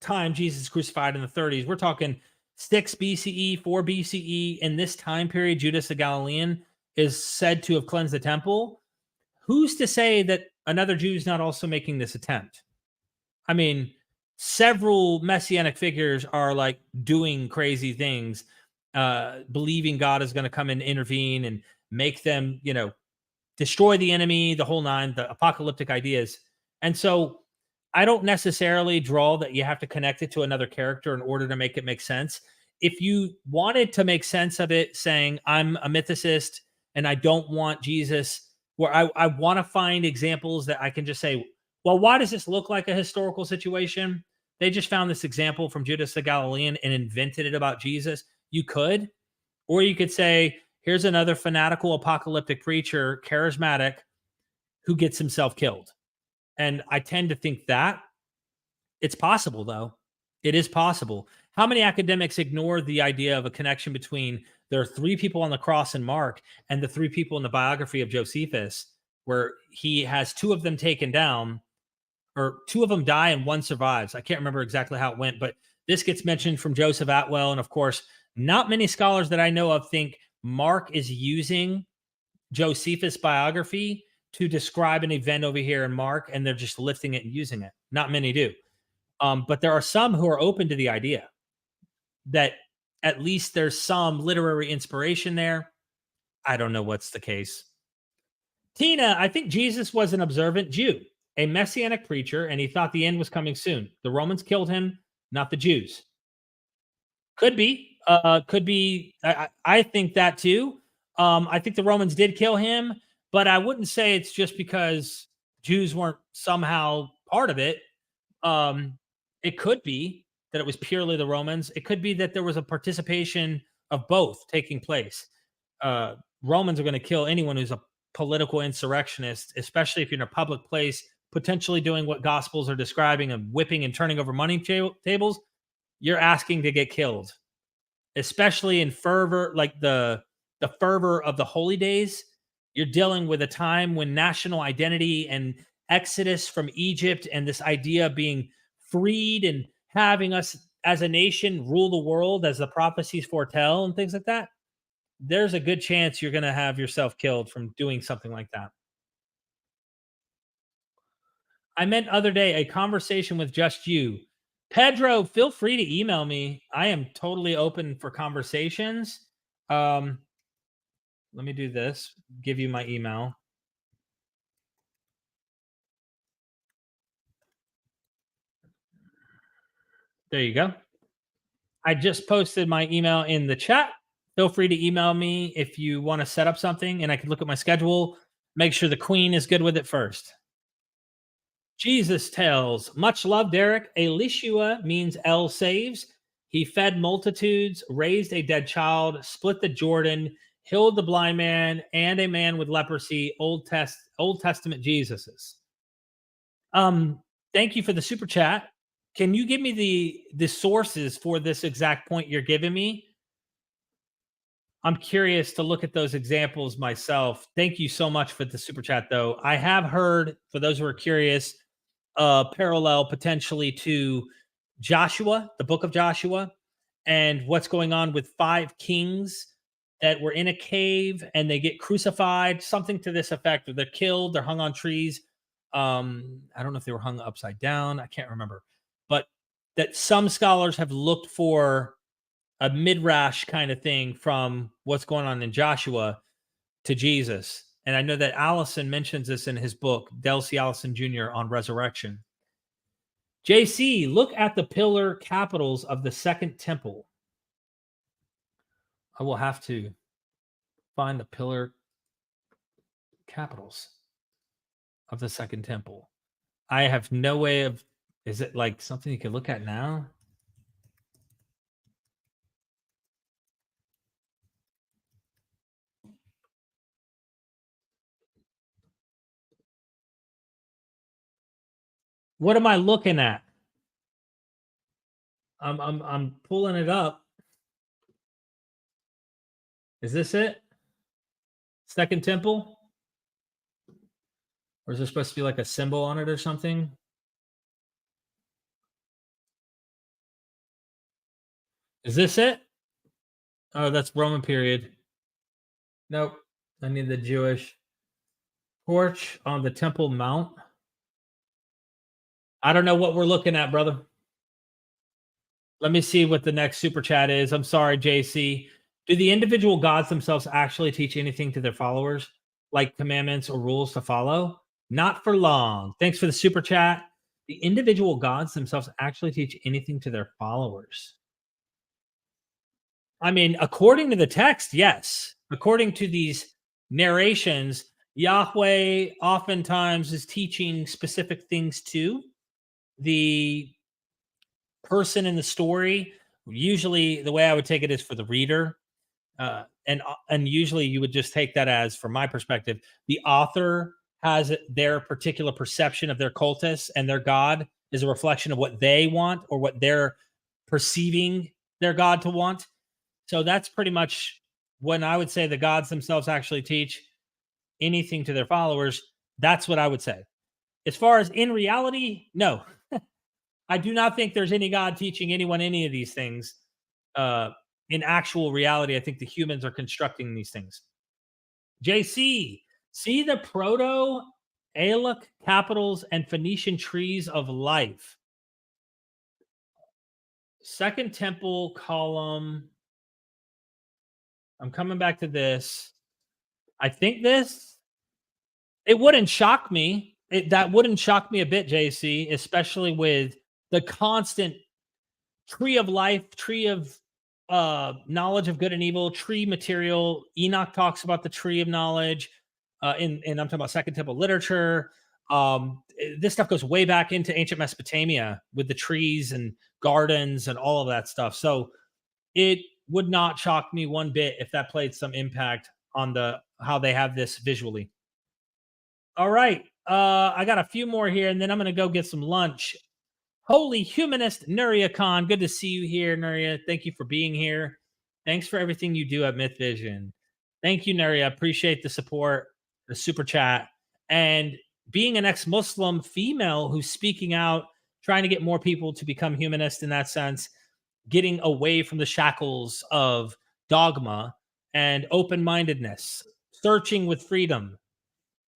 time Jesus crucified in the 30s. We're talking 6 BCE, 4 BCE. In this time period, Judas the Galilean is said to have cleansed the temple. Who's to say that another Jew is not also making this attempt? I mean, several messianic figures are like doing crazy things, believing God is going to come and intervene and make them, destroy the enemy, the whole nine, the apocalyptic ideas. And so I don't necessarily draw that you have to connect it to another character in order to make it make sense. If you wanted to make sense of it, saying I'm a mythicist and I don't want Jesus, where I want to find examples that I can just say, well, why does this look like a historical situation? They just found this example from Judas the Galilean and invented it about Jesus. You could, or you could say, here's another fanatical apocalyptic preacher, charismatic, who gets himself killed. And I tend to think that it's possible, though. It is possible. How many academics ignore the idea of a connection between there are 3 people on the cross in Mark and the 3 people in the biography of Josephus, where he has 2 of them taken down, or 2 of them die and 1 survives. I can't remember exactly how it went, but this gets mentioned from Joseph Atwell. And of course, not many scholars that I know of think Mark is using Josephus' biography to describe an event over here in Mark, and they're just lifting it and using it. Not many do. But there are some who are open to the idea that at least there's some literary inspiration there. I don't know what's the case. Tina, I think Jesus was an observant Jew, a messianic preacher, and he thought the end was coming soon. The Romans killed him, not the Jews. Could be. Could be. I think that too. I think the Romans did kill him, but I wouldn't say it's just because Jews weren't somehow part of it. It could be that it was purely the Romans. It could be that there was a participation of both taking place. Romans are going to kill anyone who's a political insurrectionist, especially if you're in a public place, potentially doing what Gospels are describing of whipping and turning over money tables. You're asking to get killed, especially in fervor, like the fervor of the holy days. You're dealing with a time when national identity and exodus from Egypt and this idea of being freed and having us as a nation rule the world as the prophecies foretell and things like that. There's a good chance you're going to have yourself killed from doing something like that. I meant other day a conversation with just you. Pedro, feel free to email me. I am totally open for conversations. Let me do this. Give you my email. There you go. I just posted my email in the chat. Feel free to email me if you want to set up something and I can look at my schedule. Make sure the queen is good with it first. Jesus tells, much love, Derek. Elishua means El saves. He fed multitudes, raised a dead child, split the Jordan, healed the blind man, and a man with leprosy. Old Testament Jesuses. Thank you for the super chat. Can you give me the sources for this exact point you're giving me? I'm curious to look at those examples myself. Thank you so much for the super chat, though. I have heard, for those who are curious, parallel potentially to Joshua, the book of Joshua, and what's going on with 5 kings that were in a cave and they get crucified, something to this effect, or they're killed, they're hung on trees. I don't know if they were hung upside down. I can't remember. But that some scholars have looked for a midrash kind of thing from what's going on in Joshua to Jesus. And I know that Allison mentions this in his book, Delcy Allison Jr. on resurrection. JC, look at the pillar capitals of the Second Temple. I will have to find the pillar capitals of the Second Temple. I have no way of, is it like something you can look at now? What am I looking at? I'm pulling it up. Is this it? Second Temple? Or is there supposed to be like a symbol on it or something? Is this it? Oh, that's Roman period. Nope. I need the Jewish porch on the Temple Mount. I don't know what we're looking at, brother. Let me see what the next super chat is. I'm sorry, JC. Do the individual gods themselves actually teach anything to their followers, like commandments or rules to follow? Not for long. Thanks for the super chat. The individual gods themselves actually teach anything to their followers? I mean, according to the text, yes. According to these narrations, Yahweh oftentimes is teaching specific things to the person in the story. Usually, the way I would take it is for the reader. And usually you would just take that as, from my perspective, the author has their particular perception of their cultus, and their God is a reflection of what they want or what they're perceiving their God to want. So that's pretty much when I would say the gods themselves actually teach anything to their followers. That's what I would say. As far as in reality, no. I do not think there's any God teaching anyone any of these things. In actual reality, I think the humans are constructing these things. JC, see the Proto-Aeolic capitals and Phoenician trees of life. Second Temple column. I'm coming back to this. I think this, it wouldn't shock me. That wouldn't shock me a bit, JC, especially with the constant tree of life, tree of knowledge of good and evil, tree material. Enoch talks about the tree of knowledge and I'm talking about Second Temple literature. This stuff goes way back into ancient Mesopotamia with the trees and gardens and all of that stuff. So it would not shock me one bit if that played some impact on how they have this visually. All right. I got a few more here, and then I'm going to go get some lunch. Holy Humanist Nuria Khan. Good to see you here, Nuria. Thank you for being here. Thanks for everything you do at MythVision. Thank you, Nuria. Appreciate the support, the super chat, and being an ex-Muslim female who's speaking out, trying to get more people to become humanist in that sense, getting away from the shackles of dogma and open-mindedness, searching with freedom.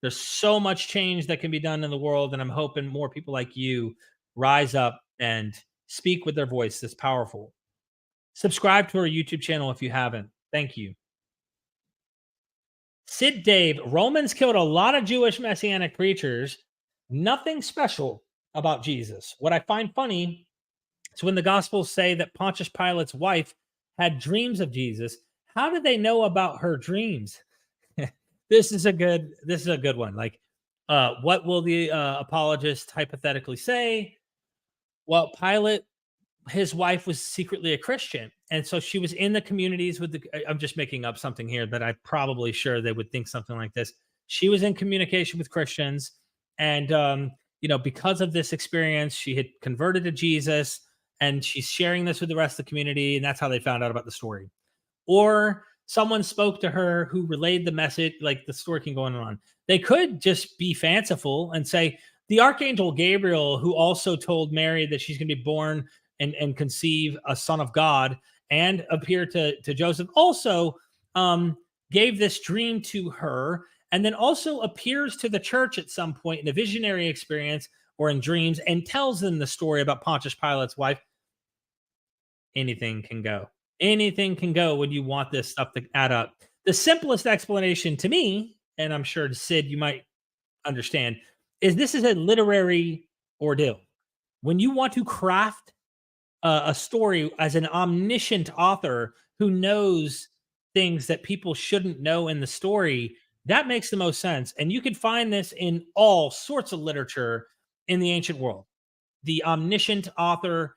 There's so much change that can be done in the world, and I'm hoping more people like you rise up and speak with their voice that's powerful. Subscribe to our YouTube channel if you haven't. Thank you. Sid Dave, Romans killed a lot of Jewish messianic preachers. Nothing special about Jesus. What I find funny, So when the Gospels say that Pontius Pilate's wife had dreams of Jesus, how did they know about her dreams? This is a good one. Like, what will the apologist hypothetically say? Well, Pilate, his wife was secretly a Christian, and so she was in the communities with the. I'm just making up something here, but I'm probably sure they would think something like this. She was in communication with Christians, and because of this experience, she had converted to Jesus, and she's sharing this with the rest of the community, and that's how they found out about the story. Or someone spoke to her who relayed the message. Like, the story can go on and on. They could just be fanciful and say the archangel Gabriel, who also told Mary that she's going to be born and conceive a son of God and appear to Joseph, also gave this dream to her, and then also appears to the church at some point in a visionary experience or in dreams and tells them the story about Pontius Pilate's wife. Anything can go. Anything can go when you want this stuff to add up. The simplest explanation to me, and I'm sure Sid, you might understand, is this is a literary ordeal. When you want to craft a story as an omniscient author who knows things that people shouldn't know in the story, that makes the most sense. And you can find this in all sorts of literature in the ancient world. The omniscient author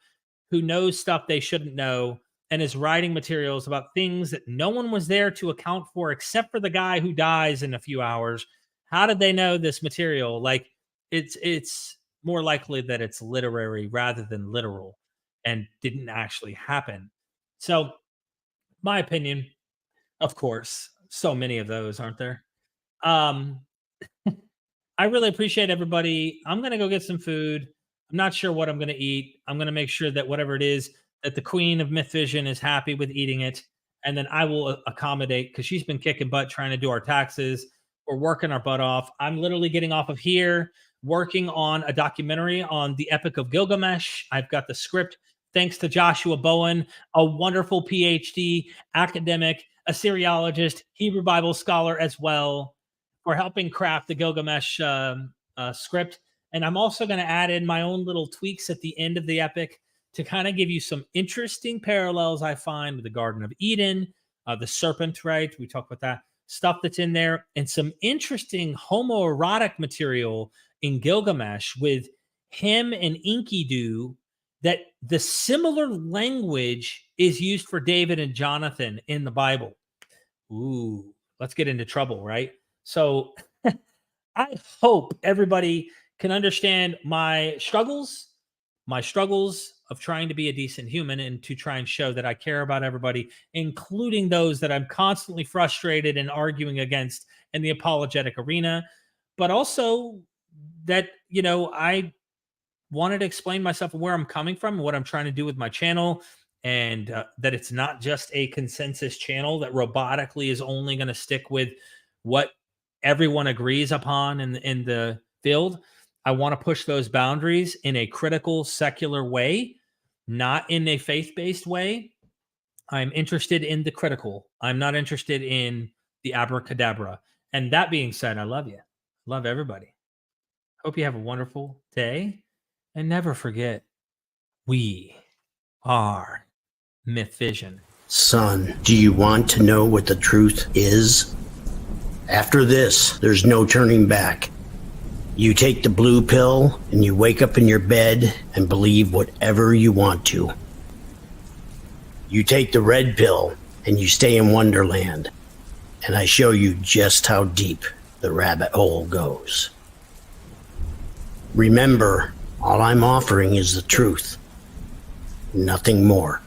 who knows stuff they shouldn't know and is writing materials about things that no one was there to account for except for the guy who dies in a few hours. How did they know this material? Like, it's more likely that it's literary rather than literal and didn't actually happen. So, my opinion, of course, so many of those, aren't there? I really appreciate everybody. I'm going to go get some food. I'm not sure what I'm going to eat. I'm going to make sure that whatever it is, that the queen of MythVision is happy with eating it. And then I will accommodate, because she's been kicking butt trying to do our taxes. We're working our butt off. I'm literally getting off of here, working on a documentary on the Epic of Gilgamesh. I've got the script thanks to Joshua Bowen, a wonderful PhD academic, Assyriologist, Hebrew Bible scholar as well, for helping craft the Gilgamesh script. And I'm also going to add in my own little tweaks at the end of the epic to kind of give you some interesting parallels I find with the Garden of Eden, the serpent, right? We talk about that stuff that's in there, and some interesting homoerotic material in Gilgamesh with him and Enkidu, that the similar language is used for David and Jonathan in the Bible. Ooh, let's get into trouble, right? So I hope everybody can understand my struggles of trying to be a decent human and to try and show that I care about everybody, including those that I'm constantly frustrated and arguing against in the apologetic arena, but also that, I wanted to explain myself and where I'm coming from and what I'm trying to do with my channel, and that it's not just a consensus channel that robotically is only going to stick with what everyone agrees upon in the field. I want to push those boundaries in a critical, secular way, not in a faith-based way. I'm interested in the critical. I'm not interested in the abracadabra. And that being said, I love you. Love everybody. Hope you have a wonderful day. And never forget, we are MythVision. Son, do you want to know what the truth is? After this, there's no turning back. You take the blue pill and you wake up in your bed and believe whatever you want to. You take the red pill and you stay in Wonderland, and I show you just how deep the rabbit hole goes. Remember, all I'm offering is the truth, nothing more.